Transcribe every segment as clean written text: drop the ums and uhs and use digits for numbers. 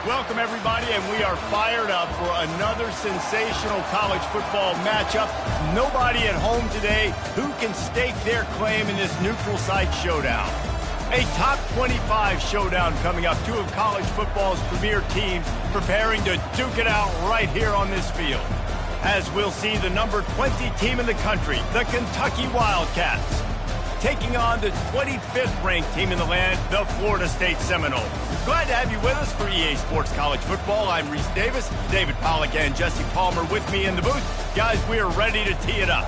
Welcome, everybody, and we are fired up for another sensational college football matchup. Nobody at home today who can stake their claim in this neutral site showdown. A top 25 showdown coming up. Two of college football's premier teams preparing to duke it out right here on this field. As we'll see the number 20 team in the country, the Kentucky Wildcats, taking on the 25th ranked team in the land, the Florida State Seminoles. Glad to have you with us for EA Sports College Football. I'm Reese Davis, David Pollack and Jesse Palmer with me in the booth. Guys, we are ready to tee it up.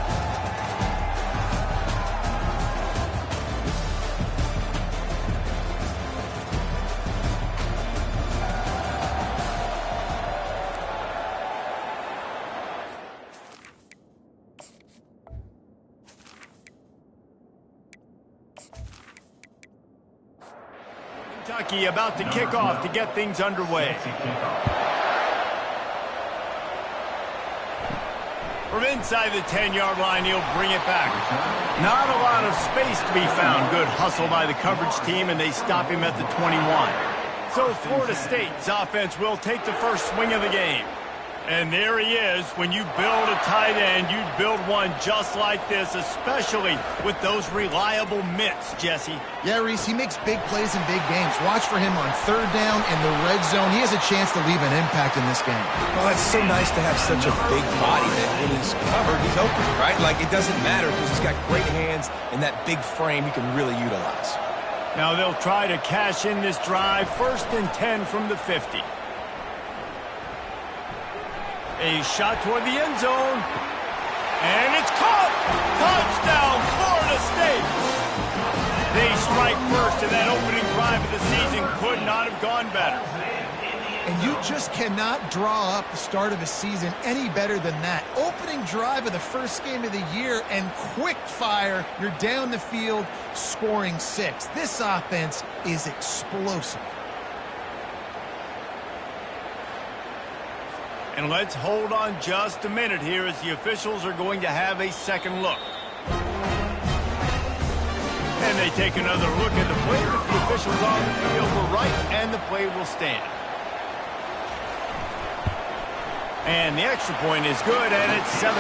Kentucky about to kick off to get things underway. From inside the 10-yard line, he'll bring it back. Not a lot of space to be found. Good hustle by the coverage team, and they stop him at the 21. So Florida State's offense will take the first swing of the game. And there he is. When you build a tight end, you build one just like this, especially with those reliable mitts, Jesse. Yeah, Reese, he makes big plays in big games. Watch for him on third down in the red zone. He has a chance to leave an impact in this game. Well, it's so nice to have such a big body that when he's covered, he's open, right? Like, it doesn't matter because he's got great hands and that big frame he can really utilize. Now they'll try to cash in this drive. 1st and 10 from the 50. A shot toward the end zone. And it's caught! Touchdown, Florida State! They strike first in that opening drive of the season. Could not have gone better. And you just cannot draw up the start of a season any better than that. Opening drive of the first game of the year and quick fire. You're down the field scoring 6. This offense is explosive. And let's hold on just a minute here as the officials are going to have a second look. And they take another look at the play. The officials on the field were right, and the play will stand. And the extra point is good, and it's 7-0.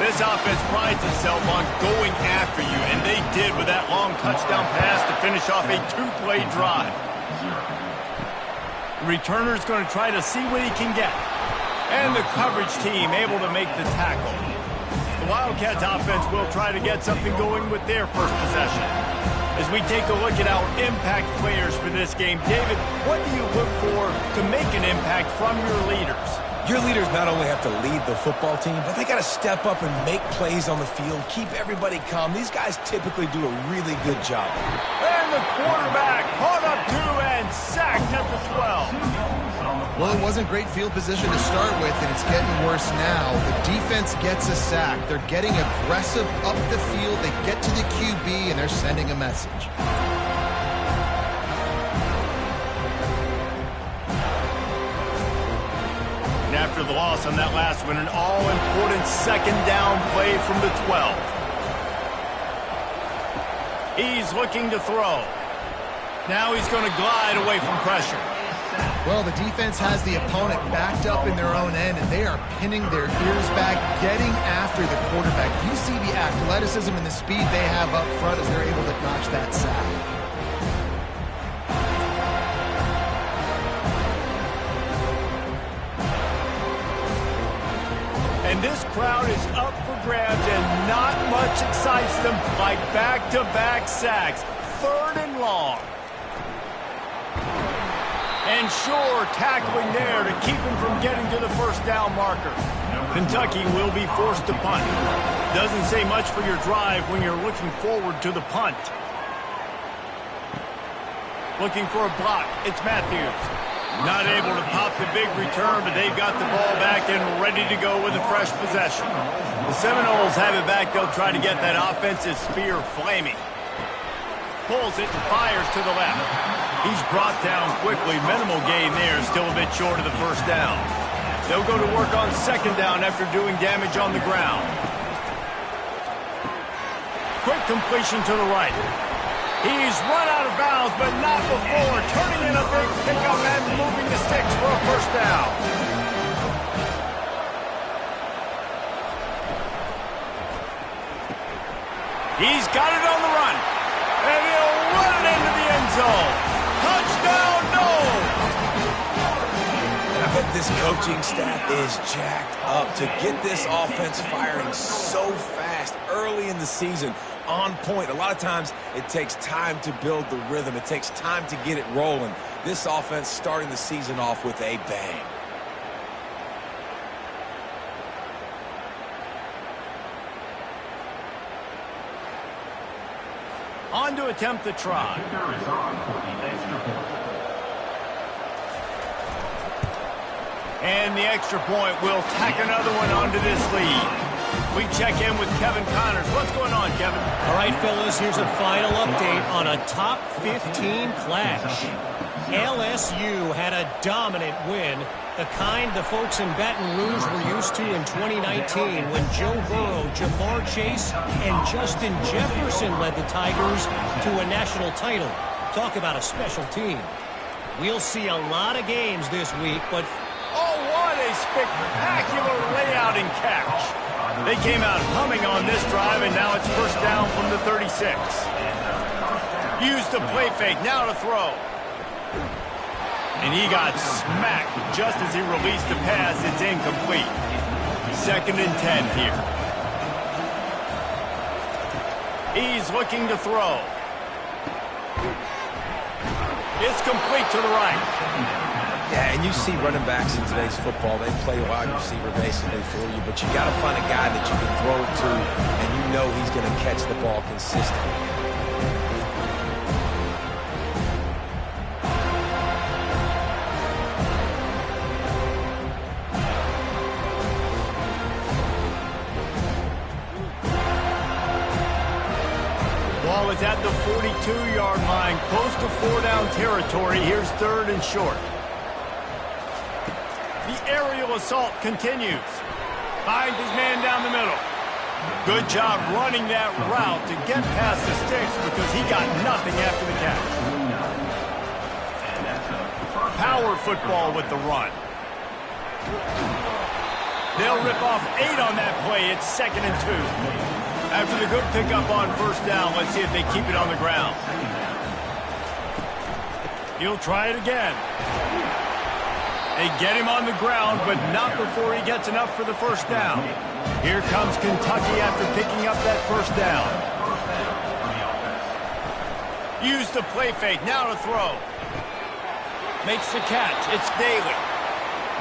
This offense prides itself on going after you, and they did with that long touchdown pass to finish off a 2-play drive. The returner's going to try to see what he can get. And the coverage team able to make the tackle. The Wildcats offense will try to get something going with their first possession. As we take a look at our impact players for this game, David, what do you look for to make an impact from your leaders? Your leaders not only have to lead the football team, but they got to step up and make plays on the field, keep everybody calm. These guys typically do a really good job. And the quarterback caught up to and sacked at the 12. Well, it wasn't great field position to start with, and it's getting worse now. The defense gets a sack. They're getting aggressive up the field. They get to the QB, and they're sending a message. And after the loss on that last one, an all-important second down play from the 12. He's looking to throw. Now he's going to glide away from pressure. Well, the defense has the opponent backed up in their own end, and they are pinning their ears back, getting after the quarterback. You see the athleticism and the speed they have up front as they're able to notch that sack. And this crowd is up for grabs, and not much excites them like back-to-back sacks. 3rd and long. And sure, tackling there to keep him from getting to the first down marker. Kentucky will be forced to punt. Doesn't say much for your drive when you're looking forward to the punt. Looking for a block. It's Matthews. Not able to pop the big return, but they've got the ball back and ready to go with a fresh possession. The Seminoles have it back. They'll try to get that offensive spear flaming. Pulls it and fires to the left. He's brought down quickly. Minimal gain there. Still a bit short of the first down. They'll go to work on second down after doing damage on the ground. Quick completion to the right. He's run out of bounds, but not before turning in a big pickup and moving the sticks for a first down. He's got it on the run, and he'll run it into the end zone. Touchdown, no! I bet this coaching staff is jacked up to get this offense firing so fast early in the season, on point. A lot of times it takes time to build the rhythm. It takes time to get it rolling. This offense starting the season off with a bang. On to attempt the try. And the extra point will tack another one onto this lead. We check in with Kevin Connors. What's going on, Kevin? All right, fellas, here's a final update on a top 15 clash. LSU had a dominant win, the kind the folks in Baton Rouge were used to in 2019 when Joe Burrow, Jamar Chase, and Justin Jefferson led the Tigers to a national title. Talk about a special team. We'll see a lot of games this week, but... Oh, what a spectacular layout and catch. They came out humming on this drive, and now it's first down from the 36. Used the play fake, now to throw. And he got smacked just as he released the pass. It's incomplete. 2nd and 10 here. He's looking to throw. It's complete to the right. Yeah, and you see running backs in today's football, they play wide receiver basically for you, but you got to find a guy that you can throw it to, and you know he's going to catch the ball consistently. Ball is at the 42-yard line, close to 4-down territory. Here's 3rd and short. The aerial assault continues. Finds his man down the middle. Good job running that route to get past the sticks because he got nothing after the catch. Power football with the run. They'll rip off 8 on that play. It's 2nd and 2. After the good pickup on first down, let's see if they keep it on the ground. He'll try it again. They get him on the ground, but not before he gets enough for the first down. Here comes Kentucky after picking up that first down. Use the play fake, now to throw. Makes the catch, it's Daly.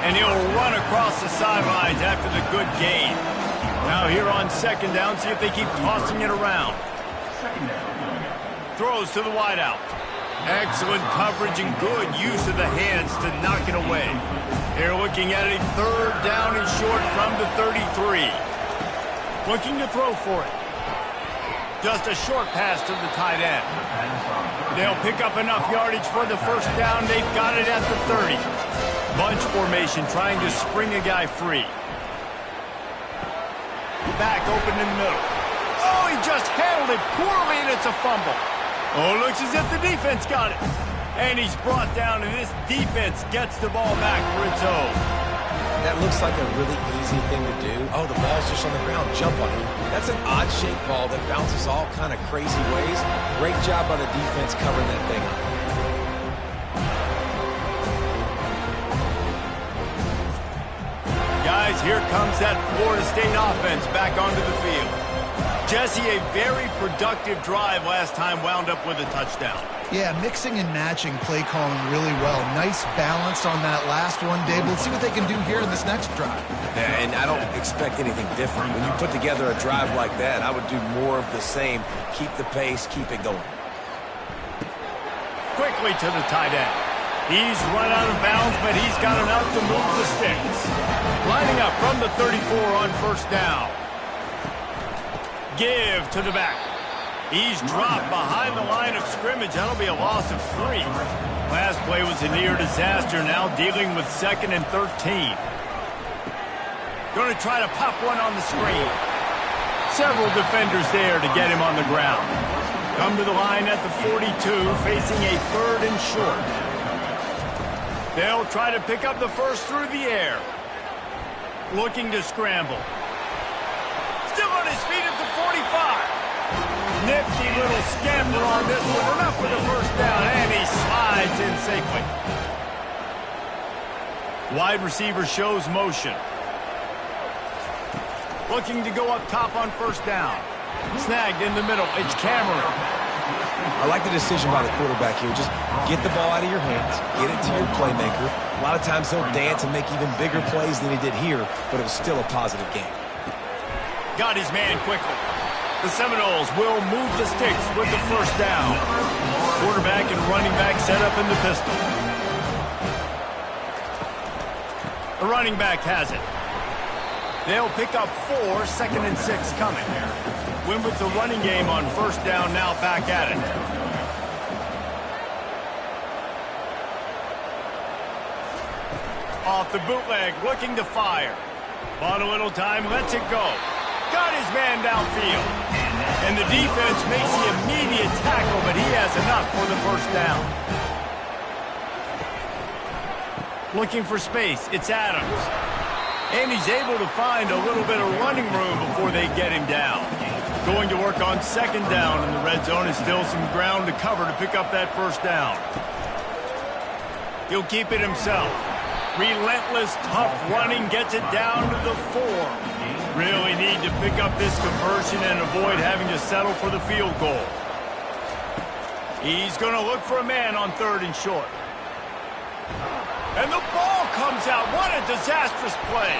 And he'll run across the sidelines after the good gain. Now here on 2nd down, see if they keep tossing it around. Throws to the wideout. Excellent coverage and good use of the hands to knock it away. They're looking at a 3rd down and short from the 33. Looking to throw for it. Just a short pass to the tight end. They'll pick up enough yardage for the first down. They've got it at the 30. Bunch formation trying to spring a guy free. Back open in the middle. Oh, he just handled it poorly, and it's a fumble. Oh, looks as if the defense got it. And he's brought down, and this defense gets the ball back for its own. That looks like a really easy thing to do. Oh, the ball's just on the ground. Jump on it. That's an odd-shaped ball that bounces all kind of crazy ways. Great job by the defense covering that thing up. Guys, here comes that Florida State offense back onto the field. Jesse, a very productive drive last time wound up with a touchdown. Yeah, mixing and matching play calling really well. Nice balance on that last one, Dave. Let's see what they can do here in this next drive. Yeah, and I don't expect anything different. When you put together a drive like that, I would do more of the same. Keep the pace, keep it going. Quickly to the tight end. He's run out of bounds, but he's got enough to move the sticks. Lining up from the 34 on first down. Give to the back. He's dropped behind the line of scrimmage. That'll be a loss of 3. Last play was a near disaster. Now dealing with 2nd and 13. Going to try to pop one on the screen. Several defenders there to get him on the ground. Come to the line at the 42, facing a 3rd and short. They'll try to pick up the first through the air. Looking to scramble. Still on his feet at the 45. Nifty little scamper on this one. Enough for the first down, and he slides in safely. Wide receiver shows motion. Looking to go up top on first down. Snagged in the middle. It's Cameron. I like the decision by the quarterback here. Just get the ball out of your hands, get it to your playmaker. A lot of times he'll dance and make even bigger plays than he did here, but it was still a positive game. Got his man quickly. The Seminoles will move the sticks with the first down. Quarterback and running back set up in the pistol. The running back has it. They'll pick up 4, 2nd and 6 coming. Win with the running game on first down, now back at it. Off the bootleg, looking to fire. Bought a little time, lets it go. Got his man downfield. And the defense makes the immediate tackle, but he has enough for the first down. Looking for space, it's Adams. And he's able to find a little bit of running room before they get him down. Going to work on second down in the red zone, and still some ground to cover to pick up that first down. He'll keep it himself. Relentless, tough running, gets it down to the 4. Really need to pick up this conversion and avoid having to settle for the field goal. He's going to look for a man on 3rd and short. And the ball comes out. What a disastrous play.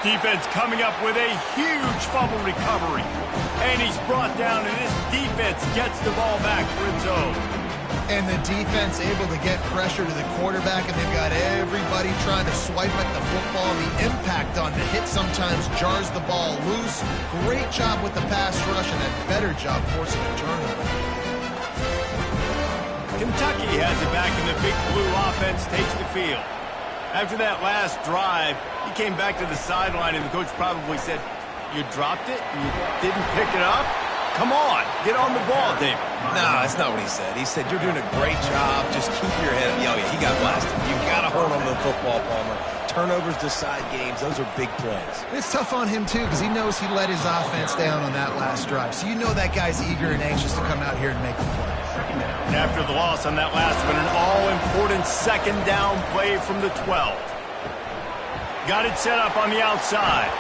Defense coming up with a huge fumble recovery. And he's brought down, and this defense gets the ball back for its own. And the defense able to get pressure to the quarterback, and they've got everybody trying to swipe at the football. The impact on the hit sometimes jars the ball loose. Great job with the pass rush, and a better job forcing a turnover. Kentucky has it back, and the Big Blue offense takes the field. After that last drive, he came back to the sideline, and the coach probably said, "You dropped it? You didn't pick it up? Come on, get on the ball, David." No, that's not what he said. He said, "You're doing a great job. Just keep your head up." Oh, yeah, he got blasted. You got to hold on to the football, Palmer. Turnovers decide games. Those are big plays. It's tough on him, too, because he knows he let his offense down on that last drive. So you know that guy's eager and anxious to come out here and make a play. And after the loss on that last one, an all-important second down play from the 12. Got it set up on the outside.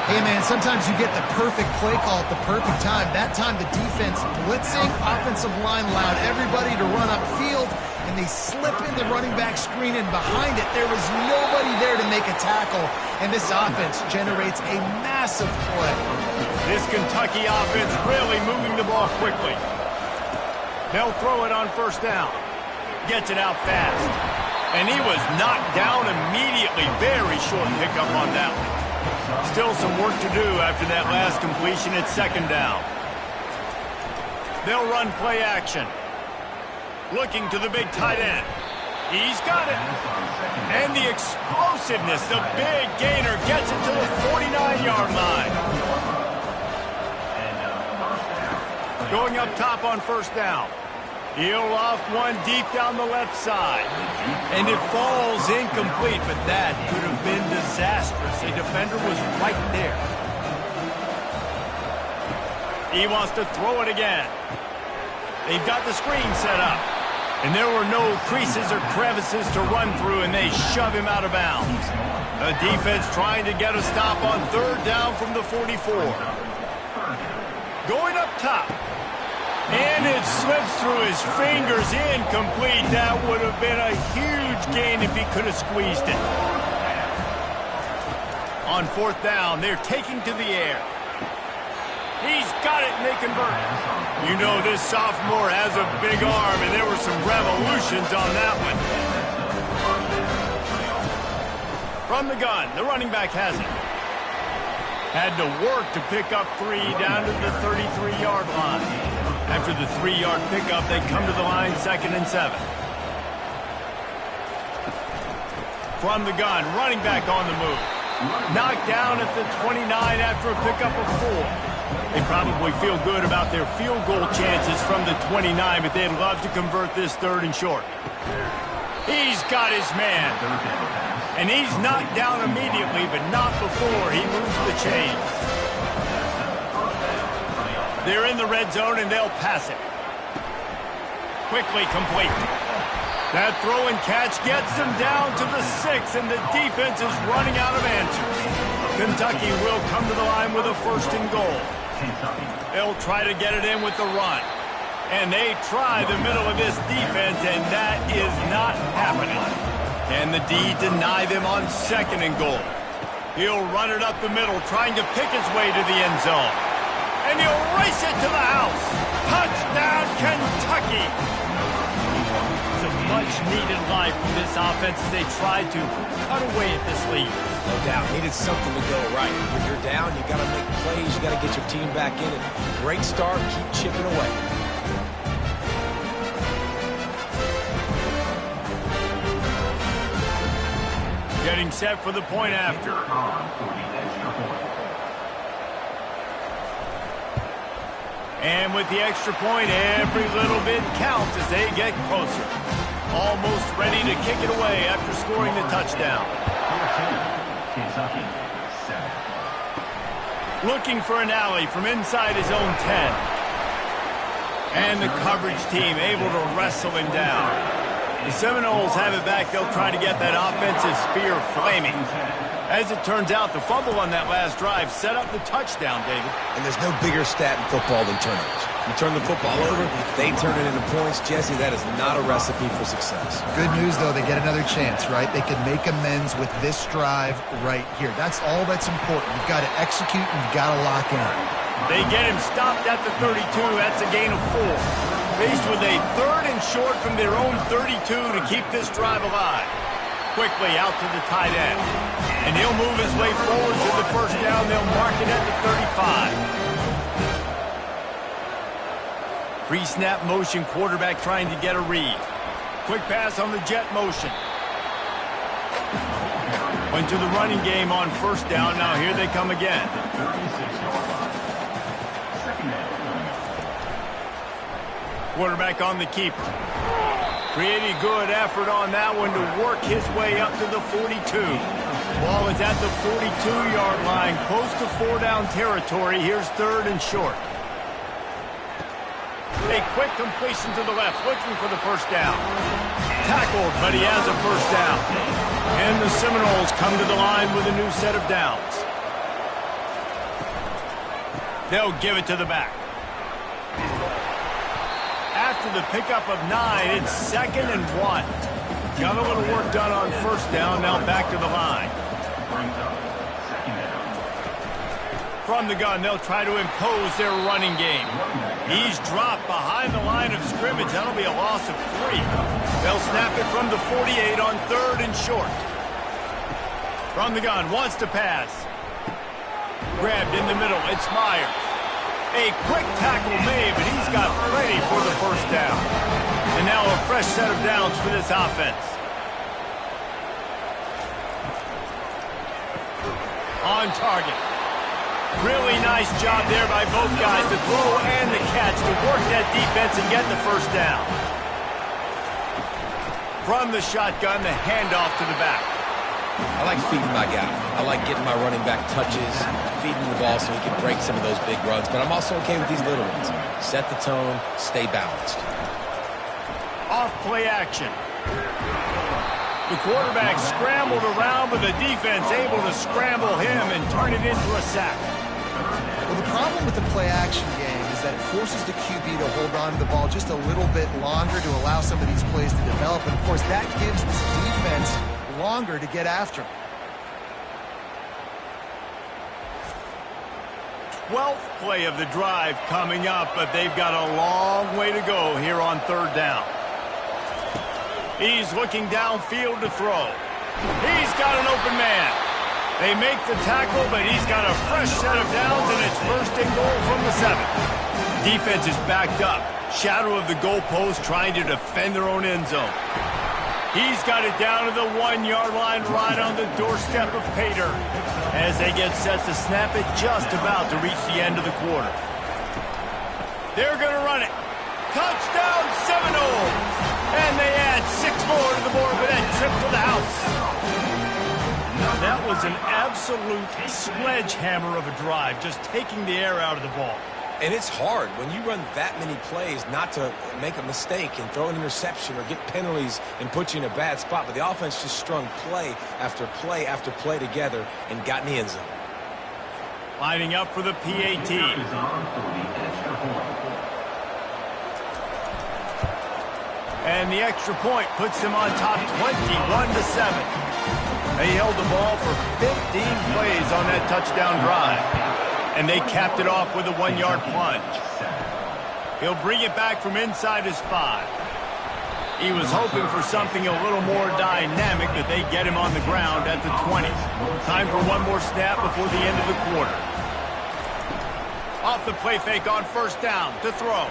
Hey, man, sometimes you get the perfect play call at the perfect time. That time the defense blitzing, offensive line allowed everybody to run upfield, and they slip in the running back screen, and behind it there was nobody there to make a tackle, and this offense generates a massive play. This Kentucky offense really moving the ball quickly. They'll throw it on first down. Gets it out fast. And he was knocked down immediately. Very short pickup on that one. Still some work to do after that last completion at second down. They'll run play action. Looking to the big tight end. He's got it. And the explosiveness, the big gainer gets it to the 49-yard line. Going up top on first down. He'll loft one deep down the left side. And it falls incomplete, but that could have been disastrous. A defender was right there. He wants to throw it again. They've got the screen set up. And there were no creases or crevices to run through, and they shove him out of bounds. The defense trying to get a stop on third down from the 44. Going up top. And it slips through his fingers, incomplete. That would have been a huge gain if he could have squeezed it. On fourth down, they're taking to the air. He's got it, and they convert. You know this sophomore has a big arm, and there were some revolutions on that one. From the gun, the running back has it. Had to work to pick up 3 down to the 33-yard line. After the 3-yard pickup, they come to the line, 2nd and 7. From the gun, running back on the move. Knocked down at the 29 after a pickup of 4. They probably feel good about their field goal chances from the 29, but they'd love to convert this 3rd and short. He's got his man. And he's knocked down immediately, but not before he moves the chains. They're in the red zone, and they'll pass it. Quickly complete. That throw and catch gets them down to the 6, and the defense is running out of answers. Kentucky will come to the line with a 1st and goal. They'll try to get it in with the run. And they try the middle of this defense, and that is not happening. Can the D deny them on 2nd and goal? He'll run it up the middle, trying to pick his way to the end zone. And he'll race it to the house. Touchdown, Kentucky! It's a much-needed life from this offense as they try to cut away at this lead. No doubt. Needed something to go right. When you're down, you got to make plays. You got to get your team back in it. Great start. Keep chipping away. Getting set for the point after. And with the extra point, every little bit counts as they get closer. Almost ready to kick it away after scoring the touchdown. Looking for an alley from inside his own 10. And the coverage team able to wrestle him down. The Seminoles have it back. They'll try to get that offensive spear flaming. As it turns out, the fumble on that last drive set up the touchdown, David. And there's no bigger stat in football than turnovers. You turn the football over, they turn it into points. Jesse, that is not a recipe for success. Good news, though, they get another chance, right? They can make amends with this drive right here. That's all that's important. You've got to execute and you've got to lock in. They get him stopped at the 32. That's a gain of 4. Faced with a 3rd and short from their own 32 to keep this drive alive. Quickly out to the tight end. And he'll move his way forward to the 1st down. They'll mark it at the 35. Pre-snap motion, quarterback trying to get a read. Quick pass on the jet motion. Went to the running game on 1st down. Now here they come again. Quarterback on the keeper. Pretty good effort on that one to work his way up to the 42. Ball is at the 42-yard line, close to 4-down territory. Here's 3rd and short. A quick completion to the left, looking for the 1st down. Tackled, but he has a 1st down. And the Seminoles come to the line with a new set of downs. They'll give it to the back. After the pickup of 9, it's 2nd and 1. Got a little work done on 1st down, now back to the line. From the gun, they'll try to impose their running game. He's dropped behind the line of scrimmage. That'll be a loss of 3. They'll snap it from the 48 on 3rd and short. From the gun, wants to pass. Grabbed in the middle, it's Myers. A quick tackle made, but he's got ready for the 1st down. And now a fresh set of downs for this offense. On target. Really nice job there by both guys, the throw and the catch, to work that defense and get the 1st down. From the shotgun, the handoff to the back. I like feeding my guy. I like getting my running back touches, feeding the ball so he can break some of those big runs. But I'm also okay with these little ones. Set the tone, stay balanced. Off play action. The quarterback scrambled around, but the defense able to scramble him and turn it into a sack. Well, the problem with the play-action game is that it forces the QB to hold on to the ball just a little bit longer to allow some of these plays to develop. And, of course, that gives this defense longer to get after. 12th play of the drive coming up, but they've got a long way to go here on 3rd down. He's looking downfield to throw. He's got an open man. They make the tackle, but he's got a fresh set of downs, and it's 1st and goal from the 7. Defense is backed up. Shadow of the goalpost, trying to defend their own end zone. He's got it down to the 1-yard line right on the doorstep of Pater as they get set to snap it just about to reach the end of the quarter. They're going to run it. Touchdown Seminoles! And they add 6 more to the board with that trip to the house. That was an absolute sledgehammer of a drive, just taking the air out of the ball. And it's hard when you run that many plays not to make a mistake and throw an interception or get penalties and put you in a bad spot. But the offense just strung play after play after play together and got in the end zone. Lining up for the PAT. And the extra point puts them on top 21-7. They held the ball for 15 plays on that touchdown drive. And they capped it off with a 1-yard plunge. He'll bring it back from inside his 5. He was hoping for something a little more dynamic, but they get him on the ground at the 20. Time for one more snap before the end of the quarter. Off the play fake on first down to throw.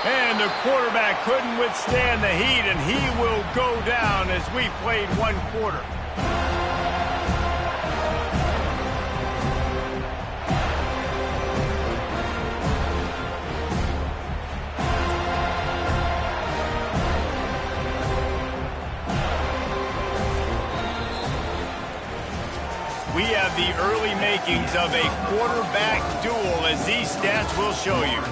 And the quarterback couldn't withstand the heat, and he will go down as we played 1 quarter. We have the early makings of a quarterback duel, as these stats will show you.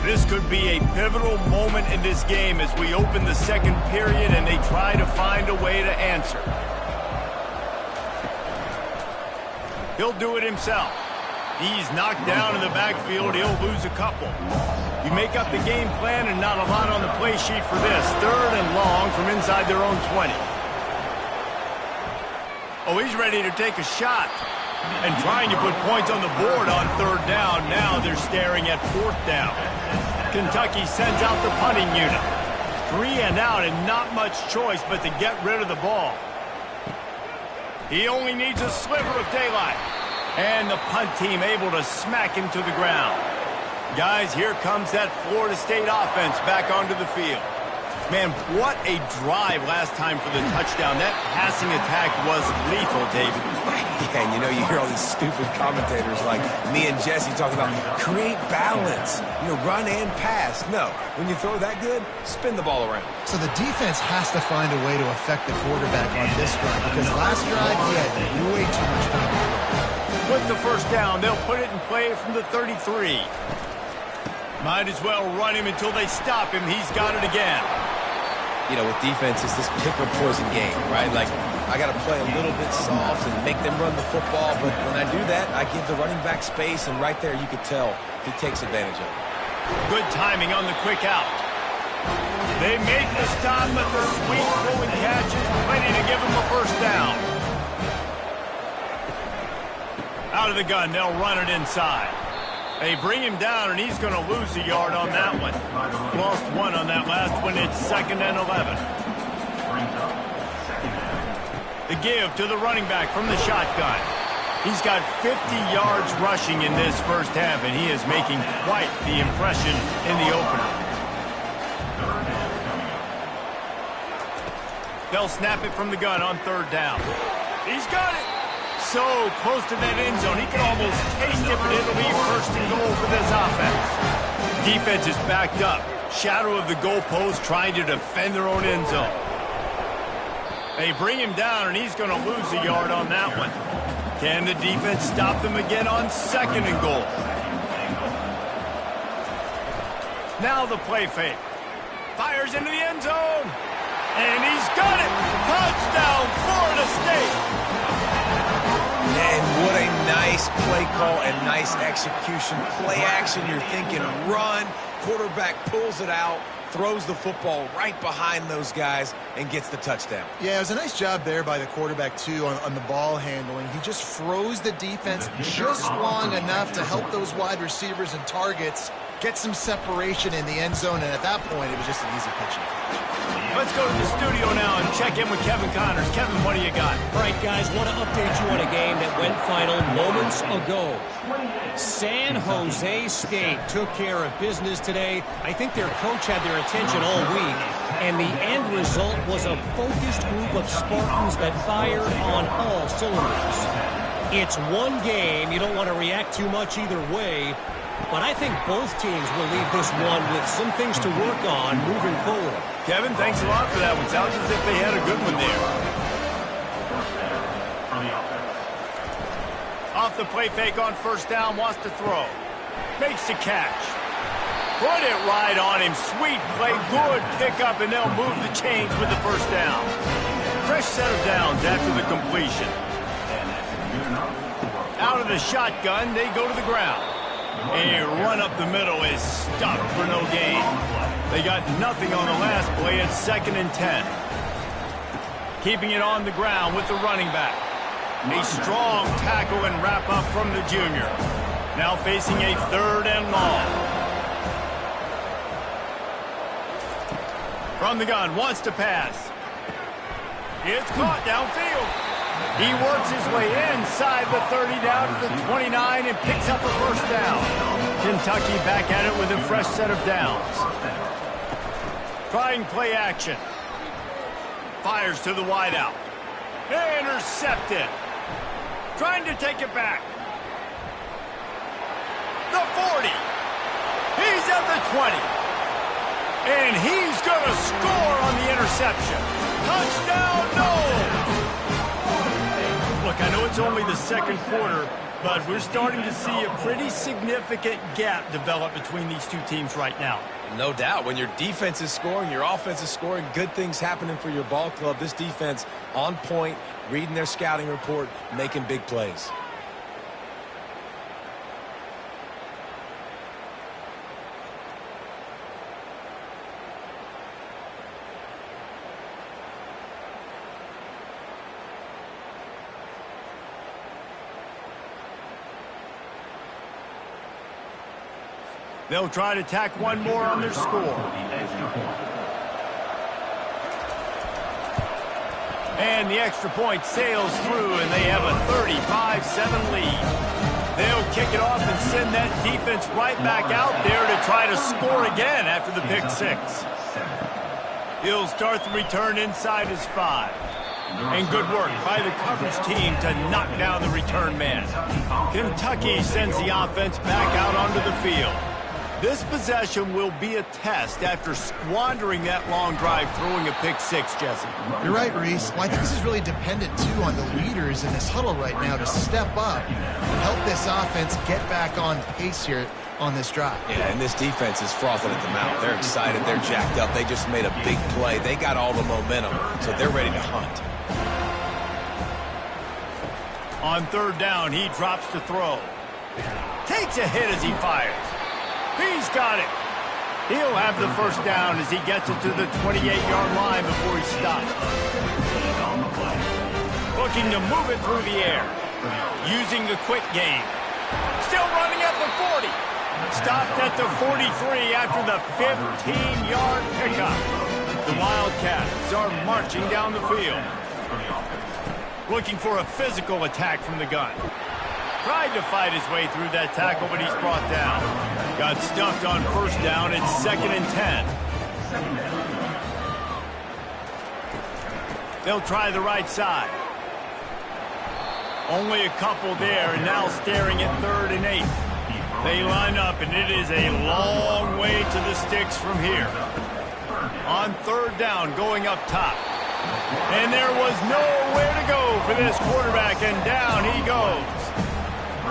This could be a pivotal moment in this game as we open the second period and they try to find a way to answer. He'll do it himself. He's knocked down in the backfield. He'll lose a couple. You make up the game plan and not a lot on the play sheet for this. 3rd and long from inside their own 20. Oh, he's ready to take a shot. And trying to put points on the board on 3rd down. Now they're staring at 4th down. Kentucky sends out the punting unit. 3 and out and not much choice but to get rid of the ball. He only needs a sliver of daylight. And the punt team able to smack him to the ground. Guys, here comes that Florida State offense back onto the field. Man, what a drive last time for the touchdown. That passing attack was lethal, David. Yeah, and you hear all these stupid commentators like me and Jesse talking about create balance, run and pass. No, when you throw that good, spin the ball around. So the defense has to find a way to affect the quarterback on this drive because last drive he had way too much time. With the first down, they'll put it in play from the 33. Might as well run him until they stop him. He's got it again. With defense, it's this pick or poison game, right? Like, I got to play a little bit soft and make them run the football, but when I do that, I give the running back space, and right there you could tell he takes advantage of it. Good timing on the quick out. They make the stop, but the sweet throwing catch is plenty to give him a first down. Out of the gun, they'll run it inside. They bring him down, and he's going to lose a yard on that one. Lost 1 on that last one. It's 2nd and 11. The give to the running back from the shotgun. He's got 50 yards rushing in this first half, and he is making quite the impression in the opener. They'll snap it from the gun on 3rd down. He's got it. So close to that end zone, he can almost taste it, but it'll be 1st and goal for this offense. Defense is backed up. Shadow of the goalpost trying to defend their own end zone. They bring him down, and he's going to lose a yard on that one. Can the defense stop them again on 2nd and goal? Now the play fake. Fires into the end zone. And he's got it. Touchdown, Florida State. And what a nice play call and nice execution. Play action, you're thinking run. Quarterback pulls it out, throws the football right behind those guys, and gets the touchdown. Yeah, it was a nice job there by the quarterback, too, on the ball handling. He just froze the defense just long enough to help those wide receivers and targets get some separation in the end zone, and at that point, it was just an easy pitch and catch. Let's go to the studio now and check check in with Kevin Connors. Kevin, what do you got? All right, guys, want to update you on a game that went final moments ago. San Jose State took care of business today. I think their coach had their attention all week, and the end result was a focused group of Spartans that fired on all cylinders. It's one game. You don't want to react too much either way, but I think both teams will leave this one with some things to work on moving forward. Kevin, thanks a lot for that one. Sounds as if they had a good one there. Off the play fake on first down, wants to throw. Makes the catch. Put it right on him. Sweet play, good pickup, and they'll move the chains with the first down. Fresh set of downs after the completion. Out of the shotgun, they go to the ground. A run up the middle is stopped for no gain. They got nothing on the last play at 2nd and 10. Keeping it on the ground with the running back. A strong tackle and wrap up from the junior. Now facing a 3rd and long. From the gun, wants to pass. It's caught downfield. He works his way inside the 30 down to the 29 and picks up a first down. Kentucky back at it with a fresh set of downs. Trying play action. Fires to the wideout. Intercepted. Trying to take it back. The 40. He's at the 20. And he's going to score on the interception. Touchdown, no! Look, I know it's only the second quarter, but we're starting to see a pretty significant gap develop between these two teams right now. No doubt. When your defense is scoring, your offense is scoring, good things happening for your ball club. This defense on point, reading their scouting report, making big plays. They'll try to tack one more on their score. And the extra point sails through, and they have a 35-7 lead. They'll kick it off and send that defense right back out there to try to score again after the pick six. He'll start the return inside his 5. And good work by the coverage team to knock down the return man. Kentucky sends the offense back out onto the field. This possession will be a test after squandering that long drive throwing a pick six, Jesse. You're right, Reese. Well, I think this is really dependent, too, on the leaders in this huddle right now to step up and help this offense get back on pace here on this drive. Yeah, and this defense is frothing at the mouth. They're excited. They're jacked up. They just made a big play. They got all the momentum, so they're ready to hunt. On 3rd down, he drops to throw. Takes a hit as he fires. He's got it. He'll have the first down as he gets it to the 28-yard line before he stops. Looking to move it through the air. Using the quick game. Still running at the 40. Stopped at the 43 after the 15-yard pickup. The Wildcats are marching down the field. Looking for a physical attack from the gun. Tried to fight his way through that tackle, but he's brought down. Got stuffed on first down. It's 2nd and 10. They'll try the right side. Only a couple there, and now staring at 3rd and 8. They line up, and it is a long way to the sticks from here. On 3rd down, going up top. And there was nowhere to go for this quarterback, and down he goes.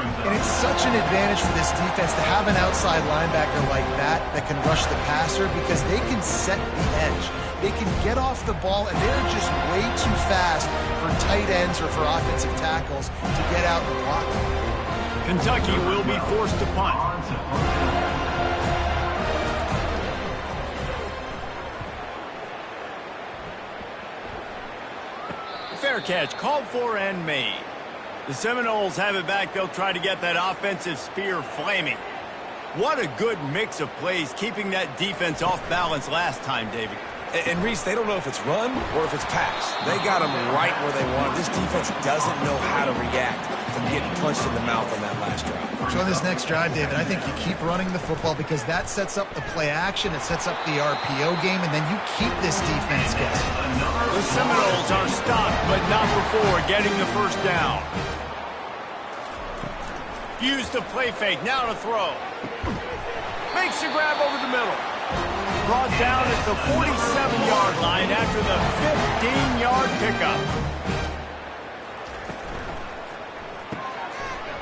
And it's such an advantage for this defense to have an outside linebacker like that can rush the passer because they can set the edge. They can get off the ball, and they're just way too fast for tight ends or for offensive tackles to get out and block them. Kentucky will be forced to punt. Fair catch, called for and made. The Seminoles have it back. They'll try to get that offensive spear flaming. What a good mix of plays, keeping that defense off balance last time, David. And Reese, they don't know if it's run or if it's pass. They got them right where they want. This defense doesn't know how to react from getting punched in the mouth on that last drive. So on this next drive, David, I think you keep running the football because that sets up the play action, it sets up the RPO game, and then you keep this defense guessing. The Seminoles are stopped, but not before getting the first down. Use the play fake, now to throw. Makes the grab over the middle. Brought down at the 47-yard line after the 15-yard pickup.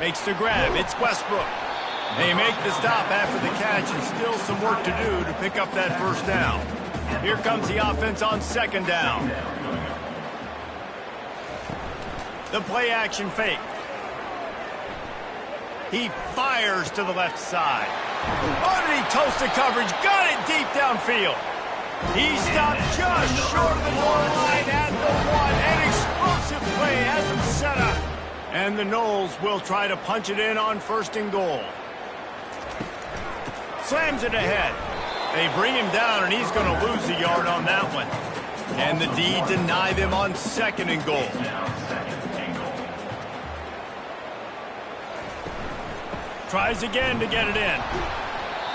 Makes the grab, it's Westbrook. They make the stop after the catch and still some work to do to pick up that first down. Here comes the offense on second down. The play action fake. He fires to the left side. Underneath toasted coverage, got it deep downfield. He stopped just short of the goal line at the one. An explosive play has him set up. And the Noles will try to punch it in on first and goal. Slams it ahead. They bring him down, and he's going to lose a yard on that one. And the D deny them on second and goal. Tries again to get it in.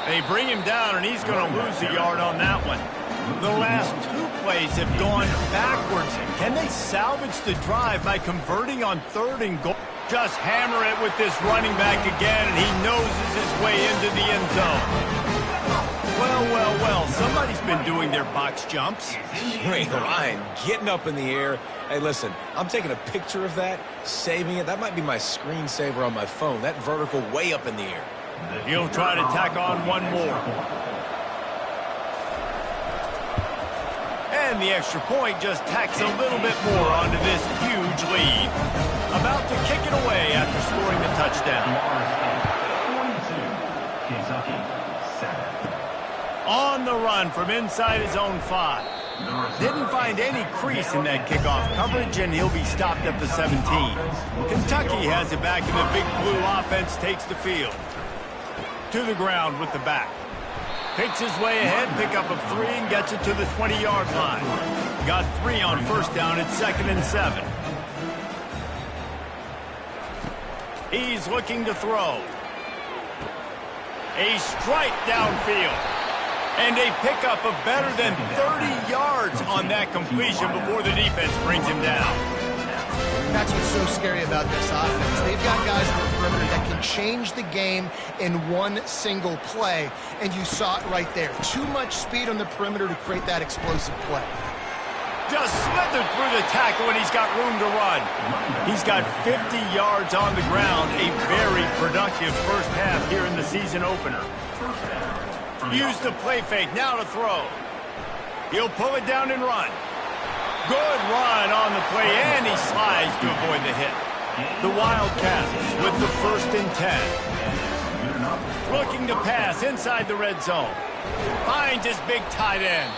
They bring him down, and he's going to lose a yard on that one. The last two plays have gone backwards. Can they salvage the drive by converting on third and goal? Just hammer it with this running back again, and he noses his way into the end zone. Well, somebody's been doing their box jumps. Ray Ryan getting up in the air. Hey, listen, I'm taking a picture of that, saving it. That might be my screensaver on my phone. That vertical way up in the air. He'll try to tack on one more. And the extra point just tacks a little bit more onto this huge lead. About to kick it away after scoring the touchdown. 42, Kentucky, 7. On the run from inside his own 5. Didn't find any crease in that kickoff coverage, and he'll be stopped at the 17. Kentucky has it back, and the big blue offense takes the field. To the ground with the back. Picks his way ahead, pickup of 3, and gets it to the 20-yard line. Got 3 on first down at 2nd and 7. He's looking to throw. A strike downfield. And a pickup of better than 30 yards on that completion before the defense brings him down. That's what's so scary about this offense. They've got guys on the perimeter that can change the game in one single play, and you saw it right there. Too much speed on the perimeter to create that explosive play. Just slithered through the tackle, and he's got room to run. He's got 50 yards on the ground, a very productive first half here in the season opener. Use the play fake, now to throw. He'll pull it down and run. Good run on the play, and he slides to avoid the hit. The Wildcats with the 1st and 10. Looking to pass inside the red zone. Finds his big tight end.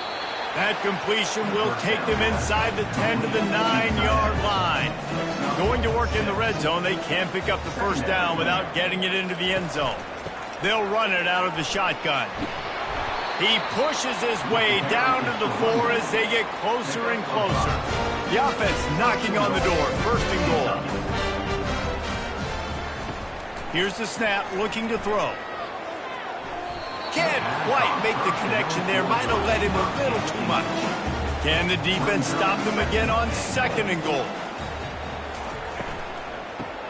That completion will take them inside the 10 to the 9-yard line. Going to work in the red zone, they can't pick up the first down without getting it into the end zone. They'll run it out of the shotgun. He pushes his way down to the 4 as they get closer and closer. The offense knocking on the door, 1st and goal. Here's the snap, looking to throw. Can't quite make the connection there. Might have let him a little too much. Can the defense stop them again on 2nd and goal?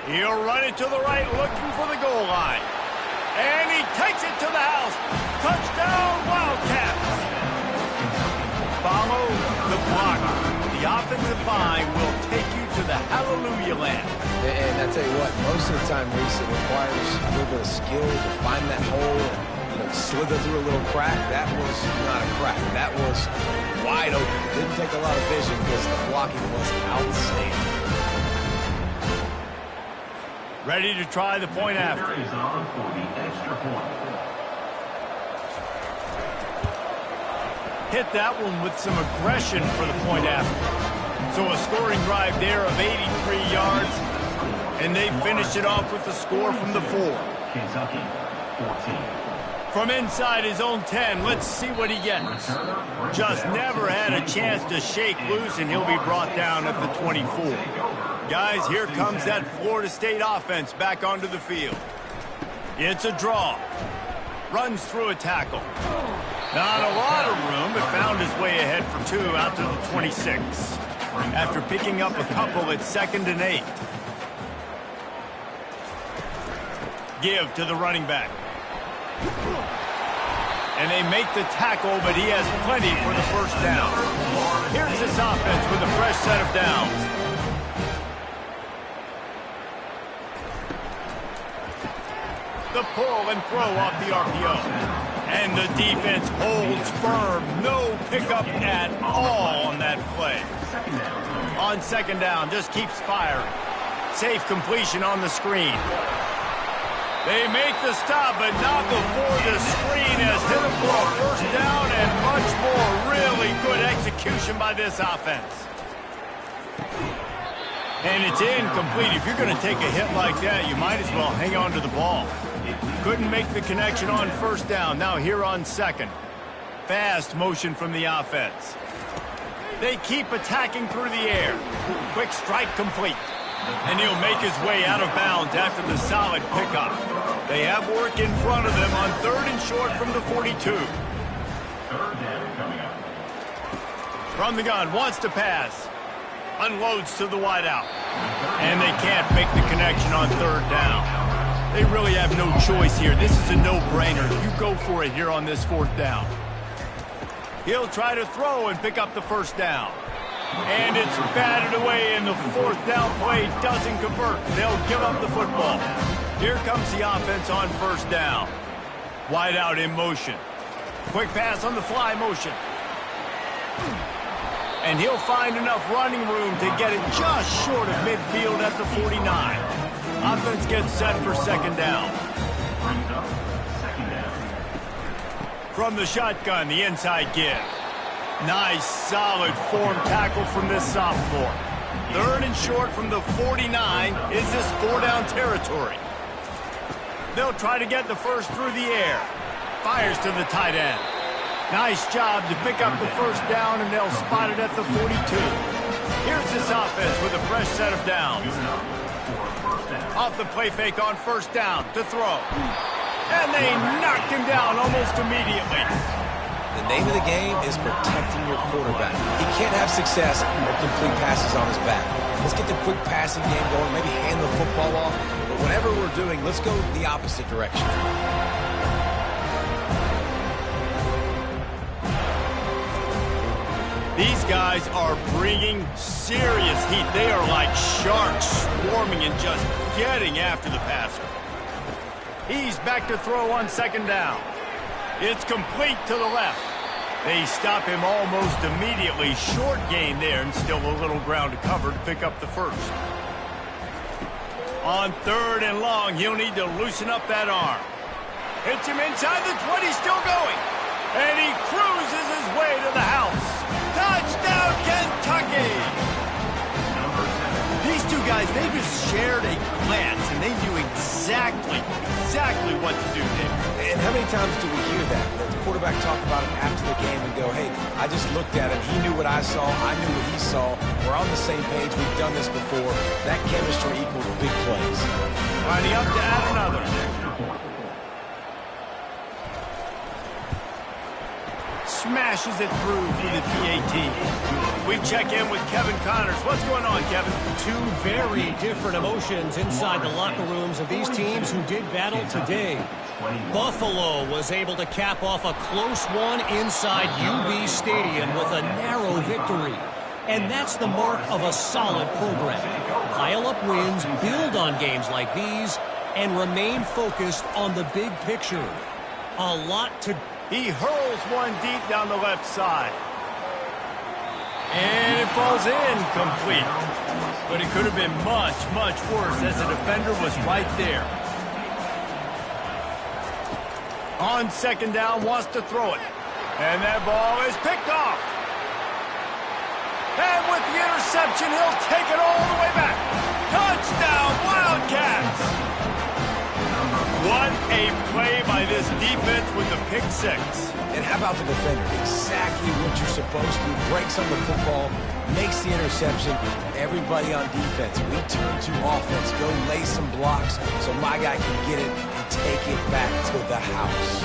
He'll run it to the right, looking for the goal line. And he takes it to the house. Touchdown, Wildcats. Follow the block. The offensive line will take you to the hallelujah land. And I tell you what, most of the time, Reese, it requires a little bit of skill to find that hole and slither through a little crack. That was not a crack. That was wide open. Didn't take a lot of vision because the blocking was outstanding. Ready to try the point after. Is on for the extra point. Hit that one with some aggression for the point after. So a scoring drive there of 83 yards, and they finished it off with the score from the 4. Kentucky, 14. From inside his own 10, let's see what he gets. Just never had a chance to shake loose, and he'll be brought down at the 24. Guys, here comes that Florida State offense back onto the field. It's a draw. Runs through a tackle. Not a lot of room, but found his way ahead for 2 out to the 26. After picking up a couple, it's 2nd and 8. Give to the running back. And they make the tackle, but he has plenty for the first down. Here's this offense with a fresh set of downs. The pull and throw off the RPO. And the defense holds firm. No pickup at all on that play. On 2nd down, just keeps firing. Safe completion on the screen. They make the stop, but not before the screen has hit him for a first down and much more. Really good execution by this offense. And it's incomplete. If you're going to take a hit like that, you might as well hang on to the ball. Couldn't make the connection on first down. Now here on 2nd. Fast motion from the offense. They keep attacking through the air. Quick strike complete. And he'll make his way out of bounds after the solid pickup. They have work in front of them on 3rd and short from the 42. 3rd down coming up. From the gun, wants to pass. Unloads to the wideout. And they can't make the connection on 3rd down. They really have no choice here. This is a no-brainer. You go for it here on this 4th down. He'll try to throw and pick up the first down. And it's batted away, and the 4th down play doesn't convert. They'll give up the football. Here comes the offense on 1st down. Wide out in motion. Quick pass on the fly motion. And he'll find enough running room to get it just short of midfield at the 49. Offense gets set for 2nd down. Brings up 2nd down. From the shotgun, the inside give. Nice, solid form tackle from this sophomore. 3rd and short from the 49 is this 4-down territory. They'll try to get the first through the air. Fires to the tight end. Nice job to pick up the first down, and they'll spot it at the 42. Here's this offense with a fresh set of downs. Off the play fake on 1st down to throw. And they knocked him down almost immediately. The name of the game is protecting your quarterback. He can't have success or complete passes on his back. Let's get the quick passing game going, maybe hand the football off. But whatever we're doing, let's go the opposite direction. These guys are bringing serious heat. They are like sharks swarming and just getting after the passer. He's back to throw on 2nd down. It's complete to the left. They stop him almost immediately. Short gain there, and still a little ground to cover to pick up the first. On 3rd and long, he'll need to loosen up that arm. Hits him inside the 20, still going. And he cruises his way to the house. Touchdown, Kentucky! These two guys, they just shared a glance, and they knew exactly what to do there. And how many times do we hear that? The quarterback talk about it after the game and go, hey, I just looked at him. He knew what I saw. I knew what he saw. We're on the same page. We've done this before. That chemistry equals big plays. Lining up to add another. Smashes it through for the PAT. We check in with Kevin Connors. What's going on, Kevin? Two very different emotions inside the locker rooms of these teams who did battle today. Buffalo was able to cap off a close one inside UB Stadium with a narrow victory. And that's the mark of a solid program. Pile up wins, build on games like these, and remain focused on the big picture. A lot to... He hurls one deep down the left side. And it falls incomplete. But it could have been much, much worse as the defender was right there. On 2nd down, wants to throw it. And that ball is picked off. And with the interception, he'll take it all the way back. Touchdown, Wildcats! What a play by this defense with the pick six. And how about the defender? Exactly what you're supposed to. Breaks on the football, makes the interception. Everybody on defense, we turn to offense. Go lay some blocks so my guy can get it and take it back to the house.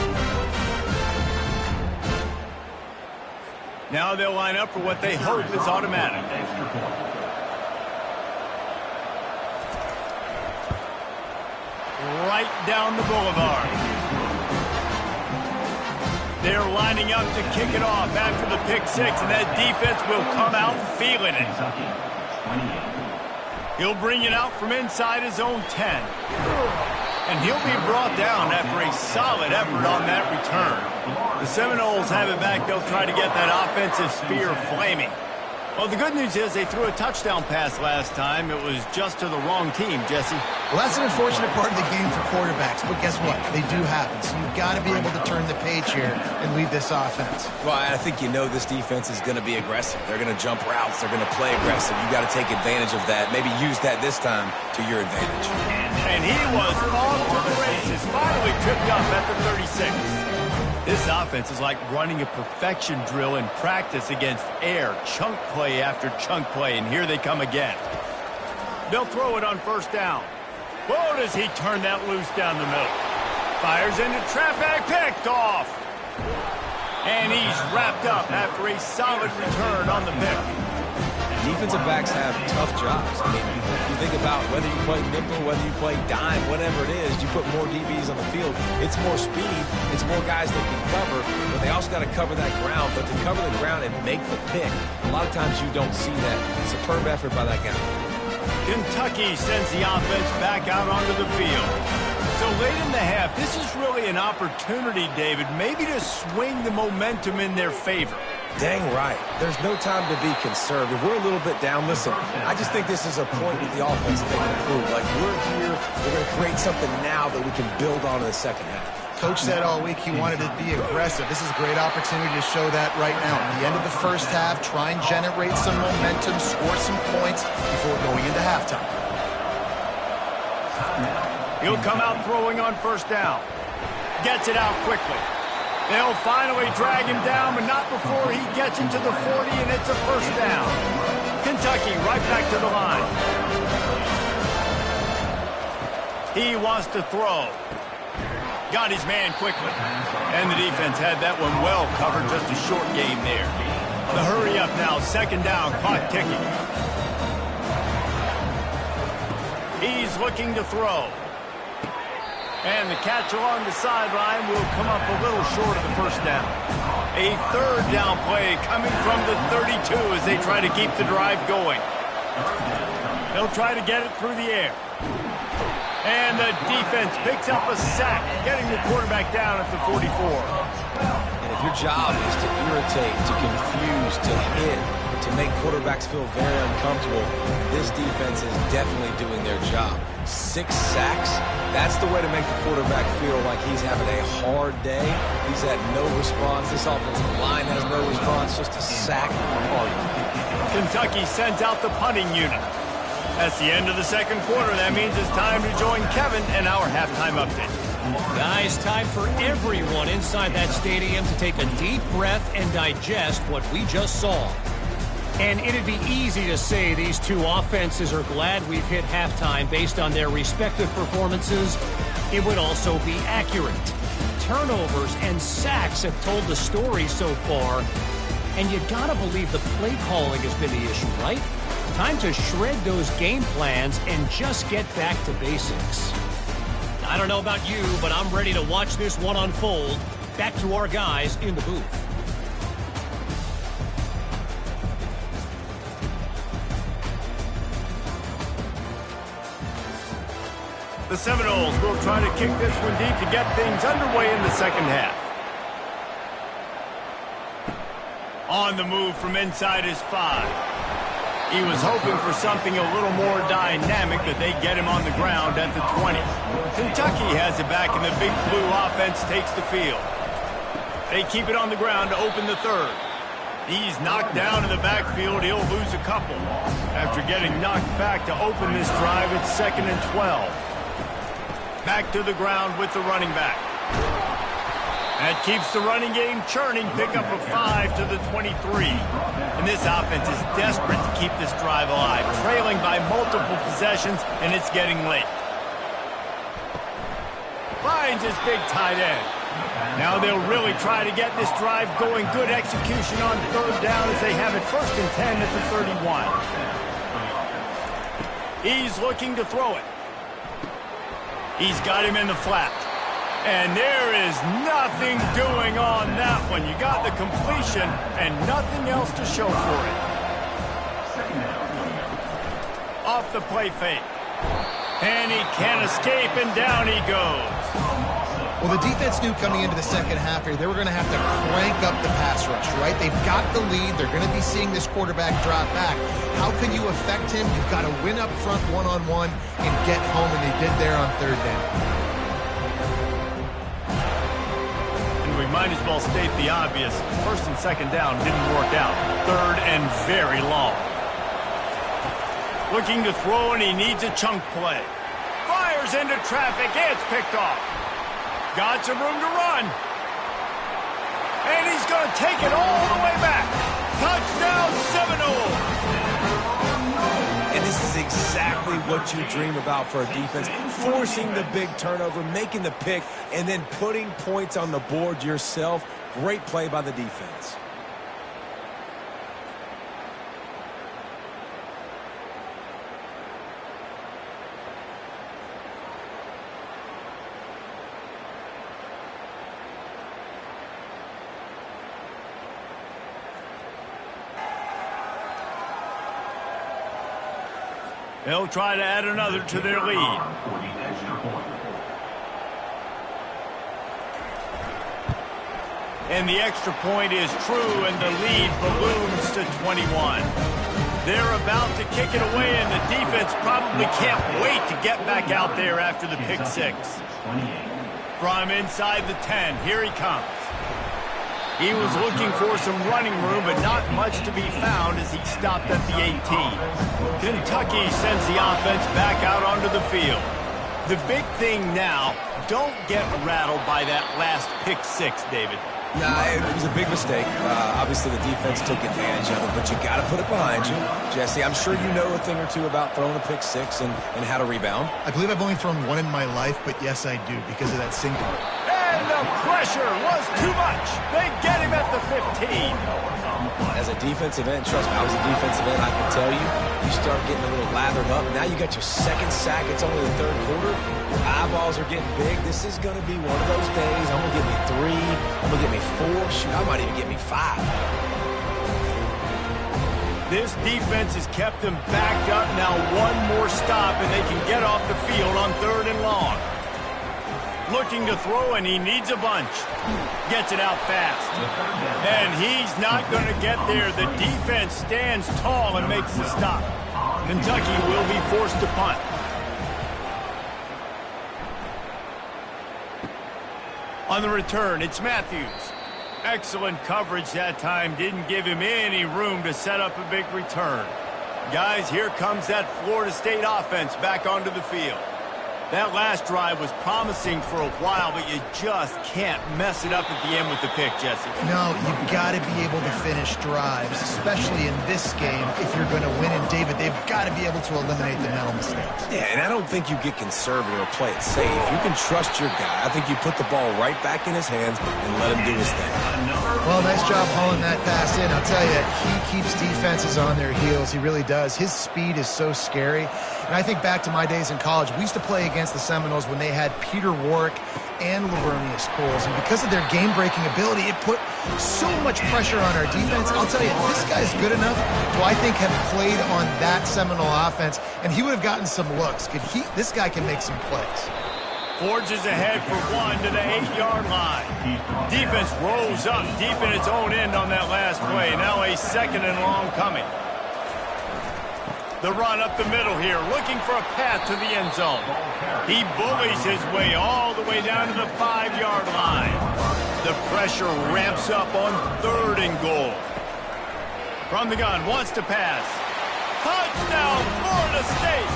Now they'll line up for what they hope is automatic. Right down the boulevard. They're lining up to kick it off after the pick six, and that defense will come out feeling it. He'll bring it out from inside his own 10. And he'll be brought down after a solid effort on that return. The Seminoles have it back. They'll try to get that offensive spear flaming. Well, the good news is they threw a touchdown pass last time. It was just to the wrong team, Jesse. Well, that's an unfortunate part of the game for quarterbacks, but guess what? They do happen. So you've got to be able to turn the page here and lead this offense. Well, I think you know this defense is going to be aggressive. They're going to jump routes. They're going to play aggressive. You've got to take advantage of that. Maybe use that this time to your advantage. And he was off to the races. Finally tripped up at the 36. This offense is like running a perfection drill in practice against air. Chunk play after chunk play, and here they come again. They'll throw it on first down. Whoa, does he turn that loose down the middle. Fires into traffic, picked off. And he's wrapped up after a solid return on the pick. Defensive backs have tough jobs. I mean, you think about whether you play nickel, whether you play dime, whatever it is, you put more DBs on the field. It's more speed. It's more guys that can cover, but they also got to cover that ground. But to cover the ground and make the pick, a lot of times you don't see that. Superb effort by that guy. Kentucky sends the offense back out onto the field. So late in the half, this is really an opportunity, David, maybe to swing the momentum in their favor. Dang right. There's no time to be conservative. We're a little bit down. Listen, I just think this is a point with the offense that they can improve. Like, we're here, we're going to create something now that we can build on in the second half. Coach said all week he wanted to be aggressive. This is a great opportunity to show that right now. At the end of the first half, try and generate some momentum, score some points before going into halftime. He'll come out throwing on first down. Gets it out quickly. They'll finally drag him down, but not before he gets into the 40, and it's a first down. Kentucky right back to the line. He wants to throw. Got his man quickly. And the defense had that one well covered, just a short game there. The hurry up now, second down, clock ticking. He's looking to throw. And the catch along the sideline will come up a little short of the first down. A third down play coming from the 32 as they try to keep the drive going. They'll try to get it through the air. And the defense picks up a sack, getting the quarterback down at the 44. And if your job is to irritate, to confuse, to hit, to make quarterbacks feel very uncomfortable, this defense is definitely doing their job. 6 sacks, that's the way to make the quarterback feel like he's having a hard day. He's had no response. This offensive line has no response, just a sack party. Kentucky sends out the punting unit. That's the end of the second quarter. That means it's time to join Kevin and our halftime update. Guys, time for everyone inside that stadium to take a deep breath and digest what we just saw. And it'd be easy to say these two offenses are glad we've hit halftime based on their respective performances. It would also be accurate. Turnovers and sacks have told the story so far. And you gotta believe the play calling has been the issue, right? Time to shred those game plans and just get back to basics. I don't know about you, but I'm ready to watch this one unfold. Back to our guys in the booth. The Seminoles will try to kick this one deep to get things underway in the second half. On the move from inside his 5. He was hoping for something a little more dynamic, but they get him on the ground at the 20. Kentucky has it back, and the big blue offense takes the field. They keep it on the ground to open the third. He's knocked down in the backfield. He'll lose a couple. After getting knocked back to open this drive, it's 2nd and 12. Back to the ground with the running back. That keeps the running game churning. Pick up a 5 to the 23. And this offense is desperate to keep this drive alive. Trailing by multiple possessions, and it's getting late. Finds his big tight end. Now they'll really try to get this drive going. Good execution on third down as they have it 1st and 10 at the 31. He's looking to throw it. He's got him in the flat. And there is nothing doing on that one. You got the completion and nothing else to show for it. Off the play fake. And he can't escape, and down he goes. Well, the defense knew coming into the second half here, they were going to have to crank up the pass rush, right? They've got the lead. They're going to be seeing this quarterback drop back. How can you affect him? You've got to win up front one-on-one and get home, and they did there on third down. And we might as well state the obvious. 1st and 2nd down didn't work out. 3rd and very long. Looking to throw, and he needs a chunk play. Fires into traffic. It's picked off. Got some room to run. And he's going to take it all the way back. Touchdown Seminoles. And this is exactly what you dream about for a defense. Forcing the big turnover, making the pick, and then putting points on the board yourself. Great play by the defense. They'll try to add another to their lead. And the extra point is true, and the lead balloons to 21. They're about to kick it away, and the defense probably can't wait to get back out there after the pick six. From inside the 10, here he comes. He was looking for some running room, but not much to be found as he stopped at the 18. Kentucky sends the offense back out onto the field. The big thing now, don't get rattled by that last pick six, David. Nah, it was a big mistake. Obviously, the defense took advantage of it, but you got to put it behind you. Jesse, I'm sure you know a thing or two about throwing a pick six and how to rebound. I believe I've only thrown one in my life, but yes, I do, because of that single. And the pressure was too much. They get him at the 15. As a defensive end, trust me, I was a defensive end, I can tell you, you start getting a little lathered up. Now you got your second sack. It's only the third quarter. Your eyeballs are getting big. This is going to be one of those days. I'm going to get me 3. I'm going to get me 4. Shoot, I might even get me 5. This defense has kept them backed up. Now one more stop, and they can get off the field on 3rd and long. Looking to throw, and he needs a bunch. Gets it out fast. And he's not going to get there. The defense stands tall and makes the stop. Kentucky will be forced to punt. On the return, it's Matthews. Excellent coverage that time. Didn't give him any room to set up a big return. Guys, here comes that Florida State offense back onto the field. That last drive was promising for a while, but you just can't mess it up at the end with the pick, Jesse. No, you've got to be able to finish drives, especially in this game if you're going to win. And, David, they've got to be able to eliminate the mental mistakes. Yeah, and I don't think you get conservative or play it safe. You can trust your guy. I think you put the ball right back in his hands and let him do his thing. Well, nice job hauling that pass in. I'll tell you, he keeps defenses on their heels. He really does. His speed is so scary. And I think back to my days in college. We used to play against the Seminoles when they had Peter Warwick and Lavernius Coles. And because of their game-breaking ability, it put so much pressure on our defense. I'll tell you, this guy's good enough to, I think, have played on that Seminole offense, and he would have gotten some looks. This guy can make some plays. Forges ahead for 1 to the 8-yard line. Defense rolls up deep in its own end on that last play. Now a 2nd and long coming. The run up the middle here, looking for a path to the end zone. He bullies his way all the way down to the 5-yard line. The pressure ramps up on 3rd and goal. From the gun, wants to pass. Touchdown, Florida State!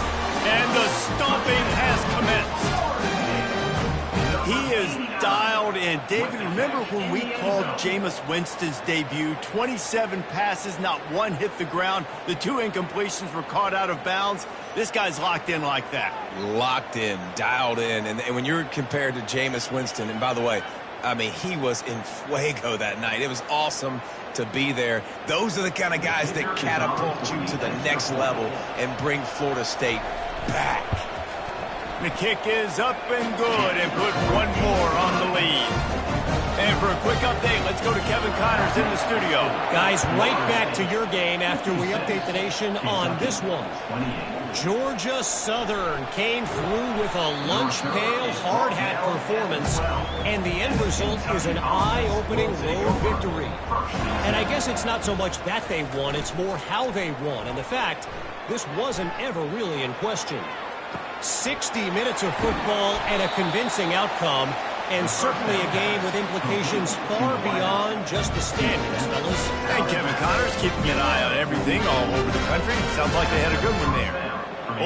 And the stomping has commenced. He is dialed in. And, David, remember when we called Jameis Winston's debut? 27 passes, not one hit the ground. The 2 incompletions were caught out of bounds. This guy's locked in like that. Locked in, dialed in. And when you're compared to Jameis Winston, and by the way, I mean, he was in fuego that night. It was awesome to be there. Those are the kind of guys that catapult you to the next level and bring Florida State back. The kick is up and good and put one more on the lead. And for a quick update, let's go to Kevin Connors in the studio. Guys, right back to your game after we update the nation on this one. Georgia Southern came through with a lunch pail hard hat performance, and the end result is an eye-opening road victory. And I guess it's not so much that they won, it's more how they won. And the fact, this wasn't ever really in question. 60 minutes of football and a convincing outcome, and certainly a game with implications far beyond just the standings, fellas. And Kevin Connors keeping an eye on everything all over the country. Sounds like they had a good one there.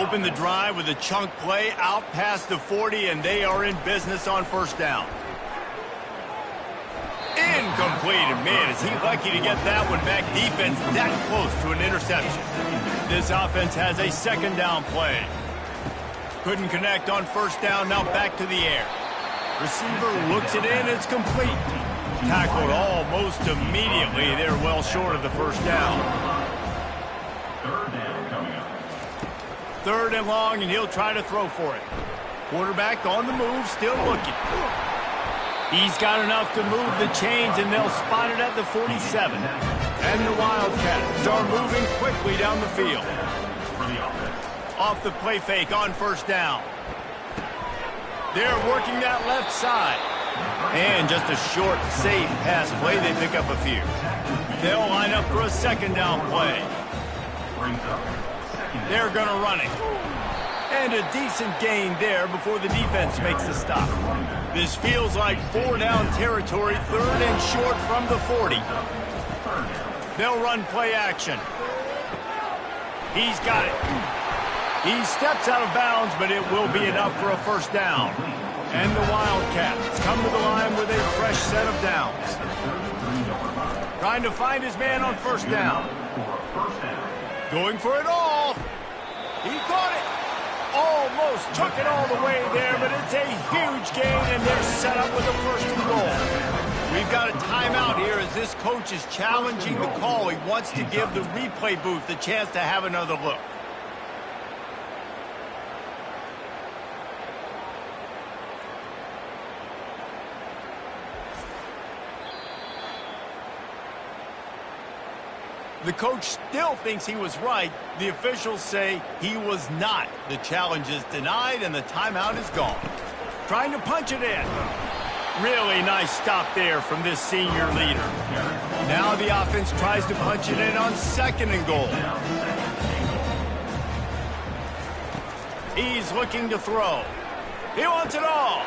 Open the drive with a chunk play out past the 40, and they are in business on first down. Incomplete, and man, is he lucky to get that one back. Defense that close to an interception. This offense has a second down play. Couldn't connect on first down, now back to the air. Receiver looks it in, it's complete. Tackled almost immediately. They're well short of the first down. Third down coming up. Third and long, and he'll try to throw for it. Quarterback on the move, still looking. He's got enough to move the chains, and they'll spot it at the 47. And the Wildcats are moving quickly down the field. Off the play fake on first down. They're working that left side. And just a short, safe pass play. They pick up a few. They'll line up for a second down play. They're going to run it. And a decent gain there before the defense makes the stop. This feels like 4 down territory, third and short from the 40. They'll run play action. He's got it. He steps out of bounds, but it will be enough for a first down. And the Wildcats come to the line with a fresh set of downs. Trying to find his man on first down. Going for it all. He caught it. Almost took it all the way there, but it's a huge gain, and they're set up with a first and goal. We've got a timeout here as this coach is challenging the call. He wants to give the replay booth the chance to have another look. The coach still thinks he was right. The officials say he was not. The challenge is denied, and the timeout is gone. Trying to punch it in. Really nice stop there from this senior leader. Now the offense tries to punch it in on second and goal. He's looking to throw. He wants it all.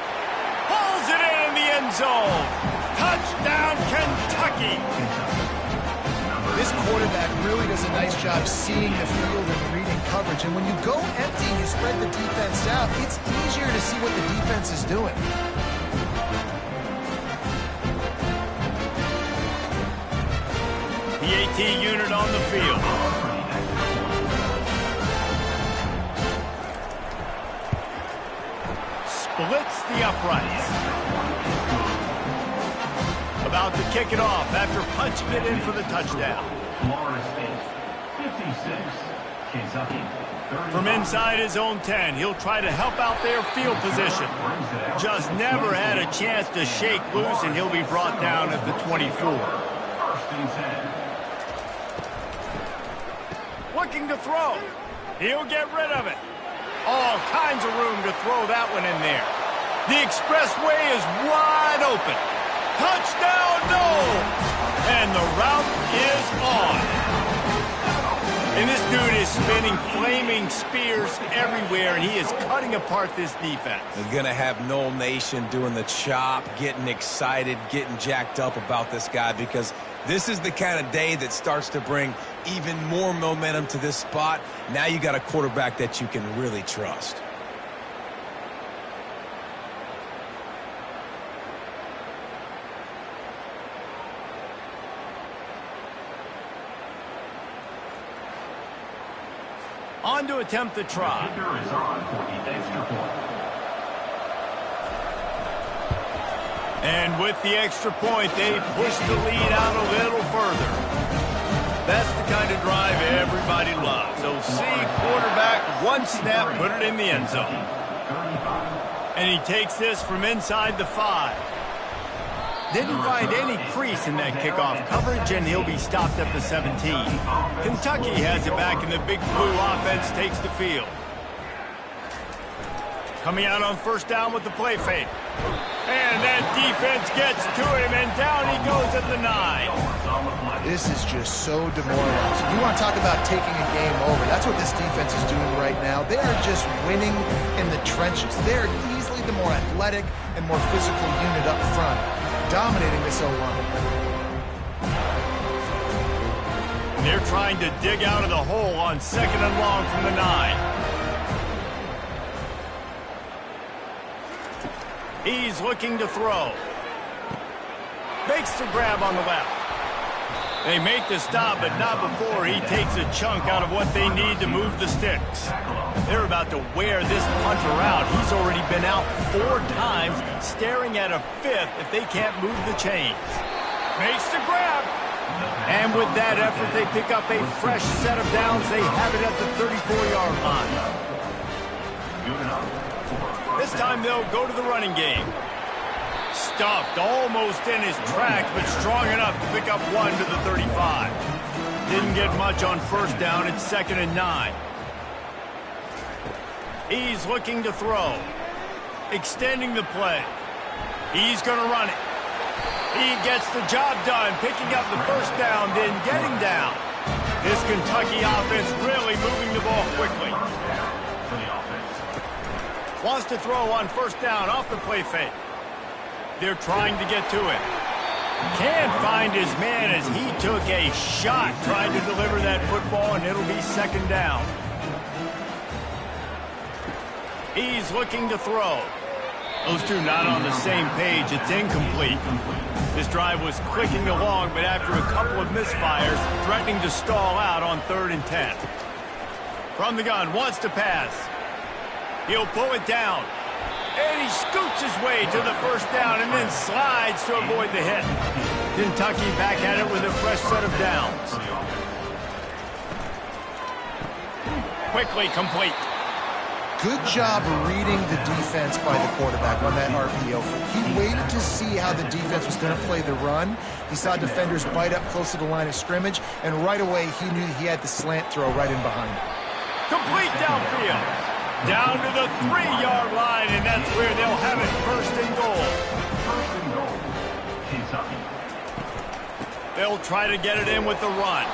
Pulls it in the end zone. Touchdown, Kentucky. This quarterback really does a nice job seeing the field and reading coverage. And when you go empty and you spread the defense out, it's easier to see what the defense is doing. The AT unit on the field. Splits the uprights. About to kick it off after punching it in for the touchdown. Florida State, 56. Kentucky, 30. From inside his own 10, he'll try to help out their field position. Just never had a chance to shake loose, and he'll be brought down at the 24. First and 10. Looking to throw. He'll get rid of it. All kinds of room to throw that one in there. The expressway is wide open. Touchdown, no! And the route is on. And this dude is spinning flaming spears everywhere, and he is cutting apart this defense. They're going to have Noel Nation doing the chop, getting excited, getting jacked up about this guy, because this is the kind of day that starts to bring even more momentum to this spot. Now you got a quarterback that you can really trust. On to attempt the try. Kicker is on for the extra point. And with the extra point, they push the lead out a little further. That's the kind of drive everybody loves. So see quarterback, one snap, put it in the end zone. And he takes this from inside the 5. Didn't find any crease in that kickoff coverage, and he'll be stopped at the 17. Kentucky has it back, and the Big Blue offense takes the field. Coming out on first down with the play fake. And that defense gets to him, and down he goes at the 9. This is just so demoralizing. You want to talk about taking a game over. That's what this defense is doing right now. They are just winning in the trenches. They are easily the more athletic and more physical unit up front, dominating this O-line. They're trying to dig out of the hole on 2nd and long from the 9. He's looking to throw. Makes the grab on the left. They make the stop, but not before he takes a chunk out of what they need to move the sticks. They're about to wear this punter out. He's already been out 4 times, staring at a 5th if they can't move the chains. Makes the grab. And with that effort, they pick up a fresh set of downs. They have it at the 34-yard line. This time they'll go to the running game. Stuffed almost in his tracks, but strong enough to pick up 1 to the 35. Didn't get much on first down. It's 2nd and 9. He's looking to throw. Extending the play. He's going to run it. He gets the job done, picking up the first down, then getting down. This Kentucky offense really moving the ball quickly. Wants to throw on first down off the play fake. They're trying to get to it. Can't find his man as he took a shot trying to deliver that football, and it'll be 2nd down. He's looking to throw. Those two not on the same page. It's incomplete. This drive was clicking along, but after a couple of misfires, threatening to stall out on 3rd and 10. From the gun, wants to pass. He'll pull it down. And he scoots his way to the first down and then slides to avoid the hit. Kentucky back at it with a fresh set of downs. Quickly complete. Good job reading the defense by the quarterback on that RPO. He waited to see how the defense was going to play the run. He saw defenders bite up close to the line of scrimmage, and right away he knew he had the slant throw right in behind. Complete downfield. Down to the 3-yard line, and that's where they'll have it 1st and goal. 1st and goal. Kentucky. They'll try to get it in with the run.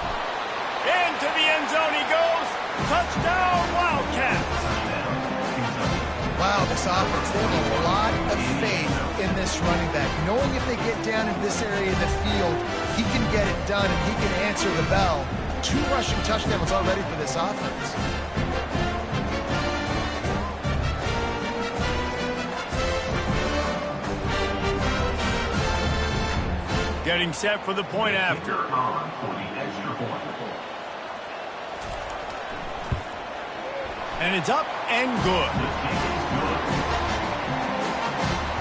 Into the end zone he goes. Touchdown, Wildcats. Wow, this offense, they have a lot of faith in this running back. Knowing if they get down into this area of the field, he can get it done and he can answer the bell. 2 rushing touchdowns already for this offense. Getting set for the point after. On for the extra point. And it's up and good.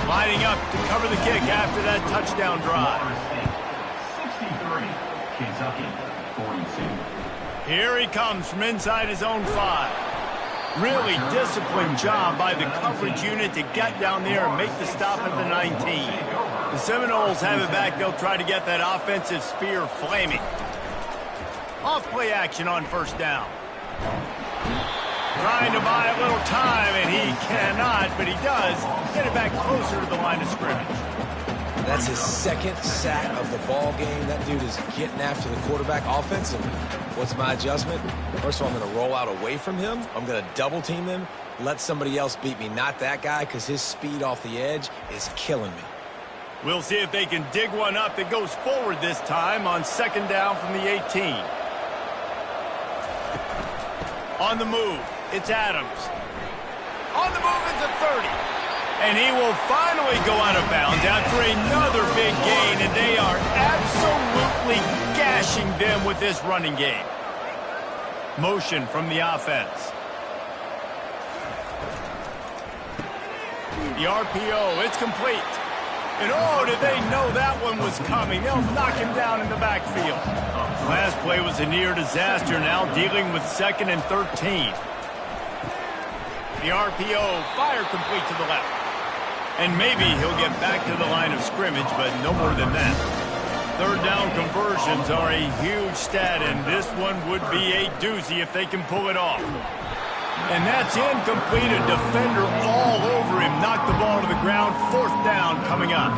Lining up to cover the kick after that touchdown drive. 63. Kentucky 42. Here he comes from inside his own 5. Really disciplined job by the coverage unit to get down there and make the stop at the 19. The Seminoles have it back. They'll try to get that offensive spear flaming. Off play action on first down. Trying to buy a little time, and he cannot, but he does get it back closer to the line of scrimmage. That's his 2nd sack of the ball game. That dude is getting after the quarterback offensively. What's my adjustment? First of all, I'm going to roll out away from him. I'm going to double team him, let somebody else beat me, not that guy, because his speed off the edge is killing me. We'll see if they can dig one up that goes forward this time on 2nd down from the 18. On the move, it's Adams. On the move, it's a 30. And he will finally go out of bounds after another big gain, and they are absolutely gashing them with this running game. Motion from the offense. The RPO, it's complete. And oh, did they know that one was coming? They'll knock him down in the backfield. Last play was a near disaster, now dealing with 2nd and 13. The RPO, fire complete to the left. And maybe he'll get back to the line of scrimmage, but no more than that. 3rd down conversions are a huge stat, and this one would be a doozy if they can pull it off. And that's incomplete. A defender all over him. Knocked the ball to the ground. 4th down coming up.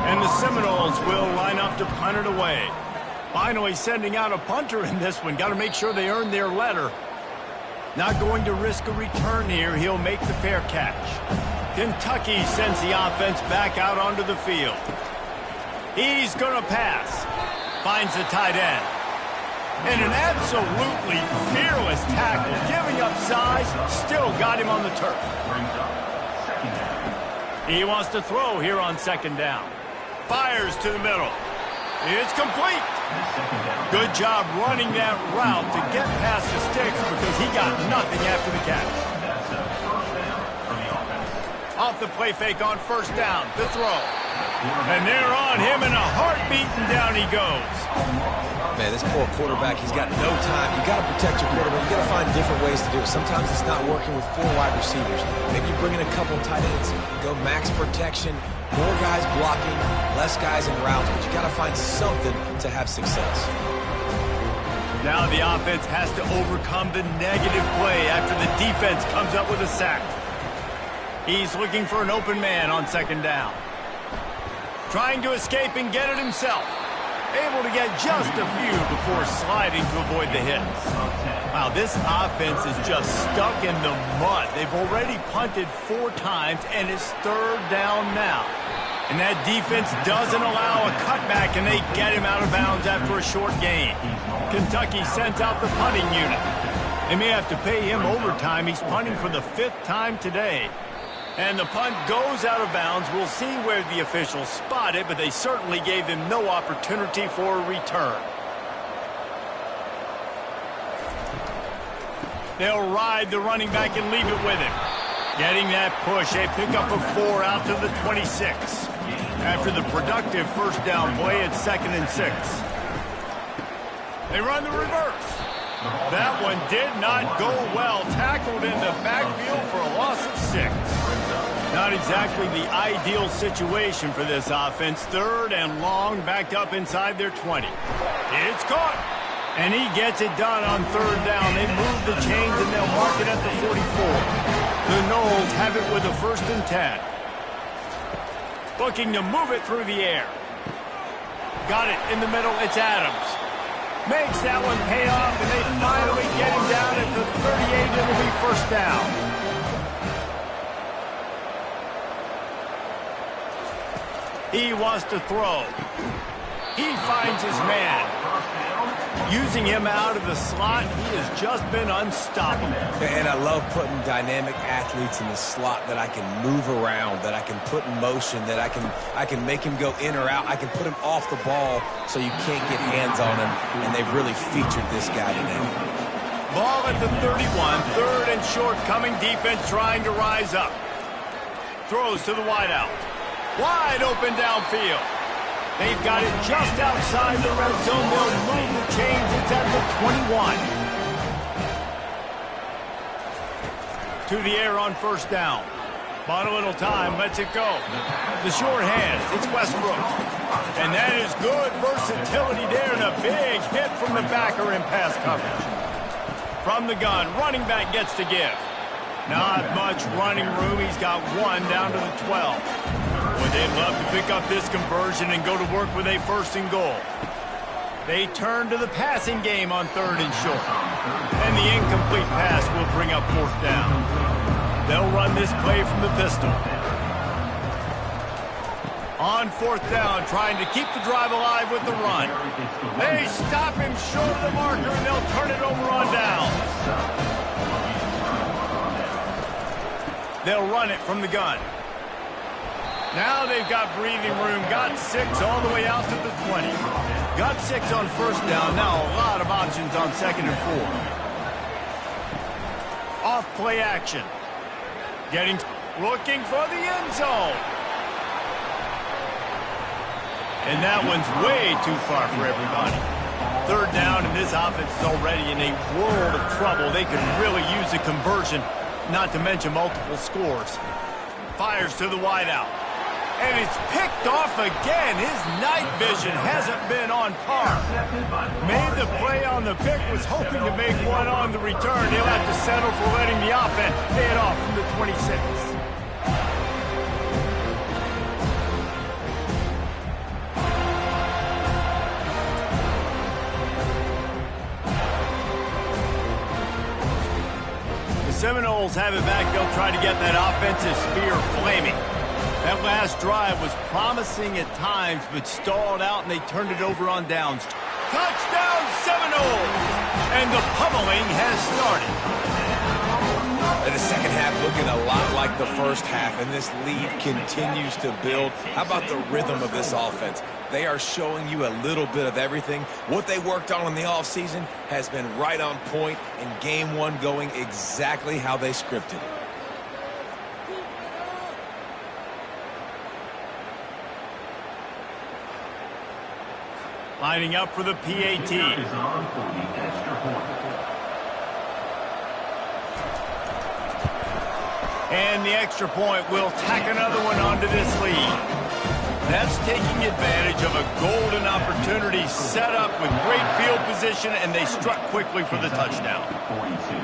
And the Seminoles will line up to punt it away. Finally sending out a punter in this one. Got to make sure they earn their letter. Not going to risk a return here. He'll make the fair catch. Kentucky sends the offense back out onto the field. He's going to pass. Finds the tight end. And an absolutely fearless tackle. Giving up size. Still got him on the turf. He wants to throw here on 2nd down. Fires to the middle. It's complete. Good job running that route to get past the sticks because he got nothing after the catch. Off the play fake on 1st down. The throw. And they're on him in a heartbeat, and down he goes. Man, this poor quarterback, he's got no time. You got to protect your quarterback. You got to find different ways to do it. Sometimes it's not working with 4 wide receivers. Maybe you bring in a couple tight ends, go max protection, more guys blocking, less guys in routes, but you got to find something to have success. Now the offense has to overcome the negative play after the defense comes up with a sack. He's looking for an open man on 2nd down. Trying to escape and get it himself. Able to get just a few before sliding to avoid the hits. Wow, this offense is just stuck in the mud. They've already punted 4 times, and it's 3rd down now. And that defense doesn't allow a cutback, and they get him out of bounds after a short gain. Kentucky sends out the punting unit. They may have to pay him overtime. He's punting for the 5th time today. And the punt goes out of bounds. We'll see where the officials spot it, but they certainly gave him no opportunity for a return. They'll ride the running back and leave it with him. Getting that push, a pickup of 4 out to the 26. After the productive 1st down play, it's 2nd and 6. They run the reverse. That one did not go well. Tackled in the backfield for a loss of 6. Not exactly the ideal situation for this offense. 3rd and long, backed up inside their 20. It's caught. And he gets it done on 3rd down. They move the chains and they'll mark it at the 44. The Noles have it with a 1st and 10. Looking to move it through the air. Got it in the middle. It's Adams. Makes that one pay off, and they finally get him down at the 38. It'll be 1st down. He wants to throw. He finds his man. Using him out of the slot, he has just been unstoppable. And I love putting dynamic athletes in the slot that I can move around, that I can put in motion, that I can make him go in or out. I can put him off the ball so you can't get hands on him, and they've really featured this guy today. Ball at the 31, 3rd and short, coming defense trying to rise up. Throws to the wideout. Wide open downfield. They've got it just outside the red zone. They'll move the chains. It's at the 21. To the air on 1st down. Bought a little time. Lets it go. The short hands. It's Westbrook. And that is good versatility there. And a big hit from the backer in pass coverage. From the gun, running back gets to give. Not much running room. He's got 1 down to the 12. Would they love to pick up this conversion and go to work with a 1st and goal? They turn to the passing game on 3rd and short. And the incomplete pass will bring up 4th down. They'll run this play from the pistol. On 4th down, trying to keep the drive alive with the run. They stop him short of the marker, and they'll turn it over on down. They'll run it from the gun. Now they've got breathing room. Got 6 all the way out to the 20. Got 6 on 1st down. Now a lot of options on 2nd and 4. off play action. Looking for the end zone. And that one's way too far for everybody. Third down, and this offense is already in a world of trouble. They could really use a conversion, not to mention multiple scores. Fires to the wideout. And it's picked off again. His night vision hasn't been on par. Made the play on the pick, was hoping to make one on the return. He'll have to settle for letting the offense pay it off from the 26. The Seminoles have it back. They'll try to get that offensive spear flaming. That last drive was promising at times, but stalled out, and they turned it over on downs. Touchdown, Seminoles! And the pummeling has started. And the second half looking a lot like the first half, and this lead continues to build. How about the rhythm of this offense? They are showing you a little bit of everything. What they worked on in the offseason has been right on point, and game one going exactly how they scripted it. Lining up for the PAT. And the extra point will tack another one onto this lead. That's taking advantage of a golden opportunity set up with great field position, and they struck quickly for the touchdown.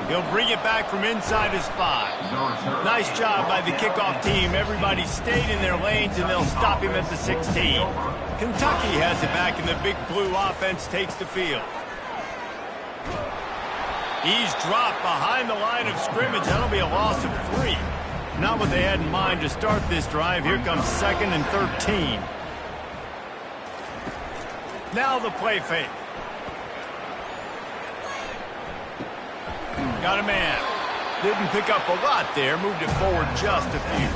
He'll bring it back from inside his 5. Nice job by the kickoff team. Everybody stayed in their lanes, and they'll stop him at the 16. Kentucky has it back, and the big blue offense takes the field. He's dropped behind the line of scrimmage. That'll be a loss of 3. Not what they had in mind to start this drive. Here comes 2nd and 13. Now the play fake. Got a man. Didn't pick up a lot there. Moved it forward just a few.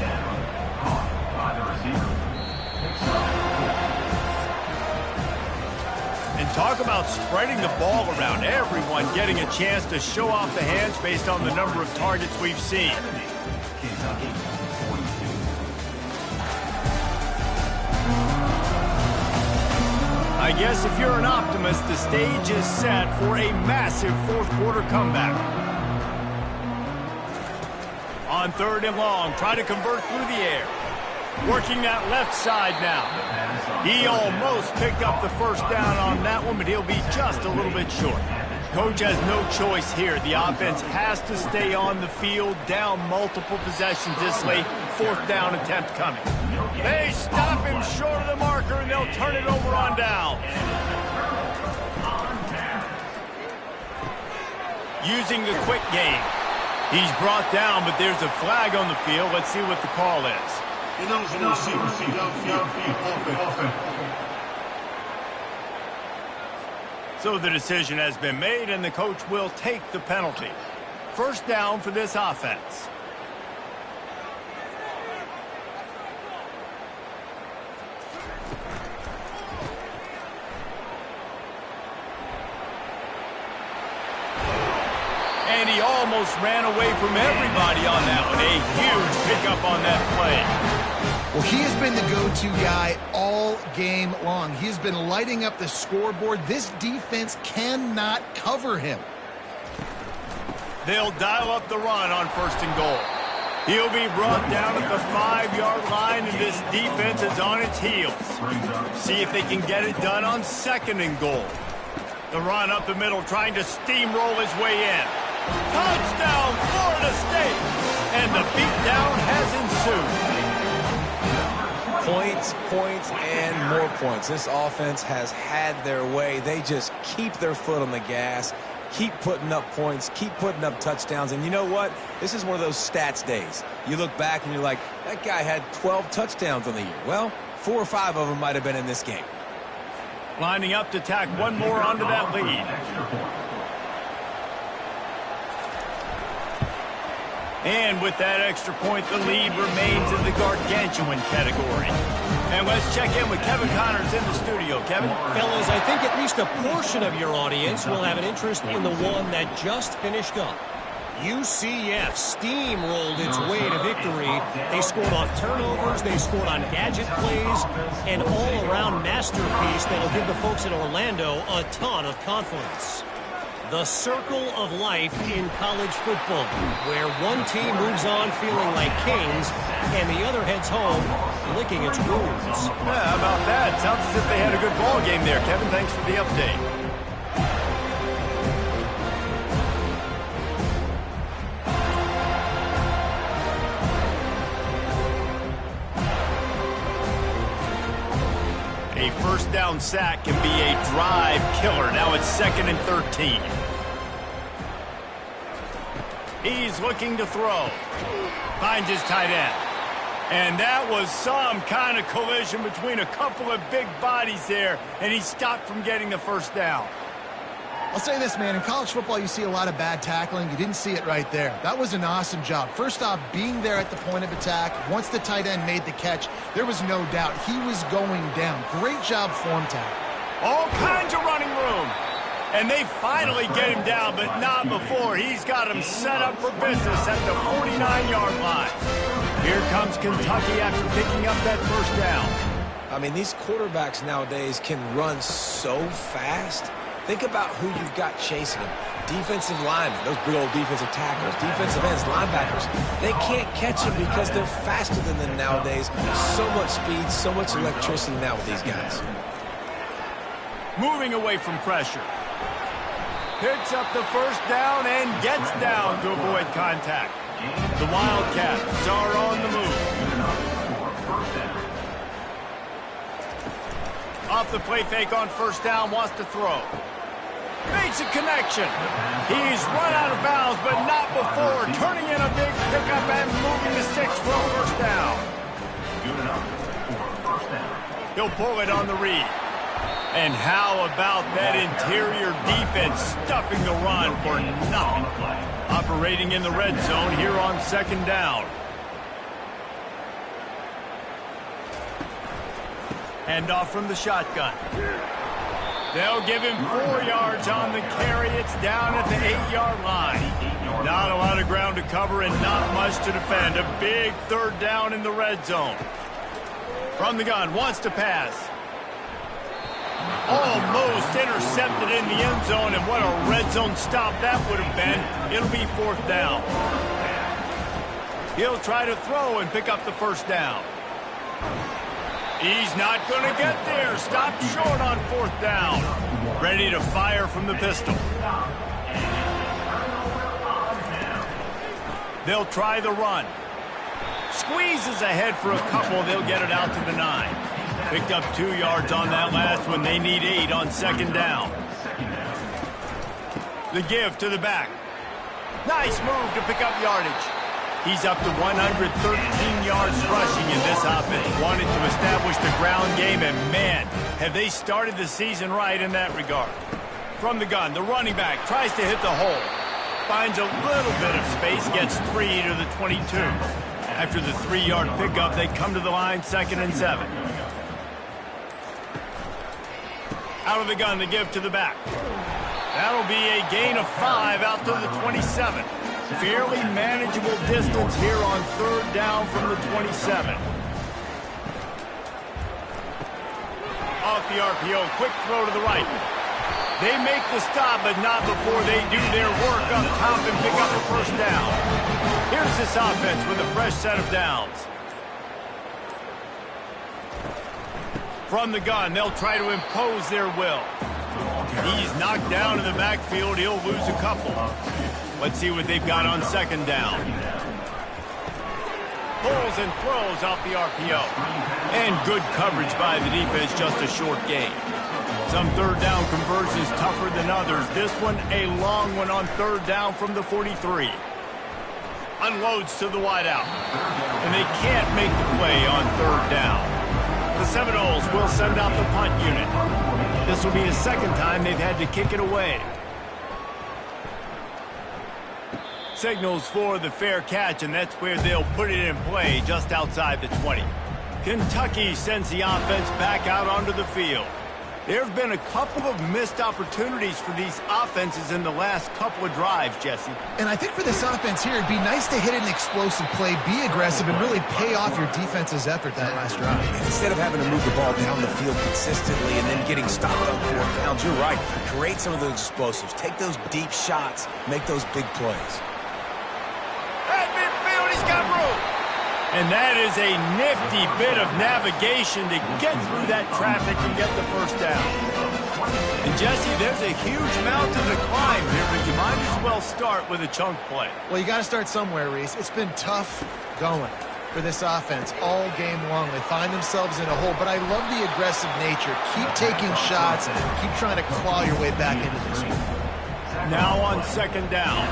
And talk about spreading the ball around. Everyone getting a chance to show off the hands based on the number of targets we've seen. I guess if you're an optimist, the stage is set for a massive fourth quarter comeback. On 3rd and long, try to convert through the air. Working that left side now. He almost picked up the first down on that one, but he'll be just a little bit short. Coach has no choice here. The offense has to stay on the field, down multiple possessions this late. 4th down attempt coming. They stop him short of the marker, and they'll turn it over on down. Using the quick game. He's brought down, but there's a flag on the field. Let's see what the call is. So the decision has been made, and the coach will take the penalty. 1st down for this offense. And he almost ran away from everybody on that one. A huge pickup on that play. Well, he has been the go-to guy all game long. He has been lighting up the scoreboard. This defense cannot cover him. They'll dial up the run on 1st and goal. He'll be brought down at the 5-yard line, and this defense is on its heels. See if they can get it done on 2nd and goal. The run up the middle, trying to steamroll his way in. Touchdown, Florida State! And the beatdown has ensued. Points, points, and more points. This offense has had their way. They just keep their foot on the gas, keep putting up points, keep putting up touchdowns. And you know what? This is one of those stats days. You look back and you're like, that guy had 12 touchdowns on the year. Well, 4 or 5 of them might have been in this game. Lining up to tack one more onto that lead. And with that extra point, the lead remains in the gargantuan category. And let's check in with Kevin Connors in the studio. Kevin? Fellas, I think at least a portion of your audience will have an interest in the one that just finished up. UCF steamrolled its way to victory. They scored off turnovers, they scored on gadget plays, an all-around masterpiece that'll give the folks in Orlando a ton of confidence. The circle of life in college football, where one team moves on feeling like kings and the other heads home licking its wounds. Yeah, how about that? Sounds as if they had a good ball game there. Kevin, thanks for the update. A first down sack can be a drive killer. Now it's 2nd and 13. He's looking to throw. Finds his tight end. And that was some kind of collision between a couple of big bodies there, and he stopped from getting the first down. I'll say this, man. In college football, you see a lot of bad tackling. You didn't see it right there. That was an awesome job. First off, being there at the point of attack. Once the tight end made the catch, there was no doubt he was going down. Great job form tackle. All kinds of running room. And they finally get him down, but not before. He's got him set up for business at the 49-yard line. Here comes Kentucky after picking up that first down. I mean, these quarterbacks nowadays can run so fast. Think about who you've got chasing them. Defensive linemen, those big old defensive tackles, defensive ends, linebackers. They can't catch them because they're faster than them nowadays. So much speed, so much electricity now with these guys. Moving away from pressure. Picks up the first down and gets down to avoid contact. The Wildcats are on the move. Off the play fake on first down, wants to throw. Makes a connection. He's run out of bounds, but not before turning in a big pickup and moving the sticks for a first down. Good enough for a first down. He'll pull it on the read. And how about that interior defense stuffing the run for nothing? Operating in the red zone here on 2nd down. Hand off from the shotgun. They'll give him 4 yards on the carry. It's down at the 8-yard line. Not a lot of ground to cover and not much to defend. A big 3rd down in the red zone. From the gun, wants to pass. Almost intercepted in the end zone, and what a red zone stop that would have been. It'll be 4th down. He'll try to throw and pick up the first down. He's not going to get there. Stopped short on 4th down. Ready to fire from the pistol. They'll try the run. Squeezes ahead for a couple. They'll get it out to the 9. Picked up 2 yards on that last one. They need 8 on 2nd down. The give to the back. Nice move to pick up yardage. He's up to 113 yards rushing in this offense. Wanted to establish the ground game, and man, have they started the season right in that regard. From the gun, the running back tries to hit the hole. Finds a little bit of space, gets 3 to the 22. After the 3-yard pickup, they come to the line, 2nd and 7. Out of the gun, the give to the back. That'll be a gain of 5 out to the 27. Fairly manageable distance here on 3rd down from the 27. Off the RPO, quick throw to the right. They make the stop, but not before they do their work up top and pick up the first down. Here's this offense with a fresh set of downs. From the gun, they'll try to impose their will. He's knocked down in the backfield. He'll lose a couple. Let's see what they've got on 2nd down. Pulls and throws off the RPO. And good coverage by the defense, just a short gain. Some 3rd down conversions tougher than others. This one, a long one on 3rd down from the 43. Unloads to the wideout. And they can't make the play on 3rd down. The Seminoles will send out the punt unit. This will be the 2nd time they've had to kick it away. Signals for the fair catch, and that's where they'll put it in play, just outside the 20. Kentucky sends the offense back out onto the field. There have been a couple of missed opportunities for these offenses in the last couple of drives, Jesse. And I think for this offense here, it'd be nice to hit an explosive play, be aggressive, and really pay off your defense's effort that last drive. Instead of having to move the ball down the field consistently and then getting stopped on 4th downs, you're right. Create some of those explosives. Take those deep shots. Make those big plays. At midfield, he's got room. And that is a nifty bit of navigation to get through that traffic and get the first down. And Jesse, there's a huge mountain to climb here, but you might as well start with a chunk play. Well, you got to start somewhere, Reese. It's been tough going for this offense all game long. They find themselves in a hole, but I love the aggressive nature. Keep taking shots, keep trying to claw your way back into this one. Now on 2nd down.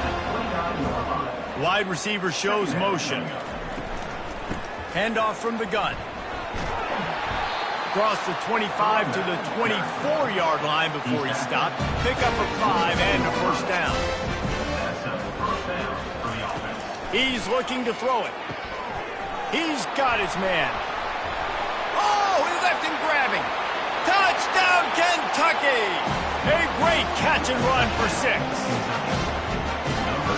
Wide receiver shows motion. Handoff from the gun. Across the 25 to the 24-yard line before he stopped. Pick up a 5 and a first down. He's looking to throw it. He's got his man. Oh, he left him grabbing. Touchdown, Kentucky! A great catch and run for 6.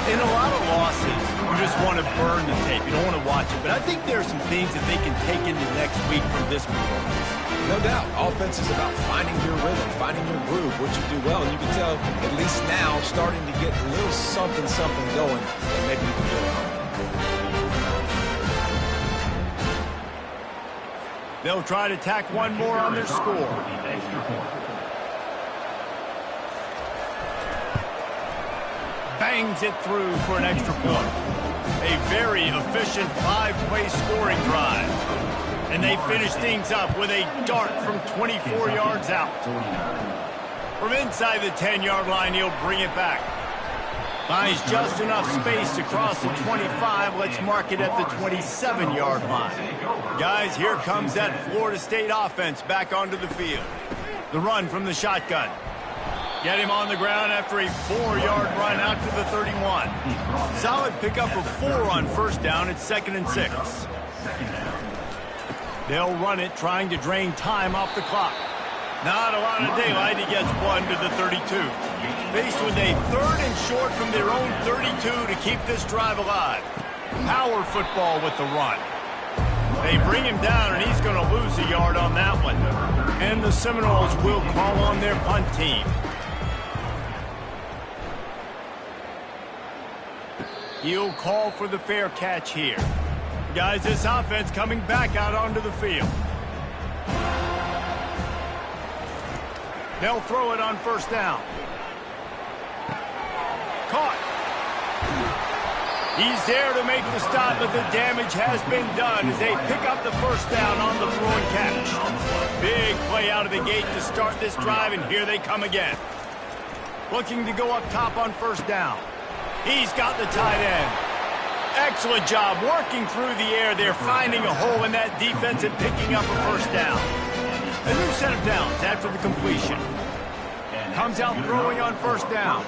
In a lot of losses, you just want to burn the tape. You don't want to watch it. But I think there are some things that they can take into next week from this performance. No doubt. Offense is about finding your rhythm, finding your groove, what you do well. And you can tell, at least now, starting to get a little something going that maybe you can build on. They'll try to tack one more on their score. Bangs it through for an extra point. A very efficient 5-play scoring drive. And they finish things up with a dart from 24 yards out. From inside the 10-yard line, he'll bring it back. Finds just enough space to cross the 25. Let's mark it at the 27-yard line. Guys, here comes that Florida State offense back onto the field. The run from the shotgun. Get him on the ground after a 4-yard run out to the 31. Solid pickup of 4 on first down. It's 2nd and 6. They'll run it, trying to drain time off the clock. Not a lot of daylight. He gets 1 to the 32. Faced with a 3rd and short from their own 32 to keep this drive alive. Power football with the run. They bring him down, and he's going to lose a yard on that one. And the Seminoles will call on their punt team. He'll call for the fair catch here. Guys, this offense coming back out onto the field. They'll throw it on first down. Caught. He's there to make the stop, but the damage has been done as they pick up the first down on the throw and catch. Big play out of the gate to start this drive, and here they come again. Looking to go up top on first down. He's got the tight end. Excellent job working through the air there, finding a hole in that defense and picking up a first down. A new set of downs after the completion. Comes out throwing on first down.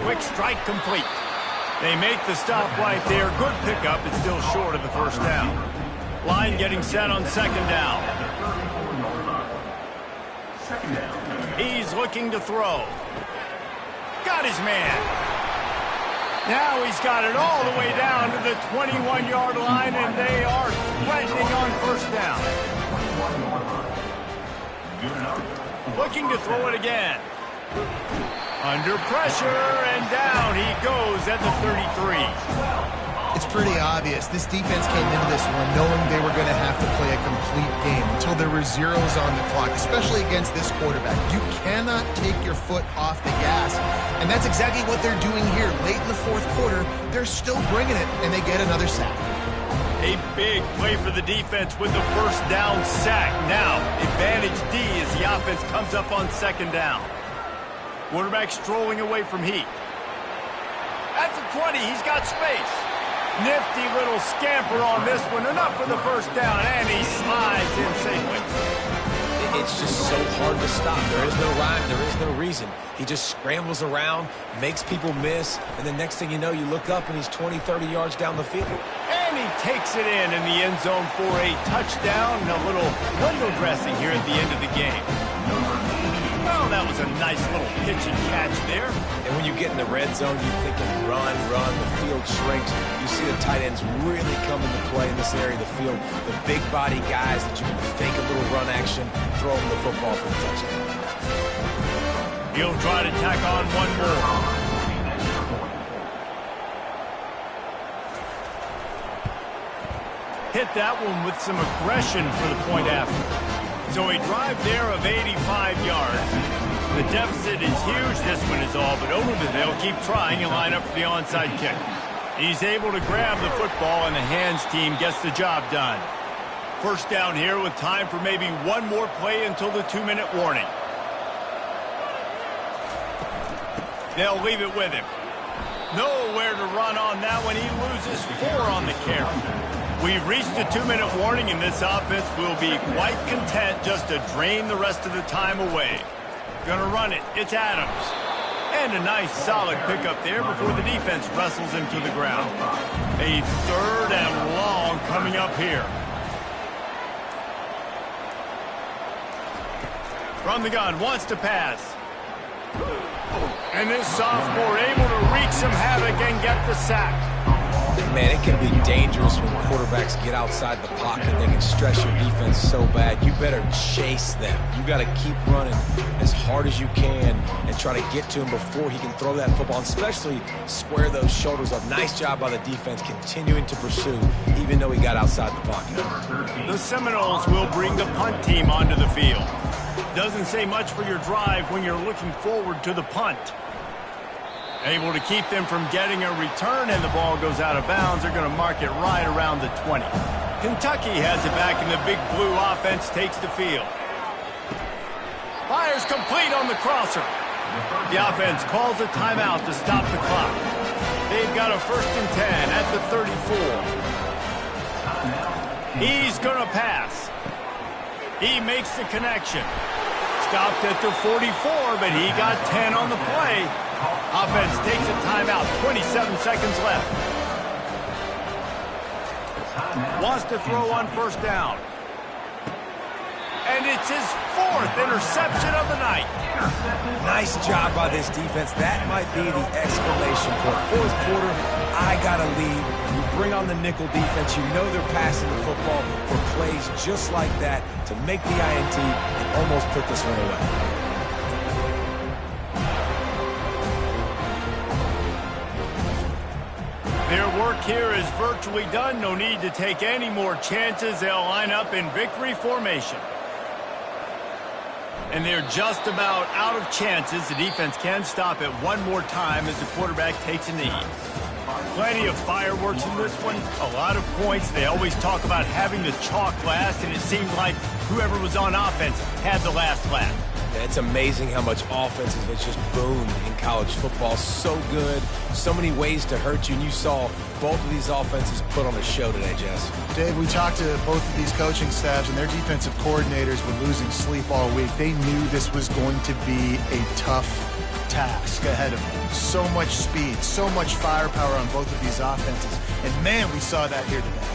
Quick strike complete. They make the stop right there. Good pickup. It's still short of the first down. Line getting set on second down. He's looking to throw. Got his man. Now he's got it all the way down to the 21-yard line, and they are threatening on first down. Looking to throw it again. Under pressure, and down he goes at the 33. It's pretty obvious. This defense came into this one knowing they were going to have to play a complete game until there were zeros on the clock, especially against this quarterback. You cannot take your foot off the gas, and that's exactly what they're doing here. Late in the fourth quarter, they're still bringing it, and they get another sack. A big play for the defense with the first down sack. Now, advantage D as the offense comes up on second down. Quarterback strolling away from heat. At the 20, he's got space. Nifty little scamper on this one. Enough for the first down, and he slides in safely. It's just so hard to stop. There is no rhyme. There is no reason. He just scrambles around, makes people miss, and the next thing you know, you look up and he's 20, 30 yards down the field. And he takes it in the end zone for a touchdown and a little window dressing here at the end of the game. that was a nice little pitch and catch there. And when you get in the red zone, you're thinking run, the field shrinks. You see the tight ends really come into play in this area of the field. The big body guys that you can fake a little run action, throw them the football for the touchdown. He'll try to tack on one more. Hit that one with some aggression for the point after. So a drive there of 85 yards. The deficit is huge. This one is all but over, but they'll keep trying and line up for the onside kick. He's able to grab the football, and the hands team gets the job done. First down here with time for maybe one more play until the 2-minute warning. They'll leave it with him. Nowhere to run on that one. He loses 4 on the carry. We've reached the 2-minute warning, and this offense will be quite content just to drain the rest of the time away. Gonna run it. It's Adams. And a nice solid pickup there before the defense wrestles him to the ground. A 3rd and long coming up here. From the gun, wants to pass. And this sophomore able to wreak some havoc and get the sack. Man, it can be dangerous when quarterbacks get outside the pocket. They can stress your defense so bad. You better chase them. You got to keep running as hard as you can and try to get to him before he can throw that football, and especially square those shoulders up. Nice job by the defense continuing to pursue, even though he got outside the pocket. The Seminoles will bring the punt team onto the field. Doesn't say much for your drive when you're looking forward to the punt. Able to keep them from getting a return, and the ball goes out of bounds. They're going to mark it right around the 20. Kentucky has it back, and the big blue offense takes the field. Fires complete on the crosser. The offense calls a timeout to stop the clock. They've got a 1st and 10 at the 34. He's going to pass. He makes the connection. Stopped at the 44, but he got 10 on the play. Offense takes a timeout. 27 seconds left. Wants to throw on 1st down. And it's his 4th interception of the night. Nice job by this defense. That might be the exclamation point. 4th quarter, I got to lead. You bring on the nickel defense. You know they're passing the football for plays just like that to make the INT and almost put this one away. Their work here is virtually done. No need to take any more chances. They'll line up in victory formation. And they're just about out of chances. The defense can stop it one more time as the quarterback takes a knee. Plenty of fireworks in this one. A lot of points. They always talk about having the chalk last, and it seemed like whoever was on offense had the last laugh. It's amazing how much offense has just boomed in college football. So good. So many ways to hurt you. And you saw both of these offenses put on a show today, Jess. Dave, we talked to both of these coaching staffs, and their defensive coordinators were losing sleep all week. They knew this was going to be a tough task ahead of them. So much speed, so much firepower on both of these offenses. And, man, we saw that here today.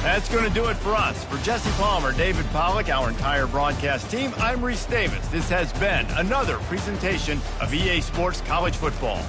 That's going to do it for us. For Jesse Palmer, David Pollack, our entire broadcast team, I'm Reese Davis. This has been another presentation of EA Sports College Football.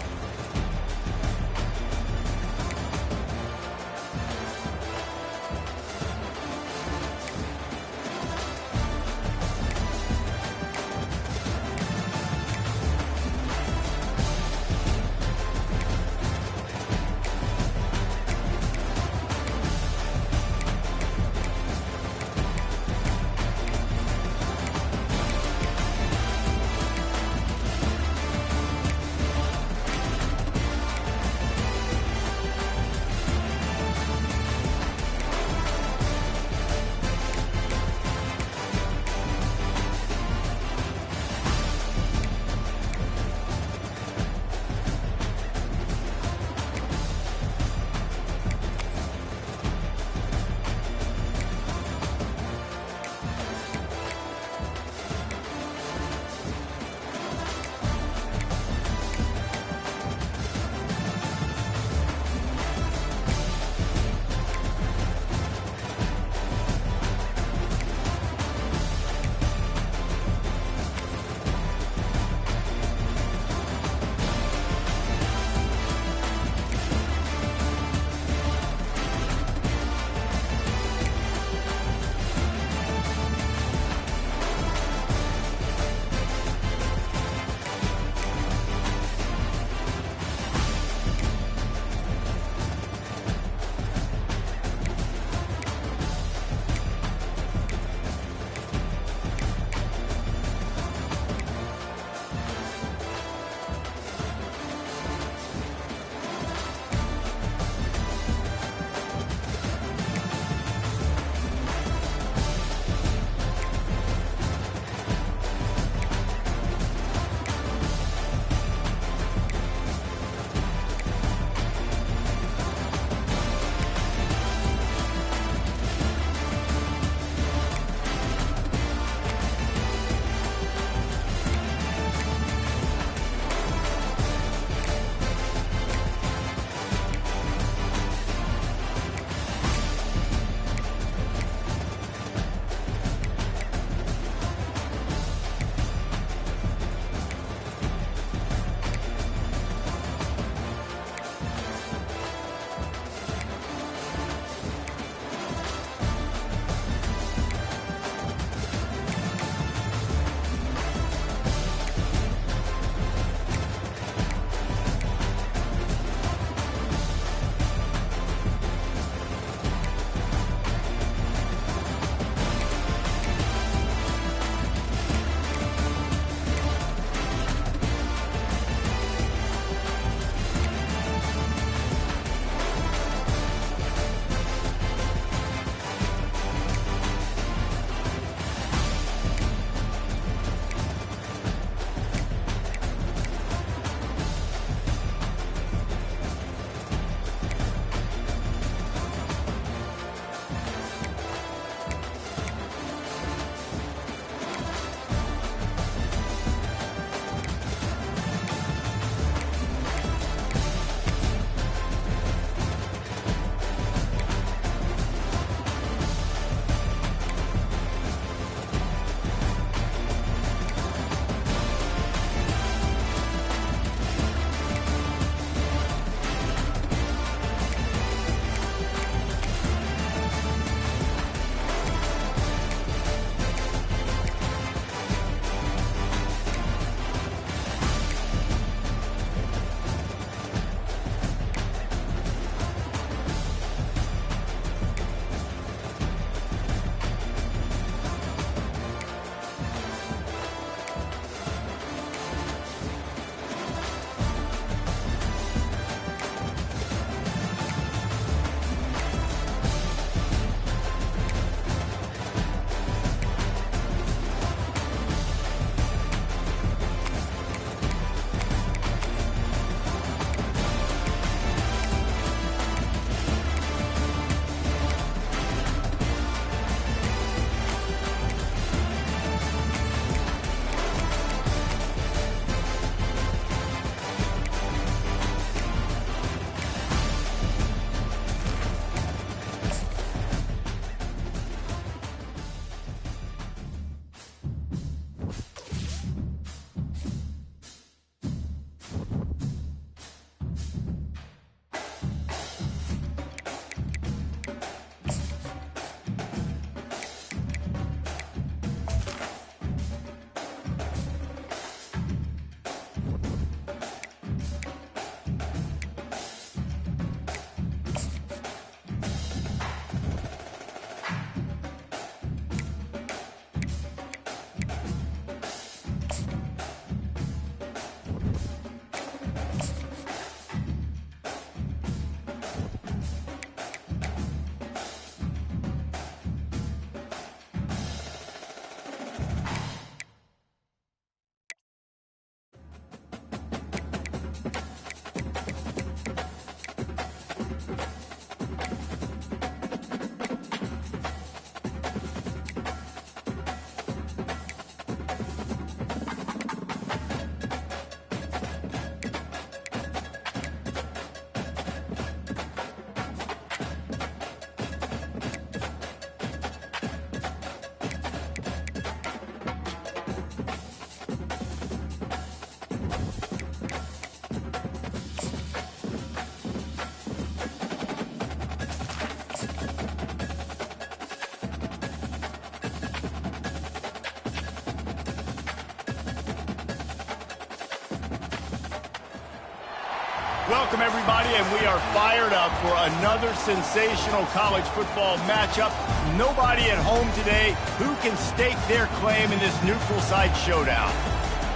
Welcome, everybody, and we are fired up for another sensational college football matchup. Nobody at home today who can stake their claim in this neutral site showdown.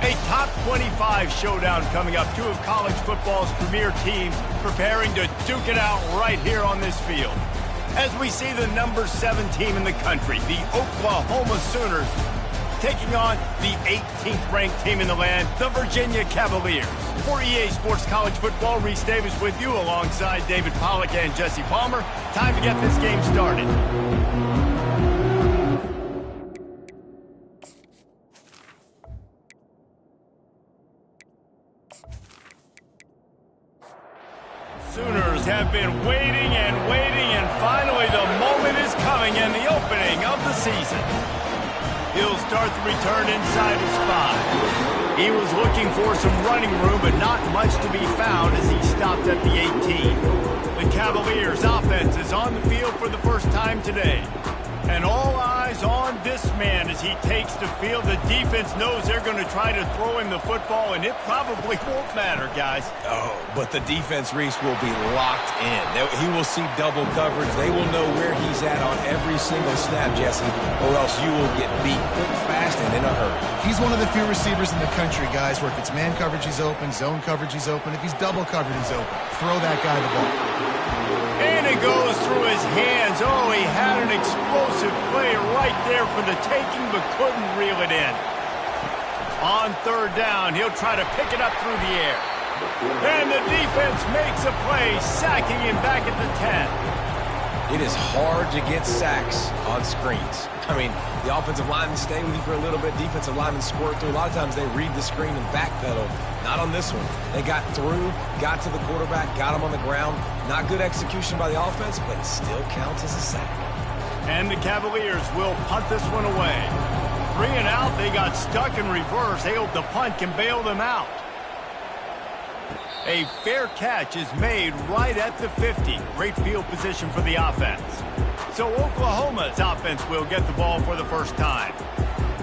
A top 25 showdown coming up. Two of college football's premier teams preparing to duke it out right here on this field. As we see the number 7 team in the country, the Oklahoma Sooners, taking on the 18th ranked team in the land, the Virginia Cavaliers. For EA Sports College Football, Reese Davis with you alongside David Pollack and Jesse Palmer. Time to get this game started. Sooners have been waiting and finally the moment is coming and the opening of the season. He'll start the return inside his 5. He was looking for some running room, but not much to be found as he stopped at the 18. The Cavaliers' offense is on the field for the first time today. And all eyes on this man as he takes the field. The defense knows they're going to try to throw him the football, and it probably won't matter, guys. Oh, but the defense, Reese, will be locked in. He will see double coverage. They will know where he's at on every single snap, Jesse, or else you will get beat quick, fast, and in a hurry. He's one of the few receivers in the country, guys, where if it's man coverage, he's open, zone coverage, he's open. If he's double covered, he's open. Throw that guy the ball. And it goes through his hands. Oh, he had an explosive play right there for the taking, but couldn't reel it in. On third down, he'll try to pick it up through the air. And the defense makes a play, sacking him back at the 10. It is hard to get sacks on screens. I mean, the offensive linemen stay with you for a little bit. Defensive linemen squirt through. A lot of times they read the screen and backpedal. Not on this one. They got through, got to the quarterback, got him on the ground. Not good execution by the offense, but it still counts as a sack. And the Cavaliers will punt this one away. 3 and out, they got stuck in reverse. They hope the punt can bail them out. A fair catch is made right at the 50. Great field position for the offense. So Oklahoma's offense will get the ball for the first time.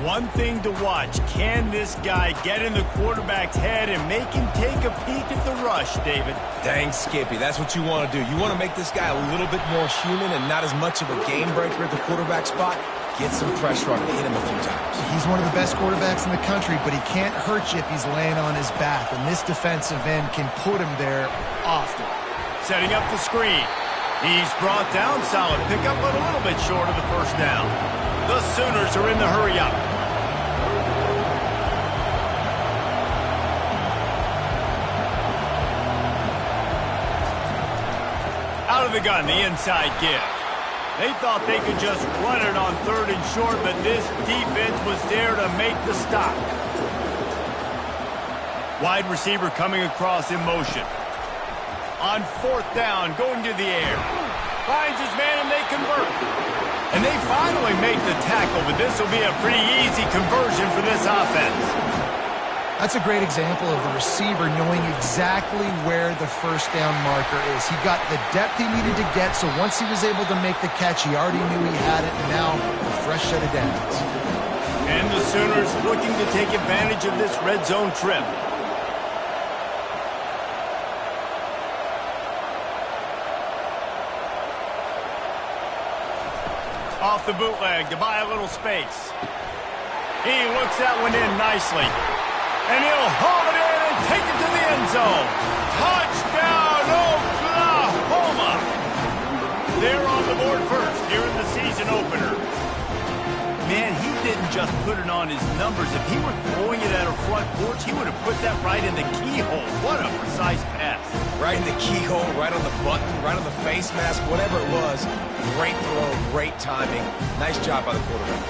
One thing to watch, can this guy get in the quarterback's head and make him take a peek at the rush, David? Dang, Skippy, that's what you want to do. You want to make this guy a little bit more human and not as much of a game breaker at the quarterback spot. Get some pressure on him, hit him a few times. He's one of the best quarterbacks in the country, but he can't hurt you if he's laying on his back, and this defensive end can put him there often. Setting up the screen. He's brought down, solid pickup, but a little bit short of the first down. The Sooners are in the hurry-up. Out of the gun, the inside give. They thought they could just run it on third and short, but this defense was there to make the stop. Wide receiver coming across in motion. On fourth down, going to the air. Finds his man and they convert. And they finally make the tackle, but this will be a pretty easy conversion for this offense. That's a great example of the receiver knowing exactly where the first down marker is. He got the depth he needed to get, so once he was able to make the catch, he already knew he had it, and now a fresh set of downs. And the Sooners looking to take advantage of this red zone trip. Off the bootleg to buy a little space. He looks that one in nicely. And he'll haul it in and take it to the end zone. Touchdown, Oklahoma! They're on the board first here in the season opener. Man, he didn't just put it on his numbers. If he were throwing it at a front porch, he would have put that right in the keyhole. What a precise pass. Right in the keyhole, right on the button, right on the face mask, whatever it was. Great throw, great timing. Nice job by the quarterback.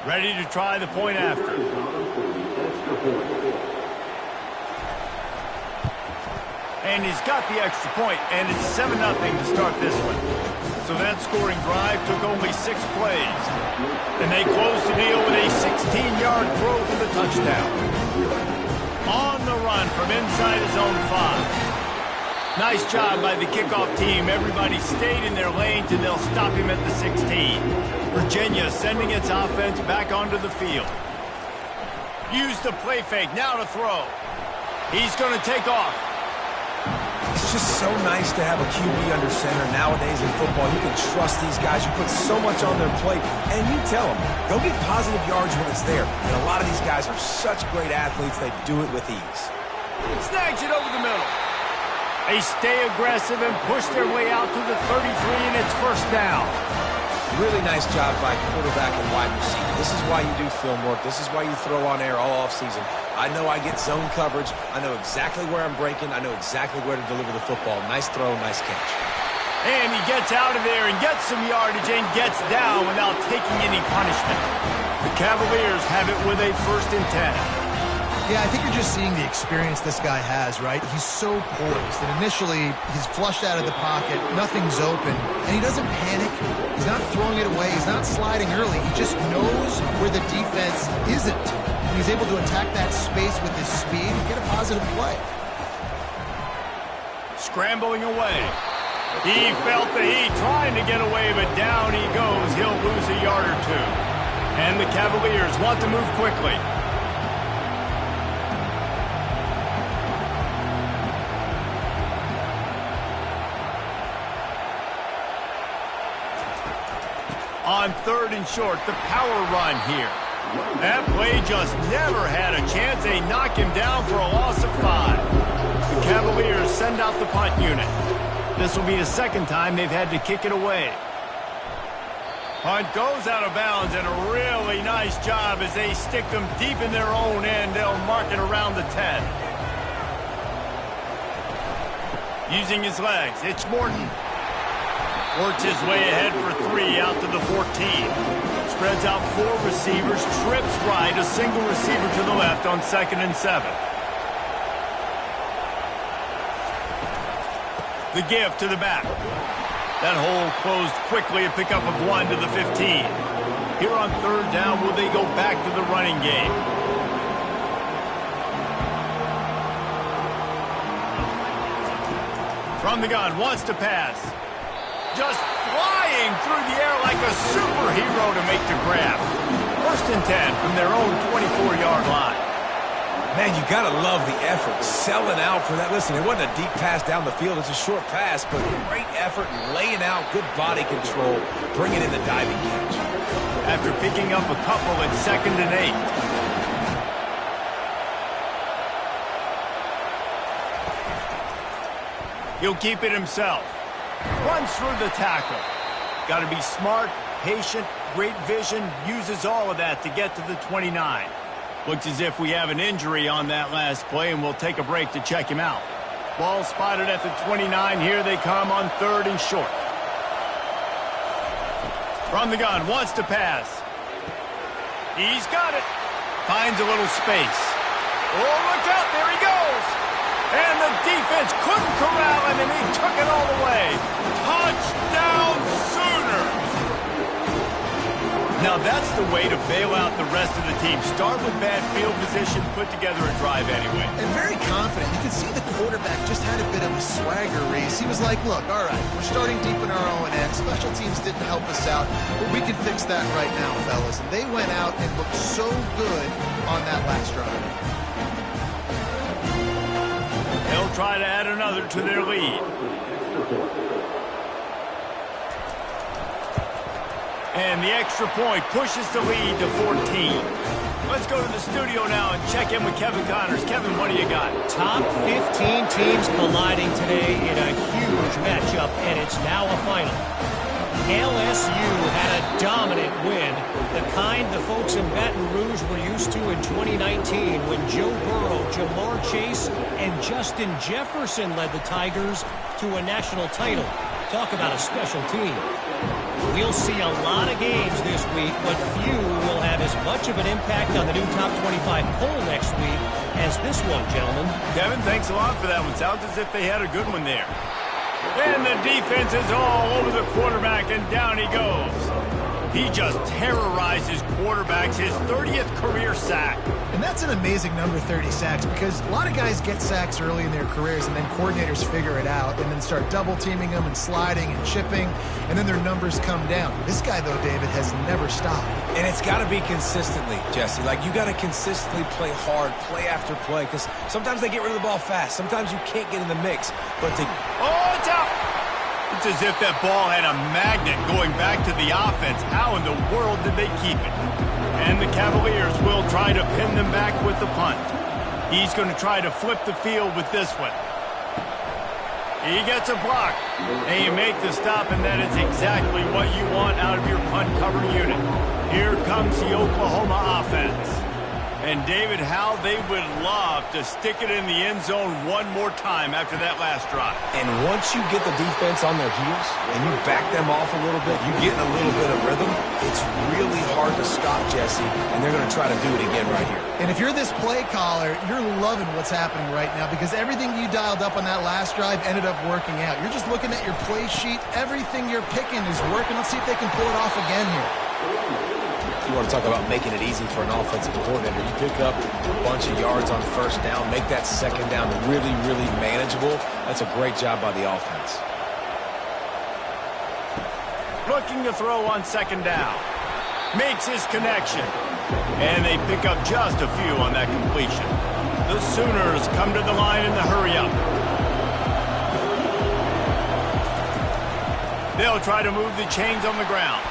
Ready to try the point after. And he's got the extra point, and it's 7-0 to start this one. So that scoring drive took only 6 plays. And they closed the deal with a 16-yard throw for the touchdown. On the run from inside his own 5. Nice job by the kickoff team. Everybody stayed in their lanes, and they'll stop him at the 16. Virginia sending its offense back onto the field. Use the play fake. Now to throw. He's going to take off. It's just so nice to have a QB under center. Nowadays in football, you can trust these guys. You put so much on their plate, and you tell them, go get positive yards when it's there. And a lot of these guys are such great athletes, they do it with ease. Snags it over the middle. They stay aggressive and push their way out to the 33, and it's first down. Really nice job by quarterback and wide receiver. This is why you do film work. This is why you throw on air all offseason. I know I get zone coverage. I know exactly where I'm breaking. I know exactly where to deliver the football. Nice throw, nice catch. And he gets out of there and gets some yardage and gets down without taking any punishment. The Cavaliers have it with a 1st and 10. Yeah, I think you're just seeing the experience this guy has, right? He's so poised that initially he's flushed out of the pocket, nothing's open, and he doesn't panic. He's not throwing it away. He's not sliding early. He just knows where the defense isn't. And he's able to attack that space with his speed and get a positive play. Scrambling away. He felt the heat trying to get away, but down he goes. He'll lose a yard or two. And the Cavaliers want to move quickly. On 3rd and short, the power run here. That play just never had a chance. They knock him down for a loss of 5. The Cavaliers send out the punt unit. This will be the 2nd time they've had to kick it away. Punt goes out of bounds, and a really nice job as they stick them deep in their own end. They'll mark it around the 10. Using his legs, it's Morton. Works his way ahead for 3 out to the 14. Spreads out 4 receivers, trips right, a single receiver to the left on 2nd and 7. The give to the back. That hole closed quickly, a pickup of 1 to the 15. Here on 3rd down, will they go back to the running game? From the gun, wants to pass. Just flying through the air like a superhero to make the grab. 1st and 10 from their own 24-yard line. Man, you got to love the effort, selling out for that. Listen, it wasn't a deep pass down the field. It's a short pass, but great effort, laying out, good body control, bringing in the diving catch. After picking up a couple at 2nd and 8. He'll keep it himself. Runs through the tackle. Got to be smart, patient, great vision, uses all of that to get to the 29. Looks as if we have an injury on that last play, and we'll take a break to check him out. Ball spotted at the 29. Here they come on 3rd and short. From the gun, wants to pass. He's got it. Finds a little space. Oh, look out, there he goes. And the defense couldn't corral him, and he took it all the way. Touchdown, Sooners! Now that's the way to bail out the rest of the team. Start with bad field position, put together a drive anyway. And very confident. You can see the quarterback just had a bit of a swagger race. He was like, look, all right, we're starting deep in our own end. Special teams didn't help us out, but we can fix that right now, fellas. And they went out and looked so good on that last drive. They'll try to add another to their lead. And the extra point pushes the lead to 14. Let's go to the studio now and check in with Kevin Connors. Kevin, what do you got? Top 15 teams colliding today in a huge matchup, and it's now a final. LSU had a dominant win, the kind the folks in Baton Rouge were used to in 2019 when Joe Burrow, Jamar Chase, and Justin Jefferson led the Tigers to a national title. Talk about a special team. We'll see a lot of games this week, but few will have as much of an impact on the new top 25 poll next week as this one, gentlemen. Kevin, thanks a lot for that one. Sounds as if they had a good one there. And the defense is all over the quarterback, and down he goes. He just terrorizes quarterbacks, his 30th career sack. And that's an amazing number, 30 sacks, because a lot of guys get sacks early in their careers, and then coordinators figure it out and then start double-teaming them and sliding and chipping, and then their numbers come down. This guy, though, David, has never stopped. And it's got to be consistently, Jesse. Like, you got to consistently play hard, play after play, because sometimes they get rid of the ball fast. Sometimes you can't get in the mix. But oh, it's out! It's as if that ball had a magnet going back to the offense. How in the world did they keep it? And the Cavaliers will try to pin them back with the punt. He's going to try to flip the field with this one. He gets a block. And you make the stop, and that is exactly what you want out of your punt-covered unit. Here comes the Oklahoma offense. And, David, how they would love to stick it in the end zone one more time after that last drive. And once you get the defense on their heels and you back them off a little bit, you get a little bit of rhythm, it's really hard to stop, Jesse, and they're going to try to do it again right here. And if you're this play caller, you're loving what's happening right now because everything you dialed up on that last drive ended up working out. You're just looking at your play sheet. Everything you're picking is working. Let's see if they can pull it off again here. You want to talk about making it easy for an offensive coordinator. You pick up a bunch of yards on first down, make that second down really, really manageable. That's a great job by the offense. Looking to throw on second down. Makes his connection. And they pick up just a few on that completion. The Sooners come to the line in the hurry-up. They'll try to move the chains on the ground.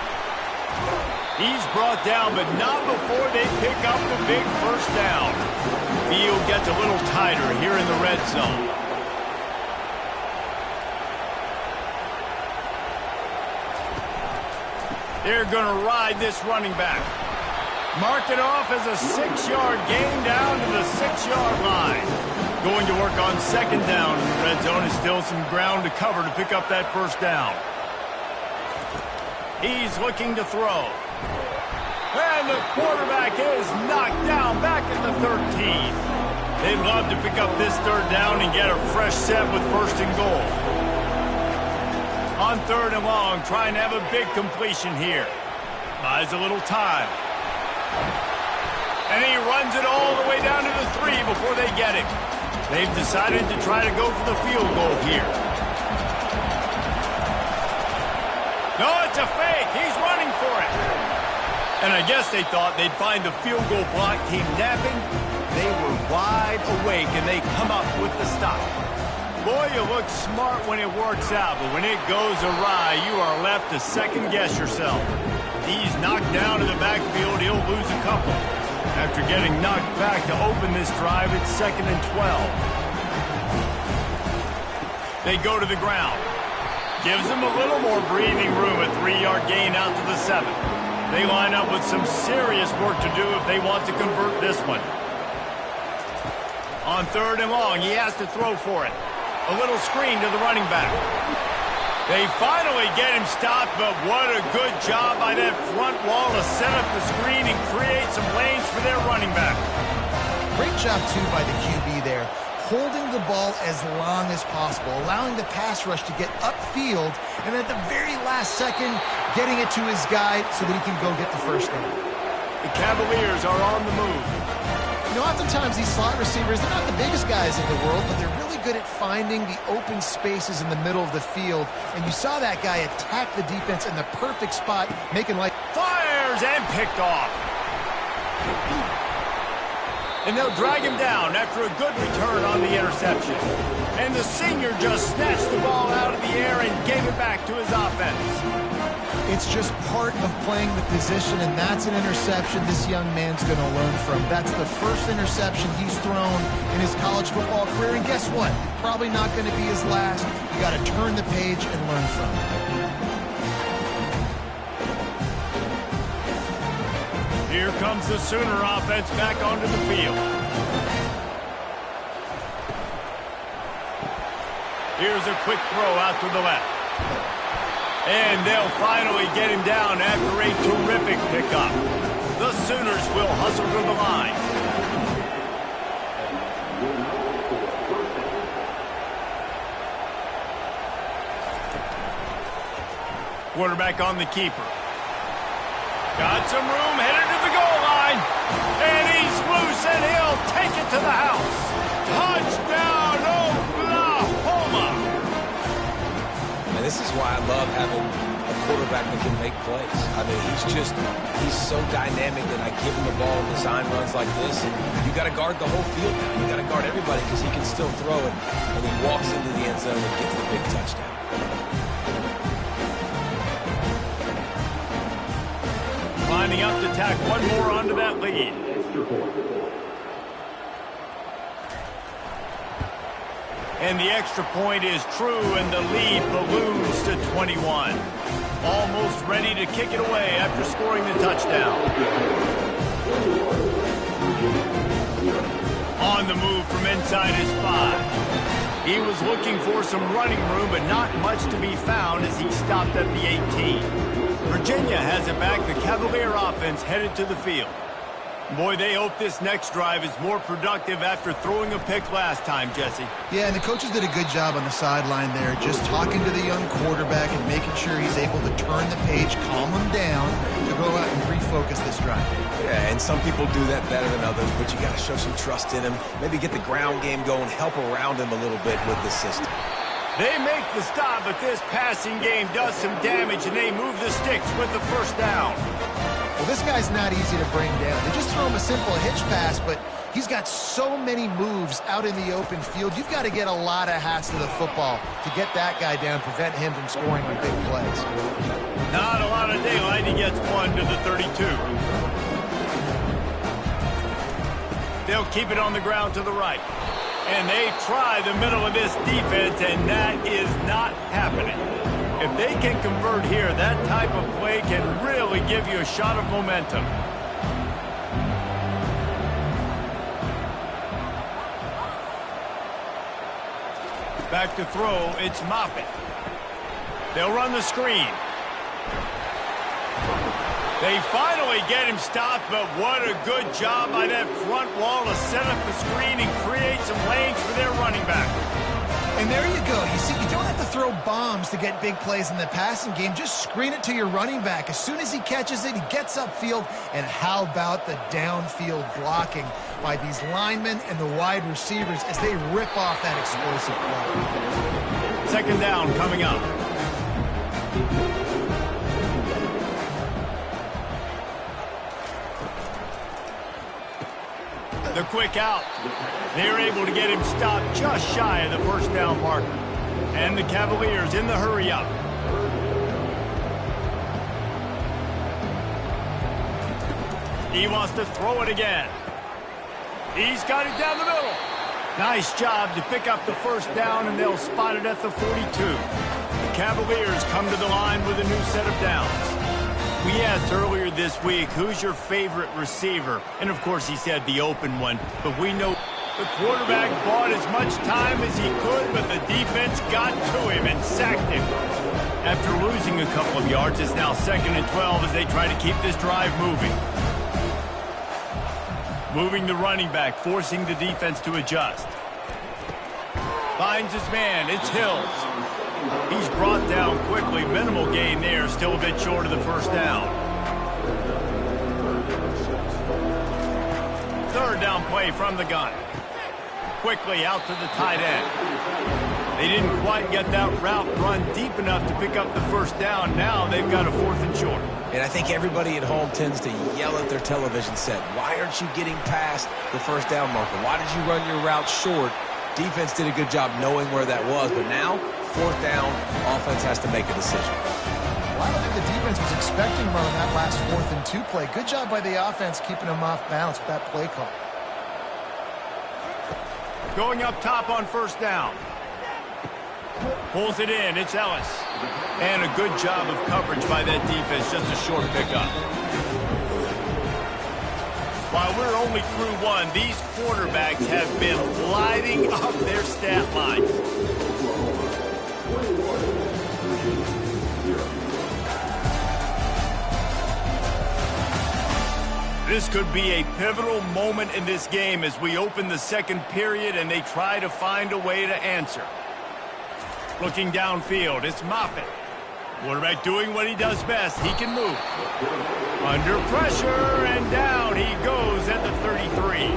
He's brought down, but not before they pick up the big first down. Field gets a little tighter here in the red zone. They're going to ride this running back. Mark it off as a 6-yard gain down to the 6-yard line. Going to work on second down in the red zone is still some ground to cover to pick up that first down. He's looking to throw. And the quarterback is knocked down back at the 13. They'd love to pick up this third down and get a fresh set with first and goal. On third and long, trying to have a big completion here. Buys a little time. And he runs it all the way down to the 3 before they get him. They've decided to try to go for the field goal here. No, it's a fake. He's running for it. And I guess they thought they'd find the field goal block team napping. They were wide awake, and they come up with the stop. Boy, you look smart when it works out, but when it goes awry, you are left to second-guess yourself. He's knocked down in the backfield. He'll lose a couple. After getting knocked back to open this drive, it's 2nd and 12. They go to the ground. Gives them a little more breathing room, a 3-yard gain out to the 7. They line up with some serious work to do if they want to convert this one. On third and long, he has to throw for it. A little screen to the running back. They finally get him stopped, but what a good job by that front wall to set up the screen and create some lanes for their running back. Great job, too, by the QB there. Holding the ball as long as possible, allowing the pass rush to get upfield, and at the very last second, getting it to his guy so that he can go get the first down. The Cavaliers are on the move. You know, oftentimes these slot receivers, they're not the biggest guys in the world, but they're really good at finding the open spaces in the middle of the field. And you saw that guy attack the defense in the perfect spot, making like... Fires and picked off. And they'll drag him down after a good return on the interception. And the senior just snatched the ball out of the air and gave it back to his offense. It's just part of playing the position, and that's an interception this young man's going to learn from. That's the first interception he's thrown in his college football career, and guess what? Probably not going to be his last. You got to turn the page and learn from it. Here comes the Sooner offense back onto the field. Here's a quick throw out to the left. And they'll finally get him down after a terrific pickup. The Sooners will hustle to the line. Quarterback on the keeper. Got some room, headed to the goal line. And he's loose, and he'll take it to the house. Touchdown, Oklahoma! And this is why I love having a quarterback that can make plays. I mean, he's so dynamic that I give him the ball in design runs like this, and you got to guard the whole field now. You got to guard everybody because he can still throw it, and he walks into the end zone and gets the big touchdown. Lining up to tack one more onto that lead. And the extra point is true, and the lead balloons to 21. Almost ready to kick it away after scoring the touchdown. On the move from inside his 5. He was looking for some running room, but not much to be found as he stopped at the 18. Virginia has it back. The Cavalier offense headed to the field. Boy, they hope this next drive is more productive after throwing a pick last time, Jesse. Yeah, and the coaches did a good job on the sideline there, just talking to the young quarterback and making sure he's able to turn the page, calm him down, to go out and refocus this drive. Yeah, and some people do that better than others, but you got to show some trust in him. Maybe get the ground game going, help around him a little bit with the system. They make the stop, but this passing game does some damage, and they move the sticks with the first down. Well, this guy's not easy to bring down. They just throw him a simple hitch pass, but he's got so many moves out in the open field. You've got to get a lot of hats to the football to get that guy down, prevent him from scoring on big plays. Not a lot of daylight. He gets one to the 32. They'll keep it on the ground to the right. And they try the middle of this defense, and that is not happening. If they can convert here, that type of play can really give you a shot of momentum. Back to throw, it's Moffitt. They'll run the screen. They finally get him stopped, but what a good job by that front wall to set up the screen and create some lanes for their running back. And there you go. You see, you don't have to throw bombs to get big plays in the passing game. Just screen it to your running back. As soon as he catches it, he gets upfield. And how about the downfield blocking by these linemen and the wide receivers as they rip off that explosive play. Second down coming up. The quick out. They're able to get him stopped just shy of the first down marker. And the Cavaliers in the hurry up. He wants to throw it again. He's got it down the middle. Nice job to pick up the first down, and they'll spot it at the 42. The Cavaliers come to the line with a new set of downs. We asked earlier this week, who's your favorite receiver? And, of course, he said the open one. But we know the quarterback bought as much time as he could, but the defense got to him and sacked him. After losing a couple of yards, it's now 2nd and 12 as they try to keep this drive moving. Moving the running back, forcing the defense to adjust. Finds his man. It's Hills. He's brought down quickly. Minimal gain there. Still a bit short of the first down. Third down play from the gun. Quickly out to the tight end. They didn't quite get that route run deep enough to pick up the first down. Now they've got a 4th and short. And I think everybody at home tends to yell at their television set. Why aren't you getting past the first down marker? Why did you run your route short? Defense did a good job knowing where that was, but now, 4th down, offense has to make a decision. Well, I don't think the defense was expecting running that last 4th and 2 play. Good job by the offense keeping them off balance with that play call. Going up top on first down. Pulls it in. It's Ellis. And a good job of coverage by that defense. Just a short pickup. While we're only through one, these quarterbacks have been lighting up their stat lines. This could be a pivotal moment in this game as we open the second period and they try to find a way to answer. Looking downfield, it's Moffitt. Quarterback doing what he does best. He can move. Under pressure, and down he goes at the 33.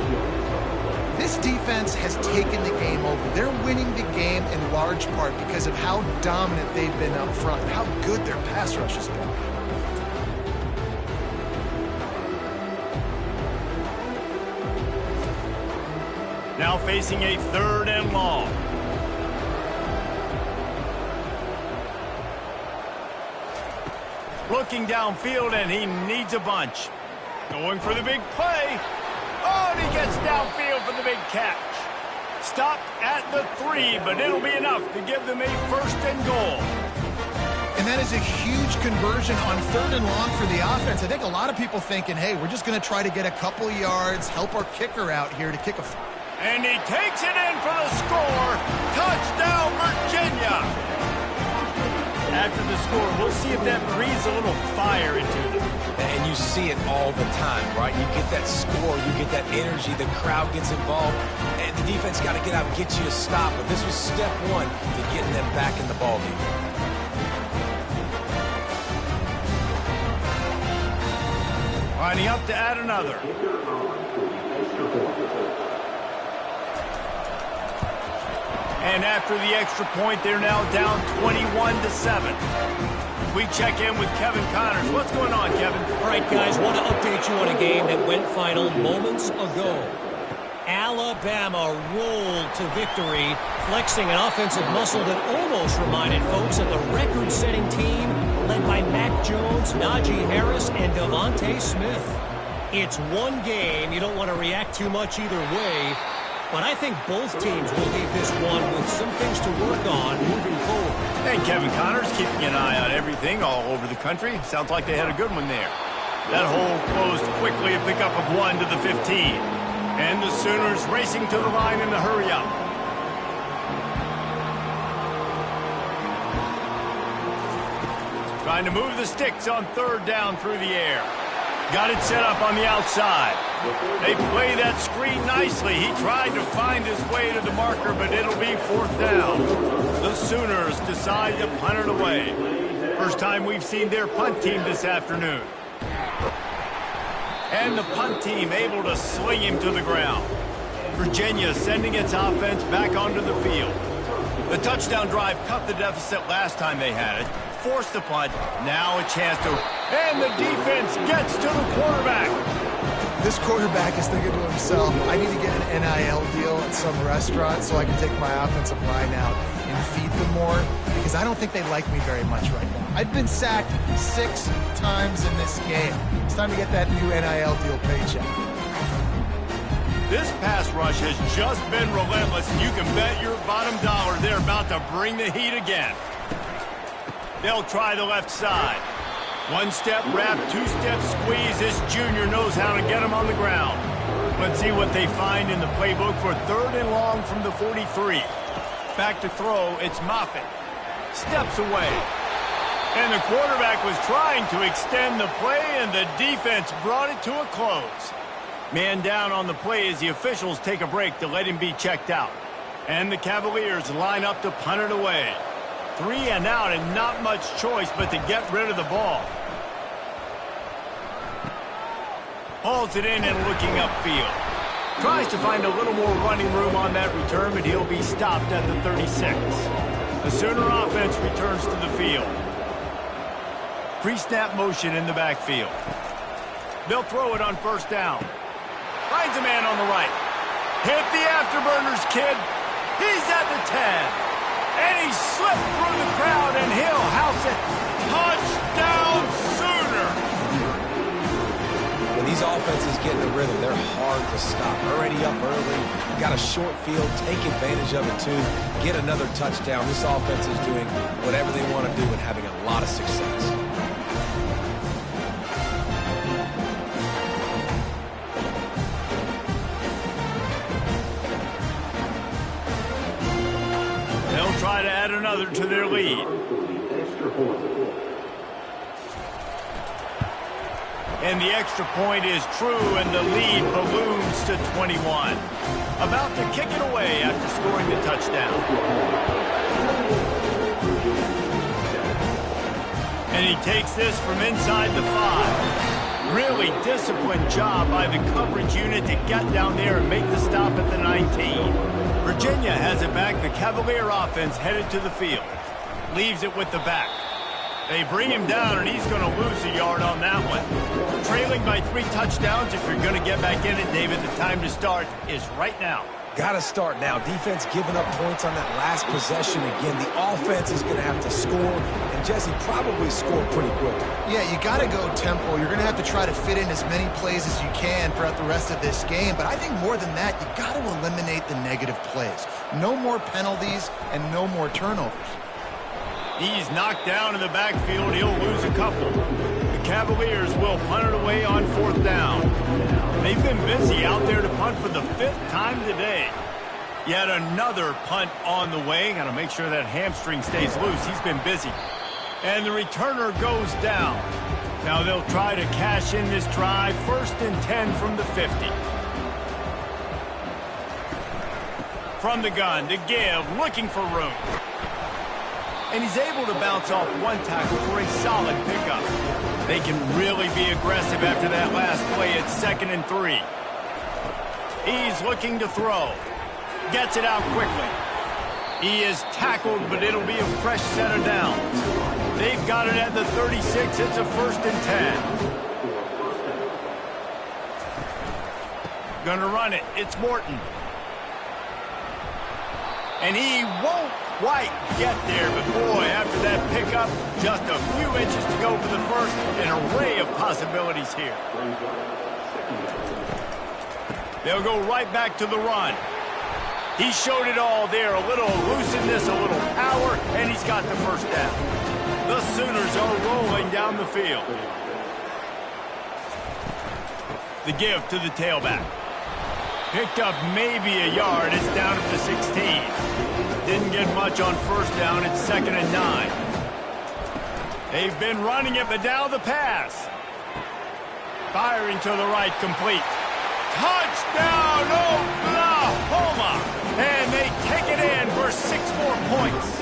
This defense has taken the game over. They're winning the game in large part because of how dominant they've been up front and how good their pass rush has been. Now facing a 3rd and long. Looking downfield, and he needs a bunch. Going for the big play. Oh, and he gets downfield for the big catch. Stopped at the 3, but it'll be enough to give them a 1st and goal. And that is a huge conversion on 3rd and long for the offense. I think a lot of people thinking, hey, we're just going to try to get a couple yards, help our kicker out here to kick a... And he takes it in for the score. Touchdown, Virginia. After the score, we'll see if that breathes a little fire into them. And you see it all the time, right? You get that score, you get that energy, the crowd gets involved, and the defense got to get out and get you to stop. But this was step 1 to getting them back in the ballgame. Lining up to add another. And after the extra point, they're now down 21-7. We check in with Kevin Connors. What's going on, Kevin? All right, guys, want to update you on a game that went final moments ago. Alabama rolled to victory, flexing an offensive muscle that almost reminded folks of the record-setting team led by Mac Jones, Najee Harris, and Devontae Smith. It's one game. You don't want to react too much either way. But I think both teams will leave this one with some things to work on moving forward. And Kevin Connors keeping an eye on everything all over the country. Sounds like they had a good one there. That hole closed quickly, a pickup of 1 to the 15. And the Sooners racing to the line in the hurry-up. Trying to move the sticks on 3rd down through the air. Got it set up on the outside. They play that screen nicely. He tried to find his way to the marker, but it'll be 4th down. The Sooners decide to punt it away. First time we've seen their punt team this afternoon. And the punt team able to sling him to the ground. Virginia sending its offense back onto the field. The touchdown drive cut the deficit last time they had it. Forced the punt. Now a chance to... And the defense gets to the quarterback. This quarterback is thinking to himself, I need to get an NIL deal at some restaurant so I can take my offensive line out and feed them more, because I don't think they like me very much right now. I've been sacked 6 times in this game. It's time to get that new NIL deal paycheck. This pass rush has just been relentless, and you can bet your bottom dollar they're about to bring the heat again. They'll try the left side. 1-step wrap, 2-step squeeze. This junior knows how to get him on the ground. Let's see what they find in the playbook for 3rd and long from the 43. Back to throw, it's Moffitt. Steps away. And the quarterback was trying to extend the play, and the defense brought it to a close. Man down on the play as the officials take a break to let him be checked out. And the Cavaliers line up to punt it away. 3 and out, and not much choice but to get rid of the ball. Hauls it in and looking upfield. Tries to find a little more running room on that return, but he'll be stopped at the 36. The Sooner offense returns to the field. Pre-snap motion in the backfield. They'll throw it on 1st down. Finds a man on the right. Hit the afterburners, kid. He's at the 10. And he slipped through the crowd, and he'll house it. Touchdown, Sooner! When these offenses get in the rhythm, they're hard to stop. Already up early, got a short field, take advantage of it too, get another touchdown. This offense is doing whatever they want to do and having a lot of success. Try to add another to their lead. And the extra point is true, and the lead balloons to 21. About to kick it away after scoring the touchdown. takes this from inside the 5. Really disciplined job by the coverage unit to get down there and make the stop at the 19. Virginia has it back. The Cavalier offense headed to the field. Leaves it with the back. They bring him down, and he's going to lose a yard on that one. Trailing by 3 touchdowns. If you're going to get back in it, David, the time to start is right now. Got to start now. Defense giving up points on that last possession again. The offense is going to have to score, and Jesse probably score pretty quick. Yeah, you got to go tempo. You're going to have to try to fit in as many plays as you can throughout the rest of this game. But I think more than that, you got to eliminate the negative plays. No more penalties and no more turnovers. He's knocked down in the backfield. He'll lose a couple. The Cavaliers will punt it away on 4th down. They've been busy out there to punt for the 5th time today. Yet another punt on the way. Got to make sure that hamstring stays loose. He's been busy. And the returner goes down. Now they'll try to cash in this drive. 1st and 10 from the 50. From the gun to give, looking for room. And he's able to bounce off one tackle for a solid pickup. They can really be aggressive after that last play at 2nd and 3. He's looking to throw. Gets it out quickly. He is tackled, but it'll be a fresh set of downs. They've got it at the 36. It's a 1st and 10. Gonna run it. It's Morton. And he won't quite get there, but boy, after that pickup, just a few inches to go for the 1st. An array of possibilities here. They'll go right back to the run. He showed it all there, a little elusiveness, a little power, and he's got the 1st down. The Sooners are rolling down the field. The give to the tailback. Picked up maybe a yard. It's down at the 16. Didn't get much on 1st down. It's 2nd and 9. They've been running it, but now the pass. Firing to the right, complete. Touchdown, Oklahoma! And they take it in for 6 more points.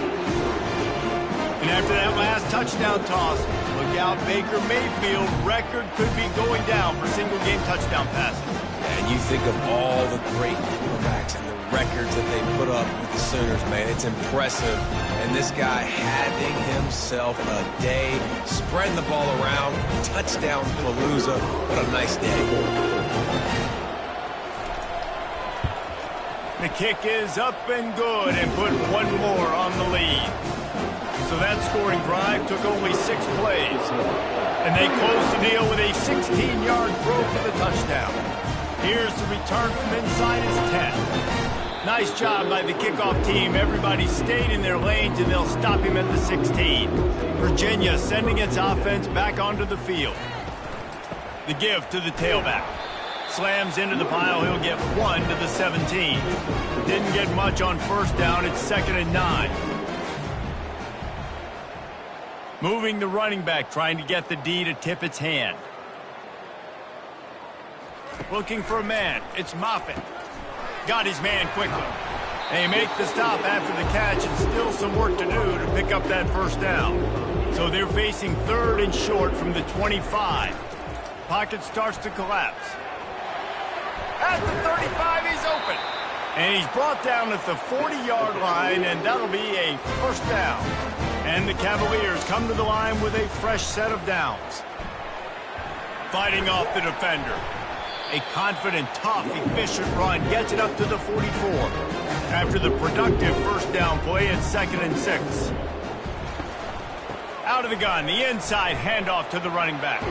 And after that last touchdown toss, look out, Baker Mayfield record could be going down for single-game touchdown passes. And you think of all the great quarterbacks and the records that they put up with the Sooners, man. It's impressive. And this guy having himself a day, spreading the ball around, touchdown Palooza. What a nice day. The kick is up and good and put one more on the lead. So that scoring drive took only 6 plays. And they closed the deal with a 16-yard throw for the touchdown. Here's the return from inside his 10. Nice job by the kickoff team. Everybody stayed in their lanes, and they'll stop him at the 16. Virginia sending its offense back onto the field. The give to the tailback. Slams into the pile. He'll get 1 to the 17. Didn't get much on 1st down. It's 2nd and 9. Moving the running back, trying to get the D to tip its hand. Looking for a man. It's Moffitt. Got his man quickly. They make the stop after the catch, and still some work to do to pick up that 1st down. So they're facing 3rd and short from the 25. Pocket starts to collapse. At the 35, he's open. And he's brought down at the 40-yard line, and that'll be a 1st down. And the Cavaliers come to the line with a fresh set of downs. Fighting off the defender. A confident, tough, efficient run gets it up to the 44. After the productive 1st down play, it's 2nd and 6. Out of the gun, the inside handoff to the running back.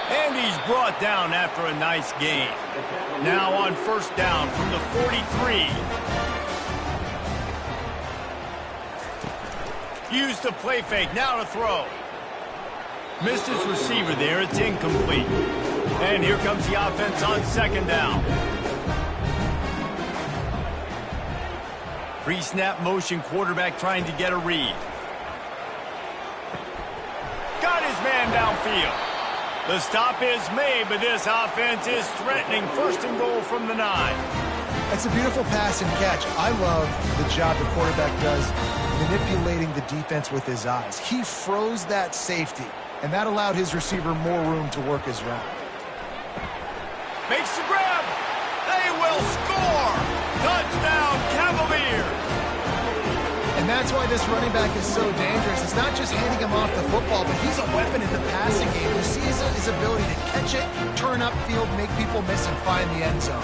And he's brought down after a nice gain. Now on 1st down from the 43. Use the play fake, now to throw. Missed his receiver there, it's incomplete. And here comes the offense on 2nd down. Pre-snap motion, quarterback trying to get a read. Got his man downfield. The stop is made, but this offense is threatening. 1st and goal from the 9. It's a beautiful pass and catch. I love the job the quarterback does manipulating the defense with his eyes. He froze that safety, and that allowed his receiver more room to work his route. Makes the grab. They will score. Touchdown, Cavaliers. And that's why this running back is so dangerous. It's not just handing him off the football, but he's a weapon in the passing game. You see his ability to catch it, turn upfield, make people miss, and find the end zone.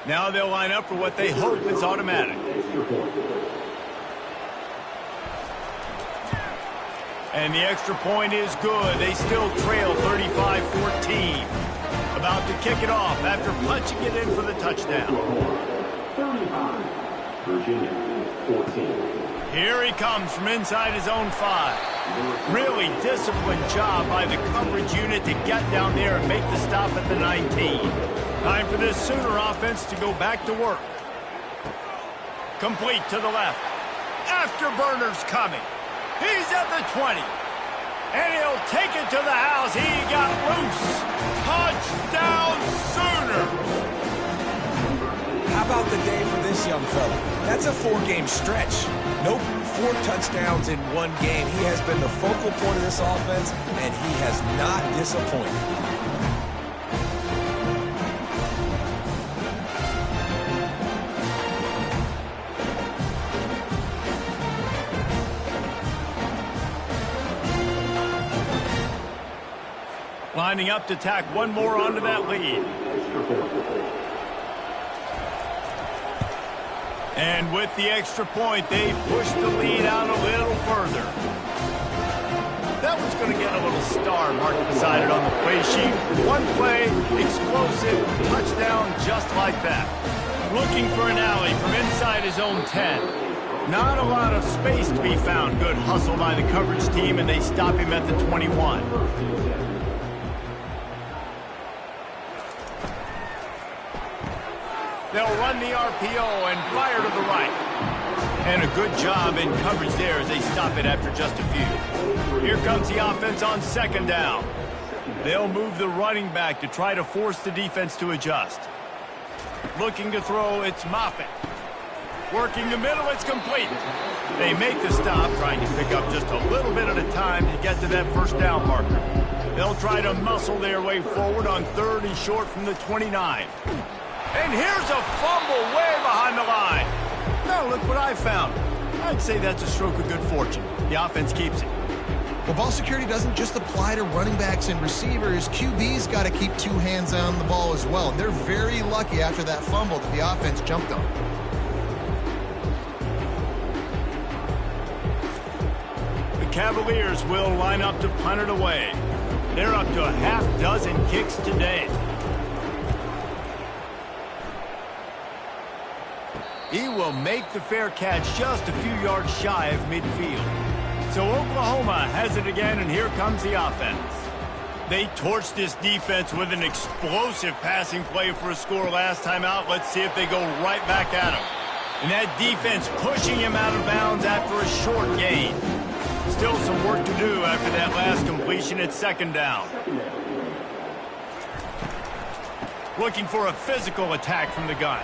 Now they'll line up for what they hope is automatic. And the extra point is good. They still trail 35-14. About to kick it off after punching it in for the touchdown. 35, Virginia, 14. Here he comes from inside his own 5. Really disciplined job by the coverage unit to get down there and make the stop at the 19. Time for this Sooner offense to go back to work. Complete to the left. Afterburner's coming. He's at the 20. And he'll take it to the house. He got loose. Touchdown Sooners. How about the day for this young fella? That's a 4-game stretch. Nope, 4 touchdowns in 1 game. He has been the focal point of this offense, and he has not disappointed. Lining up to tack one more onto that lead. And with the extra point, they push the lead out a little further. That one's going to get a little star marked beside it on the play sheet. One play, explosive, touchdown just like that. Looking for an alley from inside his own 10. Not a lot of space to be found. Good hustle by the coverage team, and they stop him at the 21. They'll run the RPO and fire to the right. And a good job in coverage there as they stop it after just a few. Here comes the offense on 2nd down. They'll move the running back to try to force the defense to adjust. Looking to throw, it's Moffitt. Working the middle, it's complete. They make the stop, trying to pick up just a little bit at a time to get to that 1st down marker. They'll try to muscle their way forward on 3rd and short from the 29. And here's a fumble way behind the line. Now look what I found. I'd say that's a stroke of good fortune. The offense keeps it. Well, ball security doesn't just apply to running backs and receivers. QB's got to keep 2 hands on the ball as well. They're very lucky after that fumble that the offense jumped on. The Cavaliers will line up to punt it away. They're up to a half-dozen kicks today. He will make the fair catch just a few yards shy of midfield. So Oklahoma has it again, and here comes the offense. They torched this defense with an explosive passing play for a score last time out. Let's see if they go right back at him. And that defense pushing him out of bounds after a short gain. Still some work to do after that last completion at 2nd down. Looking for a physical attack from the gun.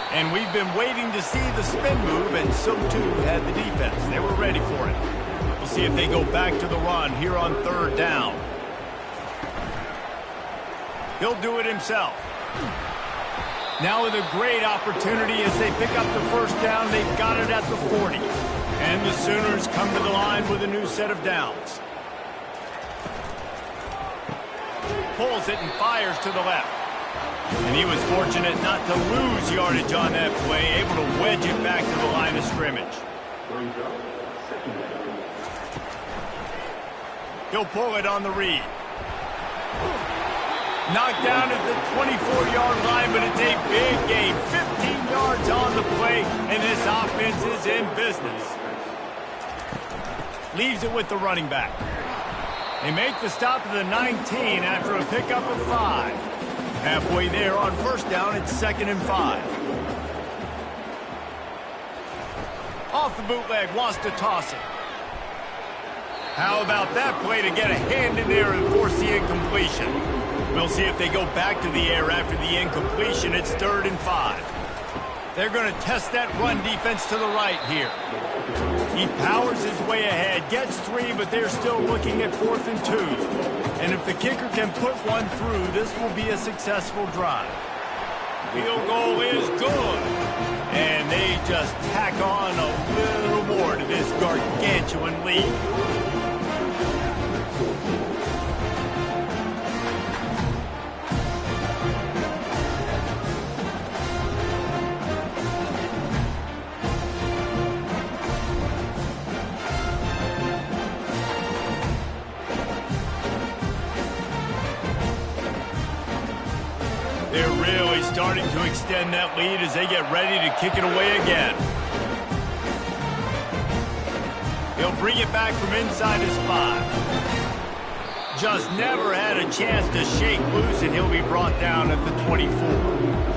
And we've been waiting to see the spin move, and so too had the defense. They were ready for it. We'll see if they go back to the run here on 3rd down. He'll do it himself. Now with a great opportunity as they pick up the 1st down. They've got it at the 40. And the Sooners come to the line with a new set of downs. Pulls it and fires to the left. And he was fortunate not to lose yardage on that play, able to wedge it back to the line of scrimmage. He'll pull it on the read. Knocked down at the 24-yard line, but it's a big gain. 15 yards on the play, and this offense is in business. Leaves it with the running back. They make the stop at the 19 after a pickup of 5. Halfway there on 1st down, it's 2nd and 5. the bootleg, wants to toss it. How about that play to get a hand in there and force the incompletion? We'll see if they go back to the air after the incompletion. It's 3rd and 5. They're going to test that run defense to the right here. He powers his way ahead, gets 3, but they're still looking at 4th and 2. And if the kicker can put one through, this will be a successful drive. Field goal is good. And they just tack on a little more to this gargantuan lead. They're really starting to extend that lead as they get ready to kick it away again. He'll bring it back from inside his 5. Just never had a chance to shake loose, and he'll be brought down at the 24.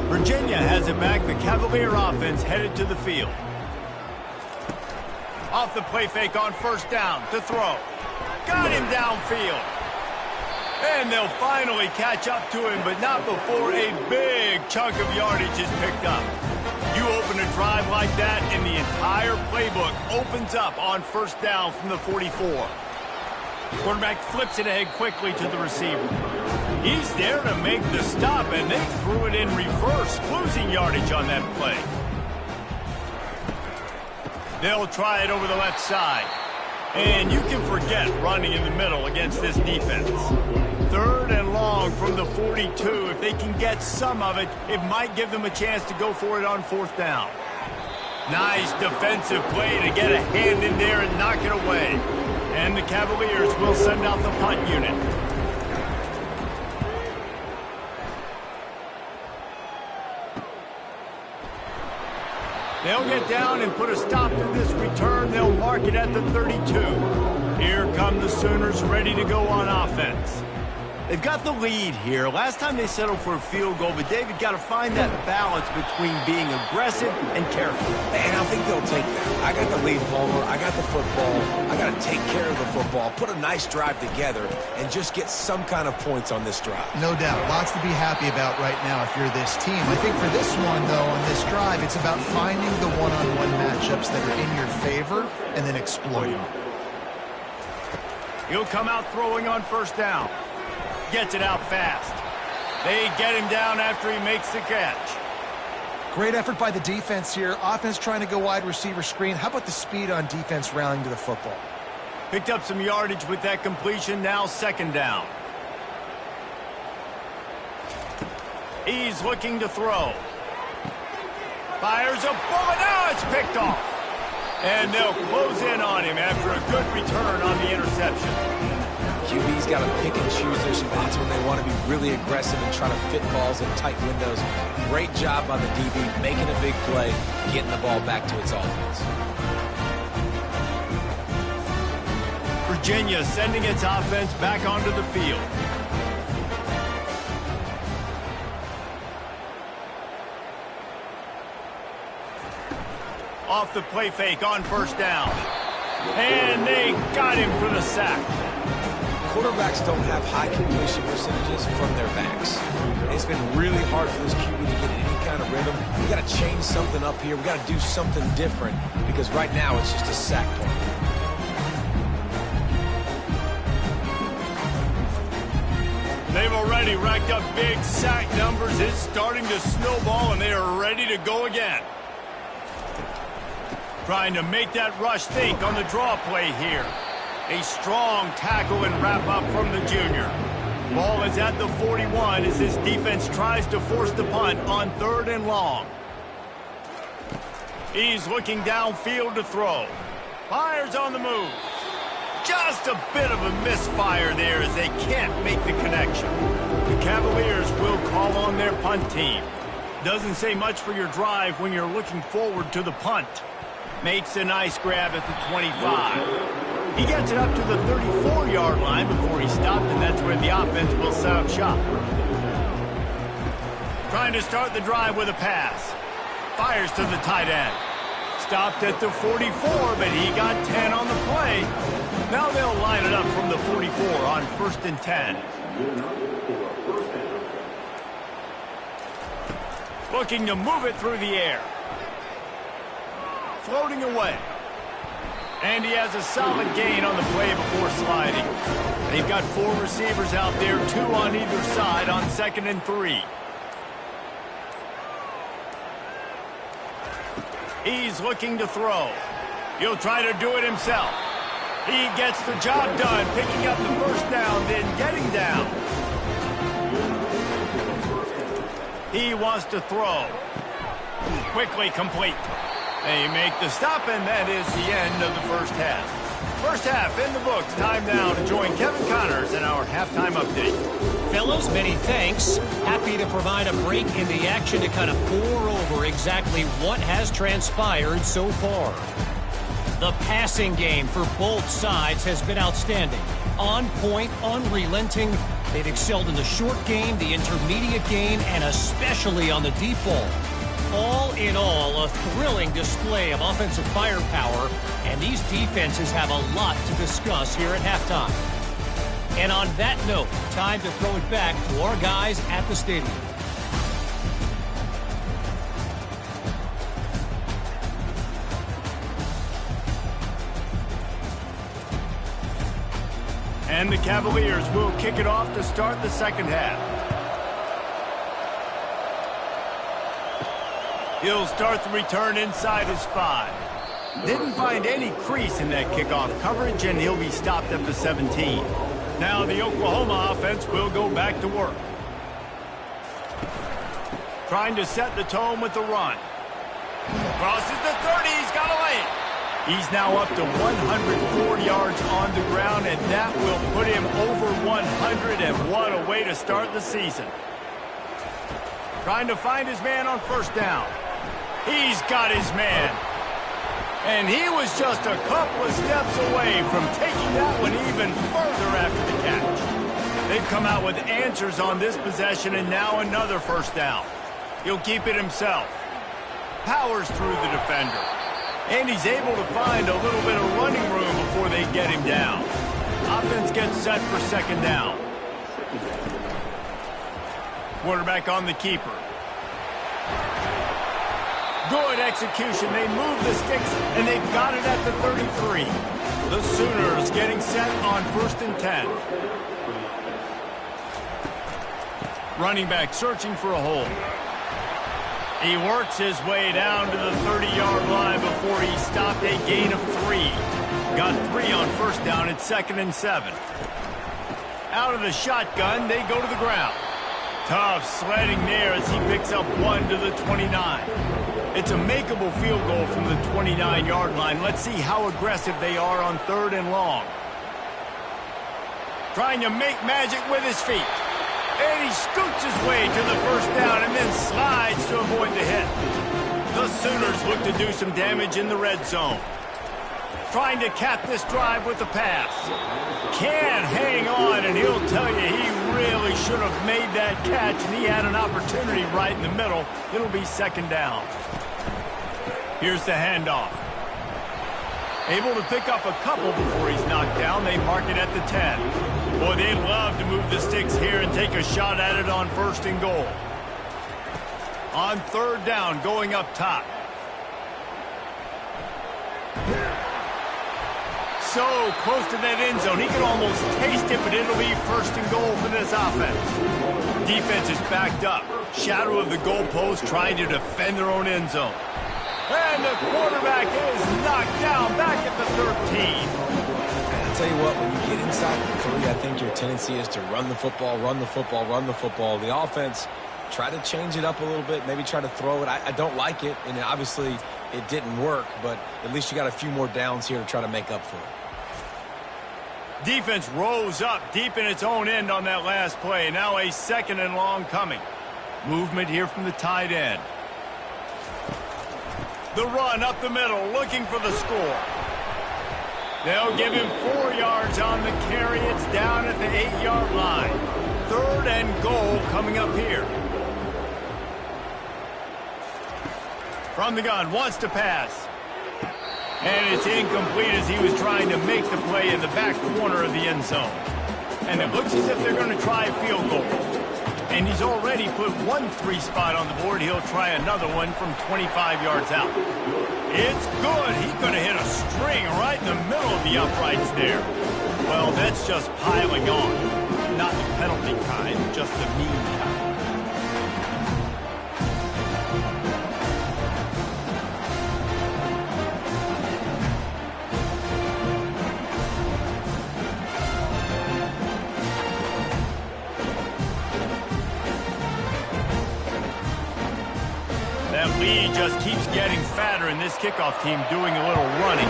Virginia has it back. The Cavalier offense headed to the field. Off the play fake on 1st down to throw. Got him downfield. And they'll finally catch up to him, but not before a big chunk of yardage is picked up. You open a drive like that, and the entire playbook opens up on 1st down from the 44. Quarterback flips it ahead quickly to the receiver. He's there to make the stop, and they threw it in reverse, losing yardage on that play. They'll try it over the left side. And you can forget running in the middle against this defense. 3rd and long from the 42. If they can get some of it, it might give them a chance to go for it on 4th down. Nice defensive play to get a hand in there and knock it away. And the Cavaliers will send out the punt unit. They'll get down and put a stop to this return. They'll mark it at the 32. Here come the Sooners ready to go on offense. They've got the lead here. Last time they settled for a field goal, but David got to find that balance between being aggressive and careful. And I think they'll take that. I got the lead, Homer. I got the football. I got to take care of the football, put a nice drive together, and just get some kind of points on this drive. No doubt. Lots to be happy about right now if you're this team. I think for this one, though, on this drive, it's about finding the one-on-one matchups that are in your favor and then exploiting them. He'll come out throwing on 1st down. Gets it out fast. They get him down after he makes the catch. Great effort by the defense here. Offense trying to go wide receiver screen. How about the speed on defense rallying to the football? Picked up some yardage with that completion. Now 2nd down. He's looking to throw. Fires a bullet. Now it's picked off. And they'll close in on him after a good return on the interception. QB's got to pick and choose their spots when they want to be really aggressive and try to fit balls in tight windows. Great job by the DB making a big play, getting the ball back to its offense. Virginia sending its offense back onto the field. Off the play fake on 1st down. And they got him for the sack. Quarterbacks don't have high completion percentages from their backs. It's been really hard for this QB to get any kind of rhythm. We got to change something up here. We got to do something different because right now it's just a sack point. They've already racked up big sack numbers. It's starting to snowball, and they are ready to go again. Trying to make that rush think on the draw play here. A strong tackle and wrap-up from the junior. Ball is at the 41 as this defense tries to force the punt on 3rd and long. He's looking downfield to throw. Fires on the move. Just a bit of a misfire there as they can't make the connection. The Cavaliers will call on their punt team. Doesn't say much for your drive when you're looking forward to the punt. Makes a nice grab at the 25. He gets it up to the 34-yard line before he stopped, and that's where the offense will set up shop. Trying to start the drive with a pass. Fires to the tight end. stopped at the 44, but he got 10 on the play. Now they'll line it up from the 44 on 1st and 10. Looking to move it through the air. Floating away. And he has a solid gain on the play before sliding. They've got 4 receivers out there, 2 on either side on 2nd and 3. He's looking to throw. He'll try to do it himself. He gets the job done, picking up the first down, then getting down. He wants to throw. Quickly complete. They make the stop, and that is the end of the first half. First half in the books. Time now to join Kevin Connors in our halftime update. Fellas, many thanks. Happy to provide a break in the action to kind of pour over exactly what has transpired so far. The passing game for both sides has been outstanding. On point, unrelenting. They've excelled in the short game, the intermediate game, and especially on the deep ball. All in all, a thrilling display of offensive firepower, and these defenses have a lot to discuss here at halftime. And on that note, time to throw it back to our guys at the stadium. And the Cavaliers will kick it off to start the second half. He'll start the return inside his 5. Didn't find any crease in that kickoff coverage, and he'll be stopped at the 17. Now the Oklahoma offense will go back to work. Trying to set the tone with the run. Crosses the 30, he's got a lane. He's now up to 104 yards on the ground, and that will put him over 100, and what a way to start the season. Trying to find his man on first down. He's got his man. And he was just a couple of steps away from taking that one even further after the catch. They've come out with answers on this possession, and now another first down. He'll keep it himself. Powers through the defender. And he's able to find a little bit of running room before they get him down. Offense gets set for second down. Quarterback on the keeper. Good execution. They move the sticks, and they've got it at the 33. The Sooners getting set on 1st and 10. Running back searching for a hole. He works his way down to the 30-yard line before he stopped a gain of 3. Got 3 on first down at 2nd and 7. Out of the shotgun, they go to the ground. Tough sledding there as he picks up 1 to the 29. It's a makeable field goal from the 29-yard line. Let's see how aggressive they are on 3rd and long. Trying to make magic with his feet. And he scoots his way to the first down and then slides to avoid the hit. The Sooners look to do some damage in the red zone. Trying to cap this drive with the pass. Can't hang on, and he'll tell you he really should have made that catch, and he had an opportunity right in the middle. It'll be second down. Here's the handoff. Able to pick up a couple before he's knocked down. They mark it at the 10. Boy, they'd love to move the sticks here and take a shot at it on 1st and goal. On 3rd down, going up top. So close to that end zone. He could almost taste it, but it'll be 1st and goal for this offense. Defense is backed up. Shadow of the goalpost trying to defend their own end zone. And the quarterback is knocked down back at the 13. And I'll tell you what, when you get inside the 3, I think your tendency is to run the football, run the football, run the football. The offense, try to change it up a little bit, maybe try to throw it. I don't like it, and obviously it didn't work, but at least you got a few more downs here to try to make up for it. Defense rose up deep in its own end on that last play. Now a 2nd and long coming. Movement here from the tight end. The run up the middle, looking for the score. They'll give him 4 yards on the carry. It's down at the 8-yard line. 3rd and goal coming up here. From the gun, wants to pass. And it's incomplete as he was trying to make the play in the back corner of the end zone. And it looks as if they're going to try a field goal. And he's already put one 3 spot on the board. He'll try another one from 25 yards out. It's good. He could have hit a string right in the middle of the uprights there. Well, that's just piling on. Not the penalty kind, just the mean kind. That lead just keeps getting fatter, and this kickoff team doing a little running.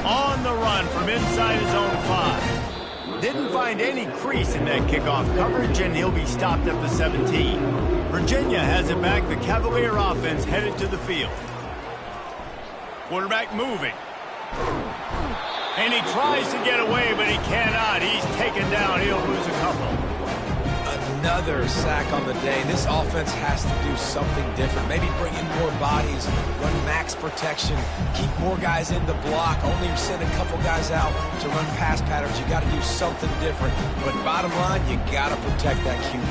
On the run from inside his own 5. Didn't find any crease in that kickoff coverage, and he'll be stopped at the 17. Virginia has it back. The Cavalier offense headed to the field. Quarterback moving. And he tries to get away, but he cannot. He's taken down. He'll lose a couple. Another sack on the day. This offense has to do something different. Maybe bring in more bodies, run max protection, keep more guys in the block, only send a couple guys out to run pass patterns. You got to do something different. But bottom line, you got to protect that QB.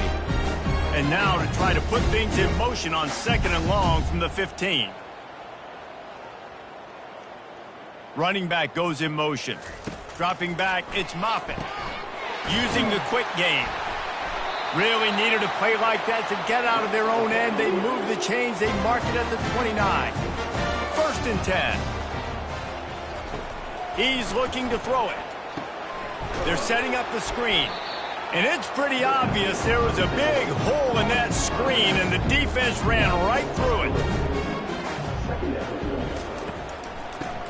And now to try to put things in motion on 2nd and long from the 15. Running back goes in motion. Dropping back, it's Moffitt. Using the quick game. Really needed a play like that to get out of their own end. They move the chains. They mark it at the 29. 1st and 10. He's looking to throw it. They're setting up the screen. And it's pretty obvious there was a big hole in that screen, and the defense ran right through it.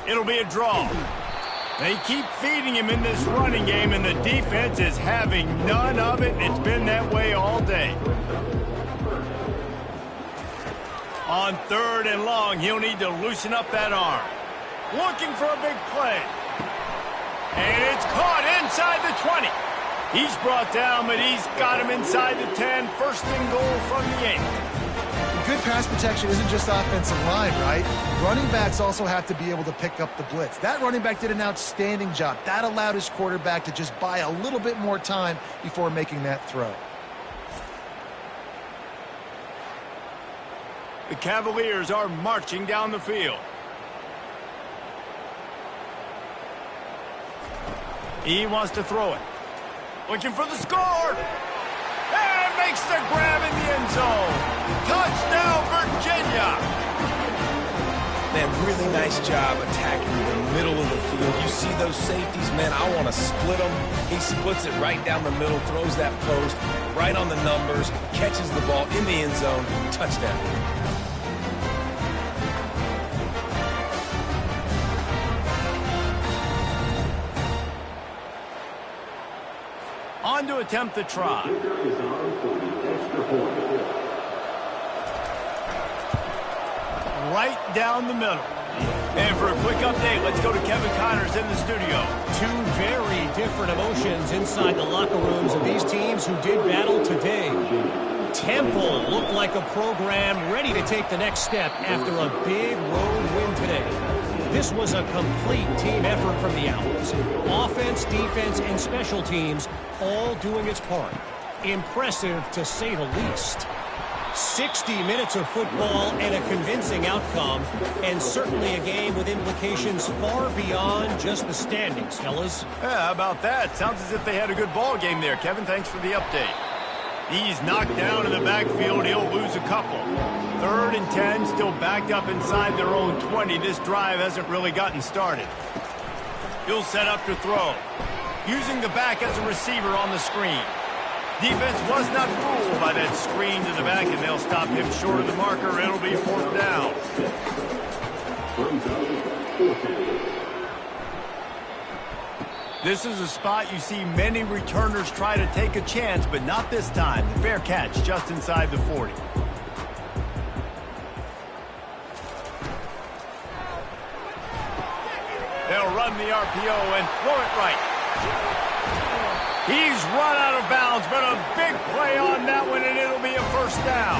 It'll be a draw. They keep feeding him in this running game, and the defense is having none of it. It's been that way all day. On 3rd and long, he'll need to loosen up that arm. Looking for a big play. And it's caught inside the 20. He's brought down, but he's got him inside the 10. 1st and goal from the 8. Good pass protection isn't just offensive line, right? Running backs also have to be able to pick up the blitz. That running back did an outstanding job. That allowed his quarterback to just buy a little bit more time before making that throw. The Cavaliers are marching down the field. He wants to throw it. Looking for the score. And makes the grab in the end zone. Touchdown, Virginia. Man, really nice job attacking the middle of the field. You see those safeties, man, I want to split them. He splits it right down the middle, throws that post, right on the numbers, catches the ball in the end zone. Touchdown. On to attempt the try. Right down the middle. And for a quick update, let's go to Kevin Connors in the studio. 2 very different emotions inside the locker rooms of these teams who did battle today. Temple looked like a program ready to take the next step after a big road win today. This was a complete team effort from the Owls. Offense, defense, and special teams all doing its part. Impressive to say the least. 60 minutes of football and a convincing outcome, and certainly a game with implications far beyond just the standings, fellas. Yeah, how about that? Sounds as if they had a good ball game there, Kevin. Thanks for the update. He's knocked down in the backfield. He'll lose a couple. 3rd and 10, still backed up inside their own 20. This drive hasn't really gotten started. He'll set up to throw. Using the back as a receiver on the screen. Defense was not fooled by that screen to the back, and they'll stop him short of the marker. It'll be 4th down. This is a spot you see many returners try to take a chance, but not this time. The fair catch just inside the 40. They'll run the RPO and throw it right. He's run out of bounds, but a big play on that one, and it'll be a 1st down.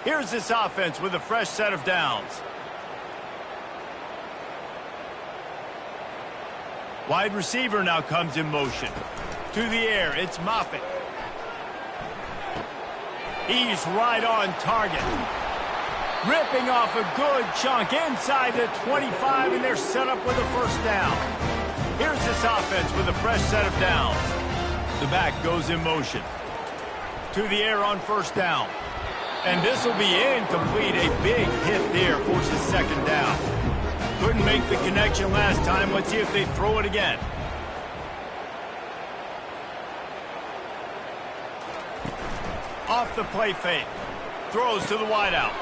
Here's this offense with a fresh set of downs. Wide receiver now comes in motion. To the air, it's Moffitt. He's right on target. Ripping off a good chunk inside the 25, and they're set up with a first down. Here's this offense with a fresh set of downs. The back goes in motion. To the air on first down. And this will be incomplete. A big hit there forces second down. Couldn't make the connection last time. Let's see if they throw it again. Off the play fake. Throws to the wideout.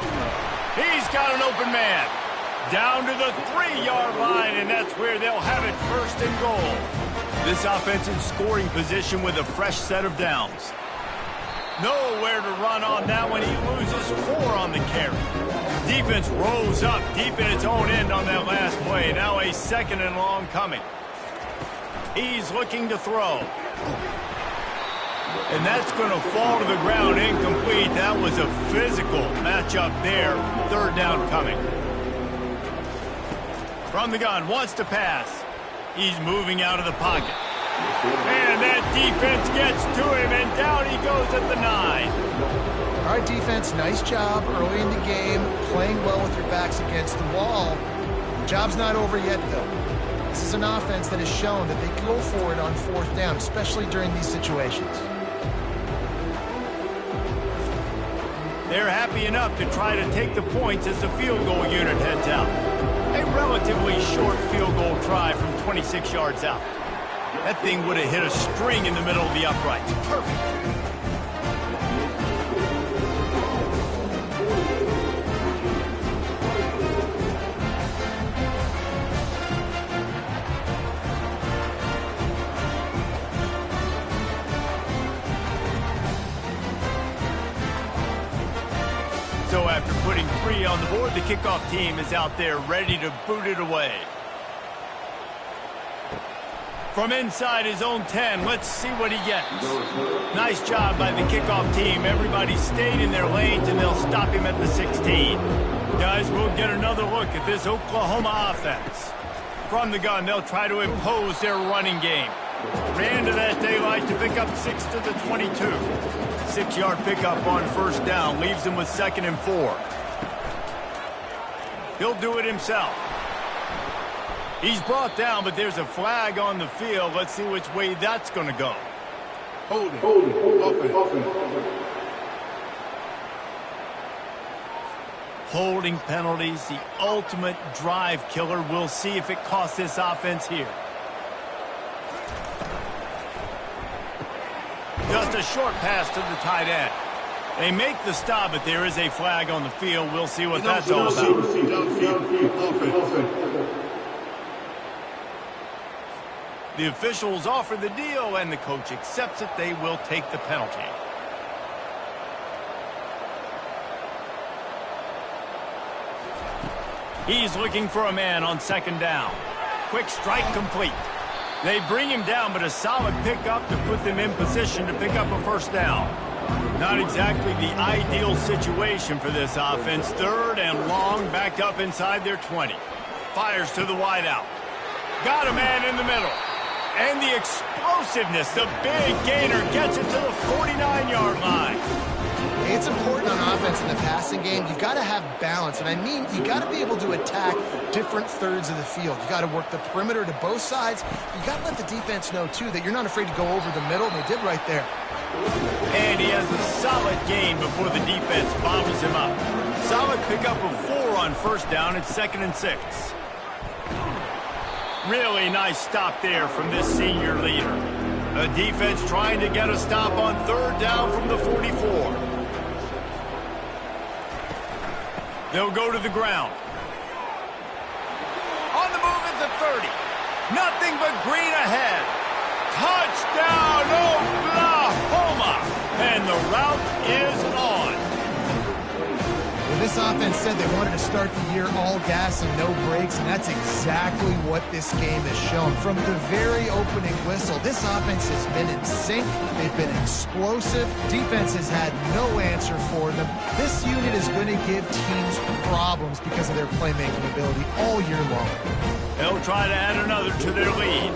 He's got an open man. Down to the 3-yard line, and that's where they'll have it first and goal. This offense in scoring position with a fresh set of downs. Nowhere to run on that one. He loses 4 on the carry. Defense rolls up deep in its own end on that last play. Now a second and long coming. He's looking to throw. And that's going to fall to the ground incomplete. That was a physical matchup there. Third down coming. From the gun, wants to pass. He's moving out of the pocket. And that defense gets to him, and down he goes at the 9. All right, defense, nice job early in the game, playing well with your backs against the wall. Job's not over yet, though. This is an offense that has shown that they can go for it on fourth down, especially during these situations. They're happy enough to try to take the points as the field goal unit heads out. A relatively short field goal try from 26 yards out. That thing would have hit a string in the middle of the uprights. Perfect. So after putting 3 on the board, the kickoff team is out there ready to boot it away. From inside his own 10, let's see what he gets. Nice job by the kickoff team. Everybody stayed in their lanes, and they'll stop him at the 16. Guys, we'll get another look at this Oklahoma offense. From the gun, they'll try to impose their running game. Ran to that daylight to pick up 6 to the 22. 6-yard pickup on first down leaves him with 2nd and 4. He'll do it himself. He's brought down, but there's a flag on the field. Let's see which way that's going to go. Holding penalties, the ultimate drive killer. We'll see if it costs this offense here. Just a short pass to the tight end. They make the stop, but there is a flag on the field. We'll see what that's all about. The officials offer the deal, and the coach accepts it. They will take the penalty. He's looking for a man on 2nd down. Quick strike complete. They bring him down, but a solid pickup to put them in position to pick up a first down. Not exactly the ideal situation for this offense. 3rd and long, backed up inside their 20. Fires to the wideout. Got a man in the middle. And the explosiveness, the big gainer gets it to the 49-yard line. It's important on offense in the passing game. You've got to have balance. And I mean, you got to be able to attack different thirds of the field. You got to work the perimeter to both sides. You got to let the defense know, too, that you're not afraid to go over the middle. And they did right there. And he has a solid gain before the defense bottles him up. Solid pickup of 4 on first down. It's 2nd and 6. Really nice stop there from this senior leader. The defense trying to get a stop on 3rd down from the 44. They'll go to the ground. On the move at the 30. Nothing but green ahead. Touchdown, Oklahoma! And the route is on. Well, this offense said they wanted to start the year all gas and no brakes, and that's exactly what this game has shown. From the very opening whistle, this offense has been in sync. They've been explosive. Defense has had no answer for them. This unit is going to give teams problems because of their playmaking ability all year long. They'll try to add another to their lead.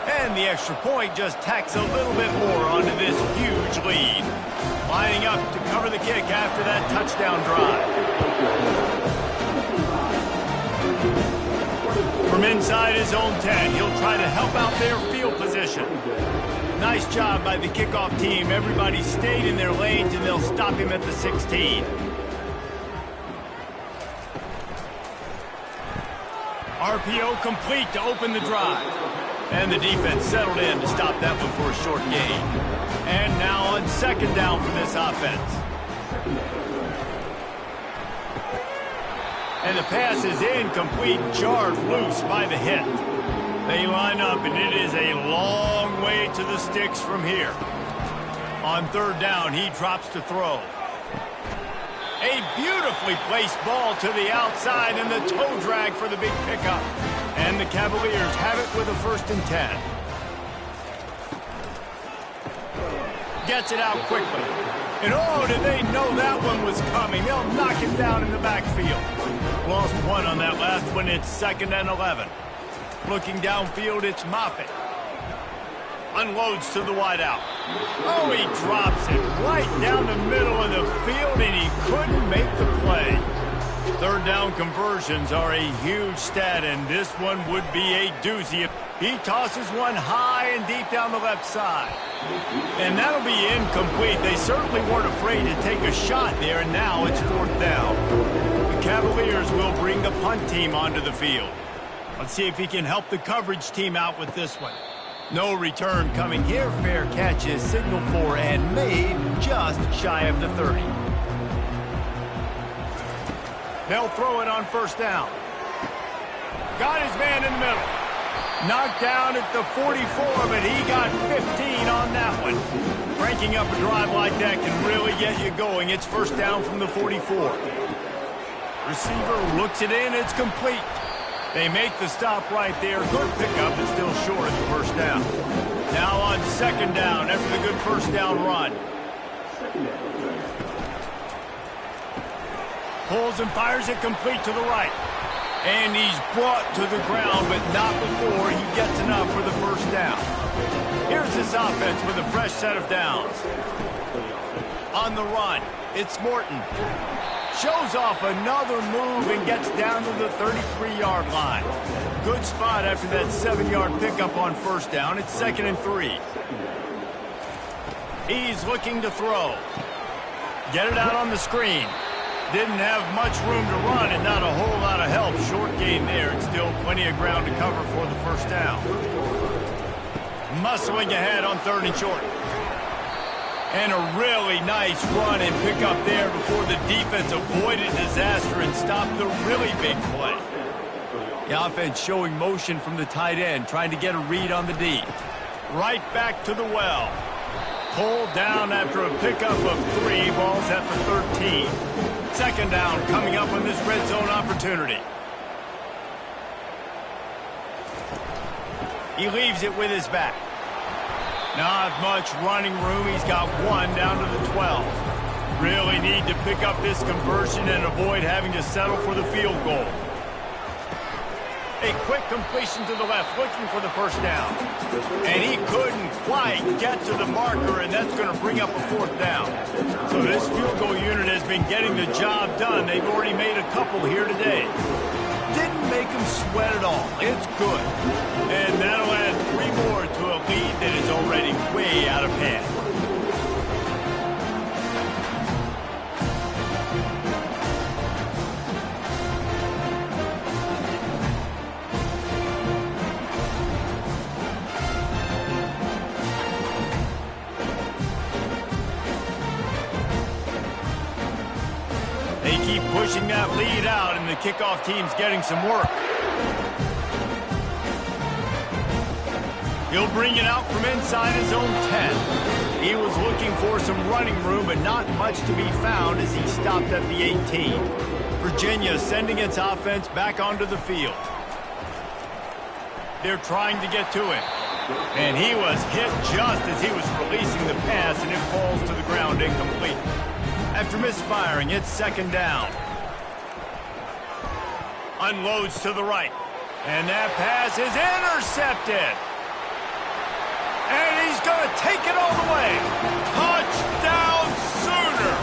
And the extra point just tacks a little bit more onto this huge lead. Lining up to cover the kick after that touchdown drive. From inside his own 10, he'll try to help out their field position. Nice job by the kickoff team. Everybody stayed in their lanes, and they'll stop him at the 16. RPO complete to open the drive. And the defense settled in to stop that one for a short gain. And now on second down for this offense. And the pass is incomplete, jarred loose by the hit. They line up, and it is a long way to the sticks from here. On third down, he drops to throw. A beautifully placed ball to the outside, and the toe drag for the big pickup. And the Cavaliers have it with a 1st and 10. Gets it out quickly. And oh, did they know that one was coming? They'll knock him down in the backfield. Lost one on that last one. It's 2nd and 11. Looking downfield, it's Moffitt. Unloads to the wideout. Oh, he drops it right down the middle of the field, and he couldn't make the play. Third down conversions are a huge stat, and this one would be a doozy. He tosses one high and deep down the left side. And that'll be incomplete. They certainly weren't afraid to take a shot there, and now it's 4th down. The Cavaliers will bring the punt team onto the field. Let's see if he can help the coverage team out with this one. No return coming here. Fair catch is signaled for and made just shy of the 30. They'll throw it on 1st down. Got his man in the middle. Knocked down at the 44, but he got 15 on that one. Cranking up a drive like that can really get you going. It's 1st down from the 44. Receiver looks it in. It's complete. They make the stop right there. Good pickup, but still short of the 1st down. Now on 2nd down after the good 1st down run. Pulls and fires it complete to the right. And he's brought to the ground, but not before he gets enough for the 1st down. Here's this offense with a fresh set of downs. On the run, it's Morton. Shows off another move and gets down to the 33-yard line. Good spot after that 7-yard pickup on 1st down. It's 2nd and 3. He's looking to throw. Get it out on the screen. Didn't have much room to run and not a whole lot of help. Short gain there and still plenty of ground to cover for the 1st down. Muscling ahead on 3rd and short. And a really nice run and pick up there before the defense avoided disaster and stopped the really big play. The offense showing motion from the tight end, trying to get a read on the D. Right back to the well. Pulled down after a pickup of 3. Ball's at the 13. 2nd down coming up on this red zone opportunity. He leaves it with his back. Not much running room. He's got 1 down to the 12. Really need to pick up this conversion and avoid having to settle for the field goal. A quick completion to the left, looking for the 1st down. And he couldn't quite get to the marker, and that's going to bring up a 4th down. So this field goal unit has been getting the job done. They've already made a couple here today. Didn't make them sweat at all. It's good. And that'll add 3 more to a lead that is already way out of hand. They keep pushing that lead out, and the kickoff team's getting some work. He'll bring it out from inside his own 10. He was looking for some running room, but not much to be found as he stopped at the 18. Virginia sending its offense back onto the field. They're trying to get to him. And he was hit just as he was releasing the pass, and it falls to the ground incomplete. After misfiring, it's second down. Unloads to the right. And that pass is intercepted. And he's going to take it all the way. Touchdown Sooner.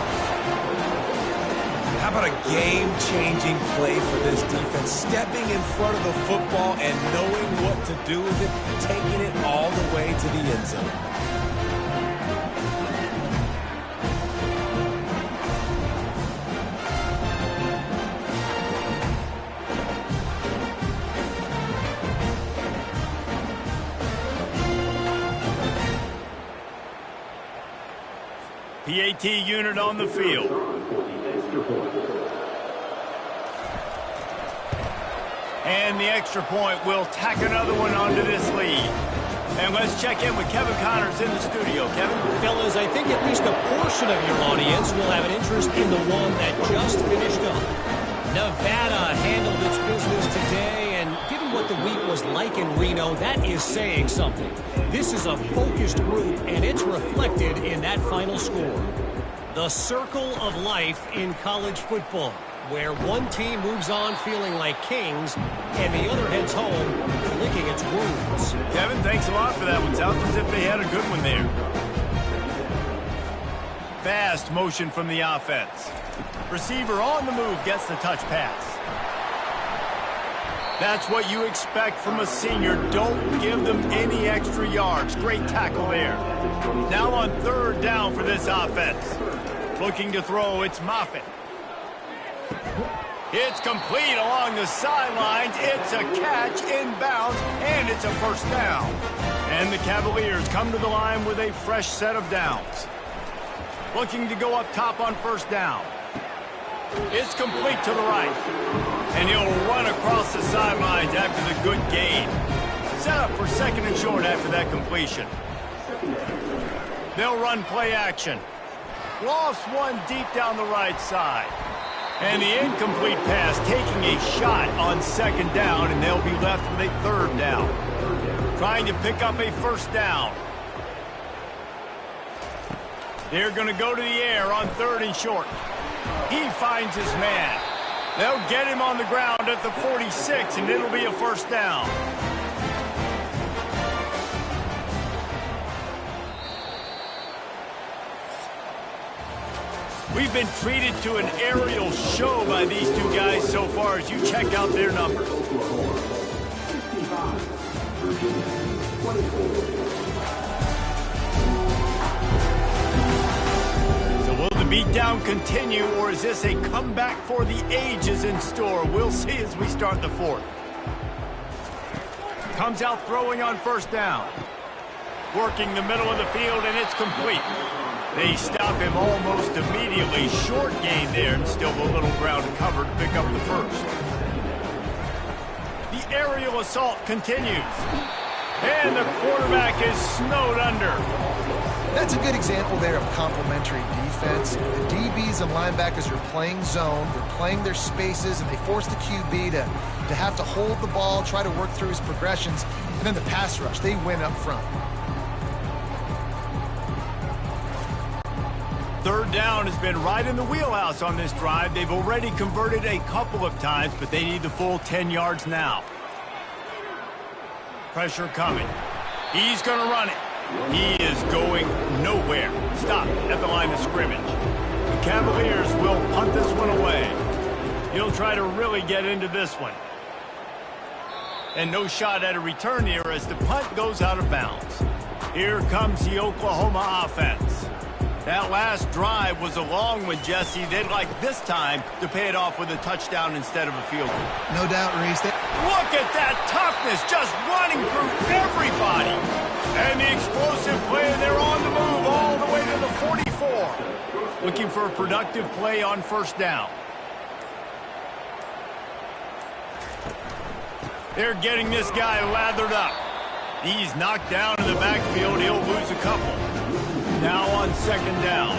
How about a game-changing play for this defense? Stepping in front of the football and knowing what to do with it, taking it all the way to the end zone. PAT unit on the field. And the extra point will tack another one onto this lead. And let's check in with Kevin Connors in the studio. Kevin? Fellas, I think at least a portion of your audience will have an interest in the one that just finished up. Nevada handled its business today, and given what the week was like in Reno, that is saying something. This is a focused group, and it's reflected in that final score. The circle of life in college football, where one team moves on feeling like kings, and the other heads home licking its wounds. Kevin, thanks a lot for that one. Sounds as if they had a good one there. Fast motion from the offense. Receiver on the move gets the touch pass. That's what you expect from a senior. Don't give them any extra yards. Great tackle there. Now on third down for this offense. Looking to throw, it's Moffitt. It's complete along the sidelines. It's a catch inbounds, and it's a first down. And the Cavaliers come to the line with a fresh set of downs. Looking to go up top on first down. It's complete to the right. And he'll run across the sidelines after the good gain. Set up for second and short after that completion. They'll run play action. Lost one deep down the right side. And the incomplete pass taking a shot on second down, and they'll be left with a third down. Trying to pick up a first down. They're going to go to the air on third and short. He finds his man. They'll get him on the ground at the 46, and it'll be a first down. We've been treated to an aerial show by these two guys so far as you check out their numbers. So will the beatdown continue, or is this a comeback for the ages in store? We'll see as we start the fourth. Comes out throwing on first down. Working the middle of the field, and it's complete. They stop him almost immediately. Short gain there, and still a little ground cover to pick up the first. The aerial assault continues. And the quarterback is snowed under. That's a good example there of complementary defense. The DBs and linebackers are playing zone. They're playing their spaces, and they force the QB to have to hold the ball, try to work through his progressions. And then the pass rush, they win up front. Third down has been right in the wheelhouse on this drive. They've already converted a couple of times, but they need the full 10 yards now. Pressure coming. He's going to run it. He is going nowhere. Stop at the line of scrimmage. The Cavaliers will punt this one away. He'll try to really get into this one. And no shot at a return here as the punt goes out of bounds. Here comes the Oklahoma offense. That last drive was a long one, Jesse. They'd like this time to pay it off with a touchdown instead of a field goal. No doubt, Reese. Look at that toughness, just running through everybody. And the explosive play, they're on the move all the way to the 44. Looking for a productive play on first down. They're getting this guy lathered up. He's knocked down in the backfield. He'll lose a couple. Now on second down.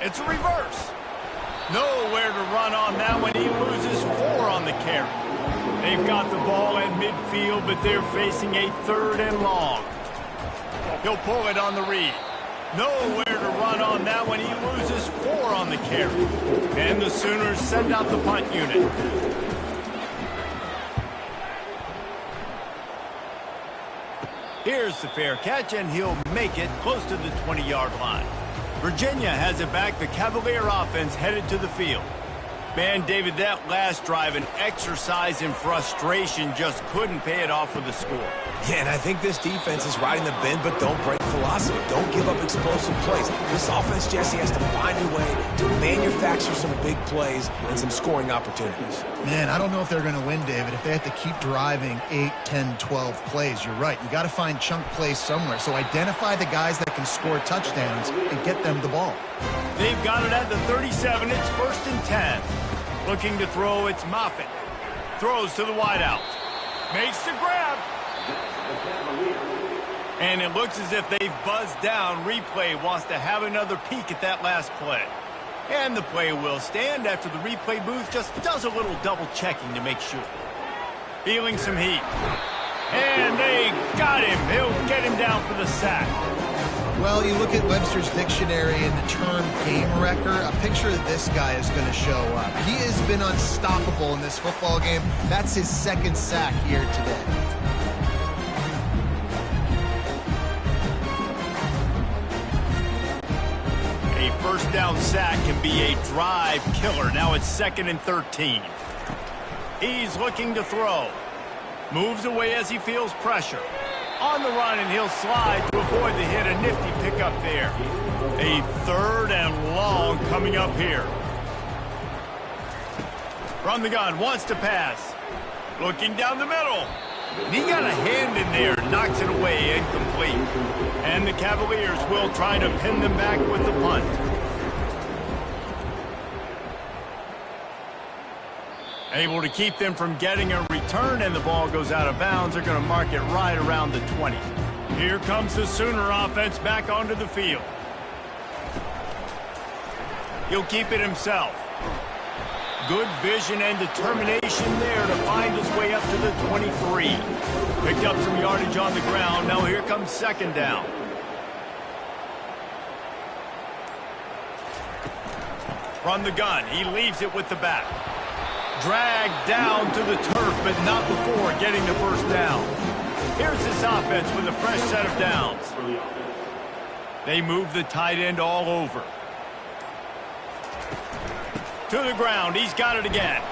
It's a reverse. Nowhere to run on that one. He loses 4 on the carry. They've got the ball at midfield, but they're facing a 3rd and long. He'll pull it on the read. Nowhere to run on that one. He loses 4 on the carry. And the Sooners send out the punt unit. Here's the fair catch, and he'll make it close to the 20-yard line. Virginia has it back. The Cavalier offense headed to the field. Man, David, that last drive, an exercise in frustration, just couldn't pay it off with the score. Yeah, and I think this defense is riding the bend but don't break philosophy. Don't give up explosive plays. This offense, Jesse, has to find a way to manufacture some big plays and some scoring opportunities. Man, I don't know if they're going to win, David, if they have to keep driving 8, 10, 12 plays. You're right. You got to find chunk plays somewhere. So identify the guys that can score touchdowns and get them the ball. They've got it at the 37. It's 1st and 10. Looking to throw, it's Moffitt. Throws to the wideout. Makes the grab. And it looks as if they've buzzed down. Replay wants to have another peek at that last play. And the play will stand after the replay booth just does a little double checking to make sure. Feeling some heat. And they got him. He'll get him down for the sack. Well, you look at Webster's dictionary and the term game wrecker, a picture of this guy is going to show up. He has been unstoppable in this football game. That's his 2nd sack here today. A first down sack can be a drive killer. Now it's 2nd and 13. He's looking to throw. Moves away as he feels pressure. On the run, and he'll slide to avoid the hit. A nifty pickup there. A 3rd and long coming up here. From the gun, wants to pass. Looking down the middle. And he got a hand in there, knocks it away, incomplete. And the Cavaliers will try to pin them back with the punt. Able to keep them from getting a return, and the ball goes out of bounds. They're going to mark it right around the 20. Here comes the Sooner offense back onto the field. He'll keep it himself. Good vision and determination there to find his way up to the 23. Picked up some yardage on the ground. Now here comes 2nd down. From the gun, he leaves it with the back. Dragged down to the turf, but not before getting the first down. Here's this offense with a fresh set of downs. They move the tight end all over. To the ground, he's got it again.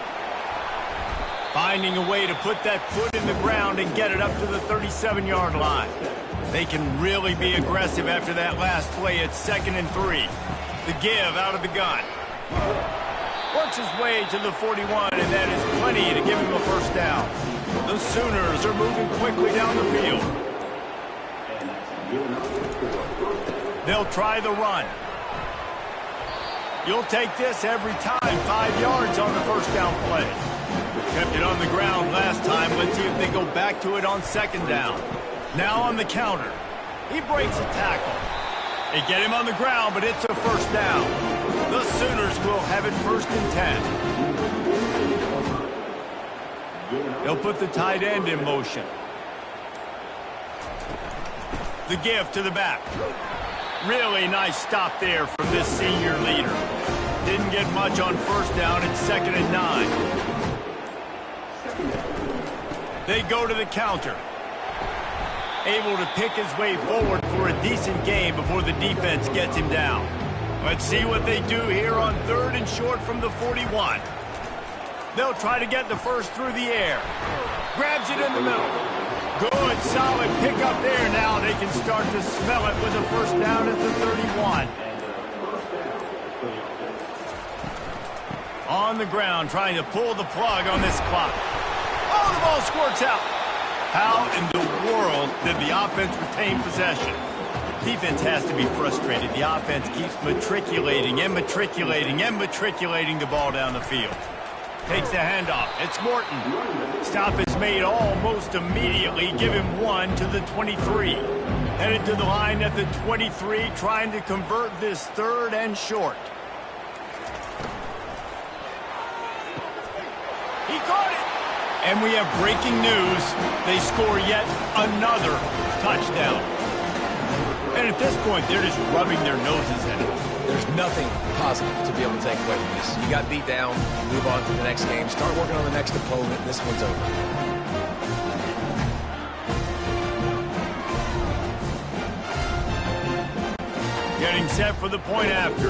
Finding a way to put that foot in the ground and get it up to the 37-yard line. They can really be aggressive after that last play. It's 2nd and 3. The give out of the gun. Works his way to the 41, and that is plenty to give him a first down. The Sooners are moving quickly down the field. They'll try the run. You'll take this every time. 5 yards on the first down play. Kept it on the ground last time. Let's see if they go back to it on 2nd down. Now on the counter. He breaks a tackle. They get him on the ground, but it's a first down. The Sooners will have it 1st and 10. They'll put the tight end in motion. The give to the back. Really nice stop there from this senior leader. Didn't get much on first down. It's 2nd and 9. They go to the counter. Able to pick his way forward for a decent gain before the defense gets him down. Let's see what they do here on 3rd and short from the 41. They'll try to get the first through the air. Grabs it in the middle. Good, solid pickup there. Now they can start to smell it with a first down at the 31. On the ground, trying to pull the plug on this clock. Oh, the ball squirts out. How in the world did the offense retain possession? Defense has to be frustrated. The offense keeps matriculating and matriculating and matriculating the ball down the field. Takes the handoff. It's Morton. Stop is made almost immediately. Give him 1 to the 23. Headed to the line at the 23, trying to convert this 3rd and short. He caught it! And we have breaking news. They score yet another touchdown. And at this point, they're just rubbing their noses in it. There's nothing positive to be able to take away from this. You got beat down, move on to the next game, start working on the next opponent. This one's over. Getting set for the point after.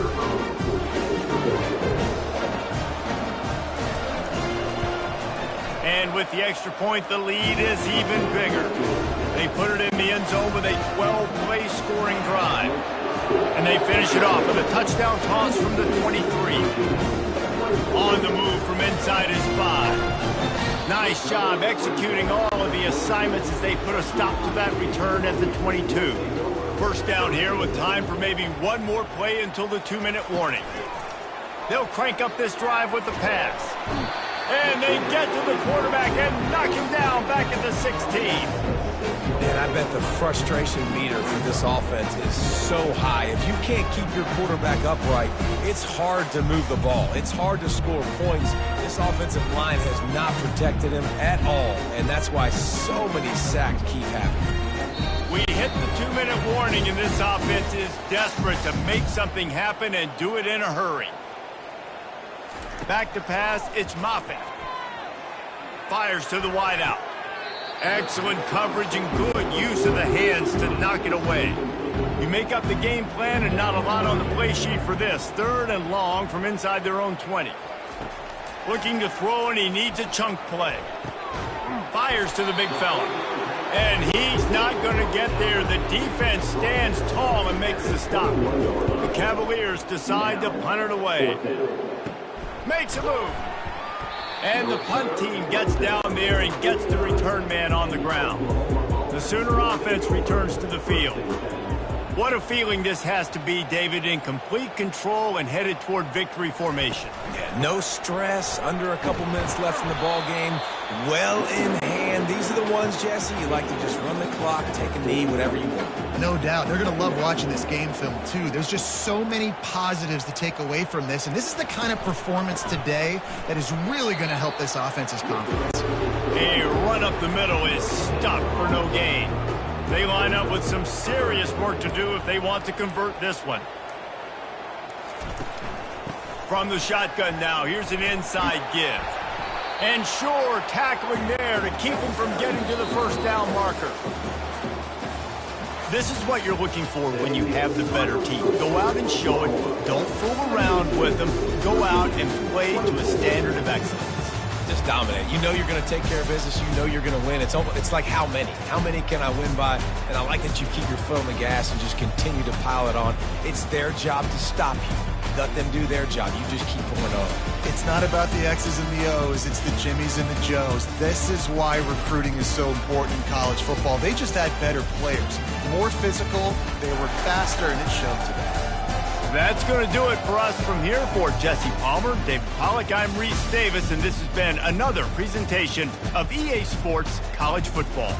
And with the extra point, the lead is even bigger. They put it in the end zone with a 12-play scoring drive. And they finish it off with a touchdown toss from the 23. On the move from inside his 5. Nice job executing all of the assignments as they put a stop to that return at the 22. First down here with time for maybe one more play until the 2-minute warning. They'll crank up this drive with the pass. And they get to the quarterback and knock him down back at the 16. Man, I bet the frustration meter for this offense is so high. If you can't keep your quarterback upright, it's hard to move the ball. It's hard to score points. This offensive line has not protected him at all, and that's why so many sacks keep happening. We hit the 2-minute warning, and this offense is desperate to make something happen and do it in a hurry. Back to pass, it's Moffitt. Fires to the wideout. Excellent coverage and good use of the hands to knock it away. You make up the game plan and not a lot on the play sheet for this. 3rd and long from inside their own 20. Looking to throw, and he needs a chunk play. Fires to the big fella. And he's not going to get there. The defense stands tall and makes the stop. The Cavaliers decide to punt it away. Makes a move. And the punt team gets down there and gets the return man on the ground. The Sooner offense returns to the field. What a feeling this has to be, David, in complete control and headed toward victory formation. Yeah, no stress, under a couple minutes left in the ball game, well in hand. These are the ones, Jesse, you like to just run the clock, take a knee, whatever you want. No doubt. They're going to love watching this game film, too. There's just so many positives to take away from this, and this is the kind of performance today that is really going to help this offense's confidence. A run up the middle is stuck for no gain. They line up with some serious work to do if they want to convert this one. From the shotgun now, here's an inside give. And sure, tackling there to keep him from getting to the first down marker. This is what you're looking for when you have the better team. Go out and show it. Don't fool around with them. Go out and play to a standard of excellence. Just dominate. You know you're going to take care of business. You know you're going to win. It's like how many? How many can I win by? And I like that you keep your foot on the gas and just continue to pile it on. It's their job to stop you. Let them do their job. You just keep going on. It's not about the X's and the O's. It's the Jimmies and the Joes. This is why recruiting is so important in college football. They just had better players. More physical. They were faster, and it showed today. That's going to do it for us from here. For Jesse Palmer, David Pollack, I'm Reese Davis, and this has been another presentation of EA Sports College Football.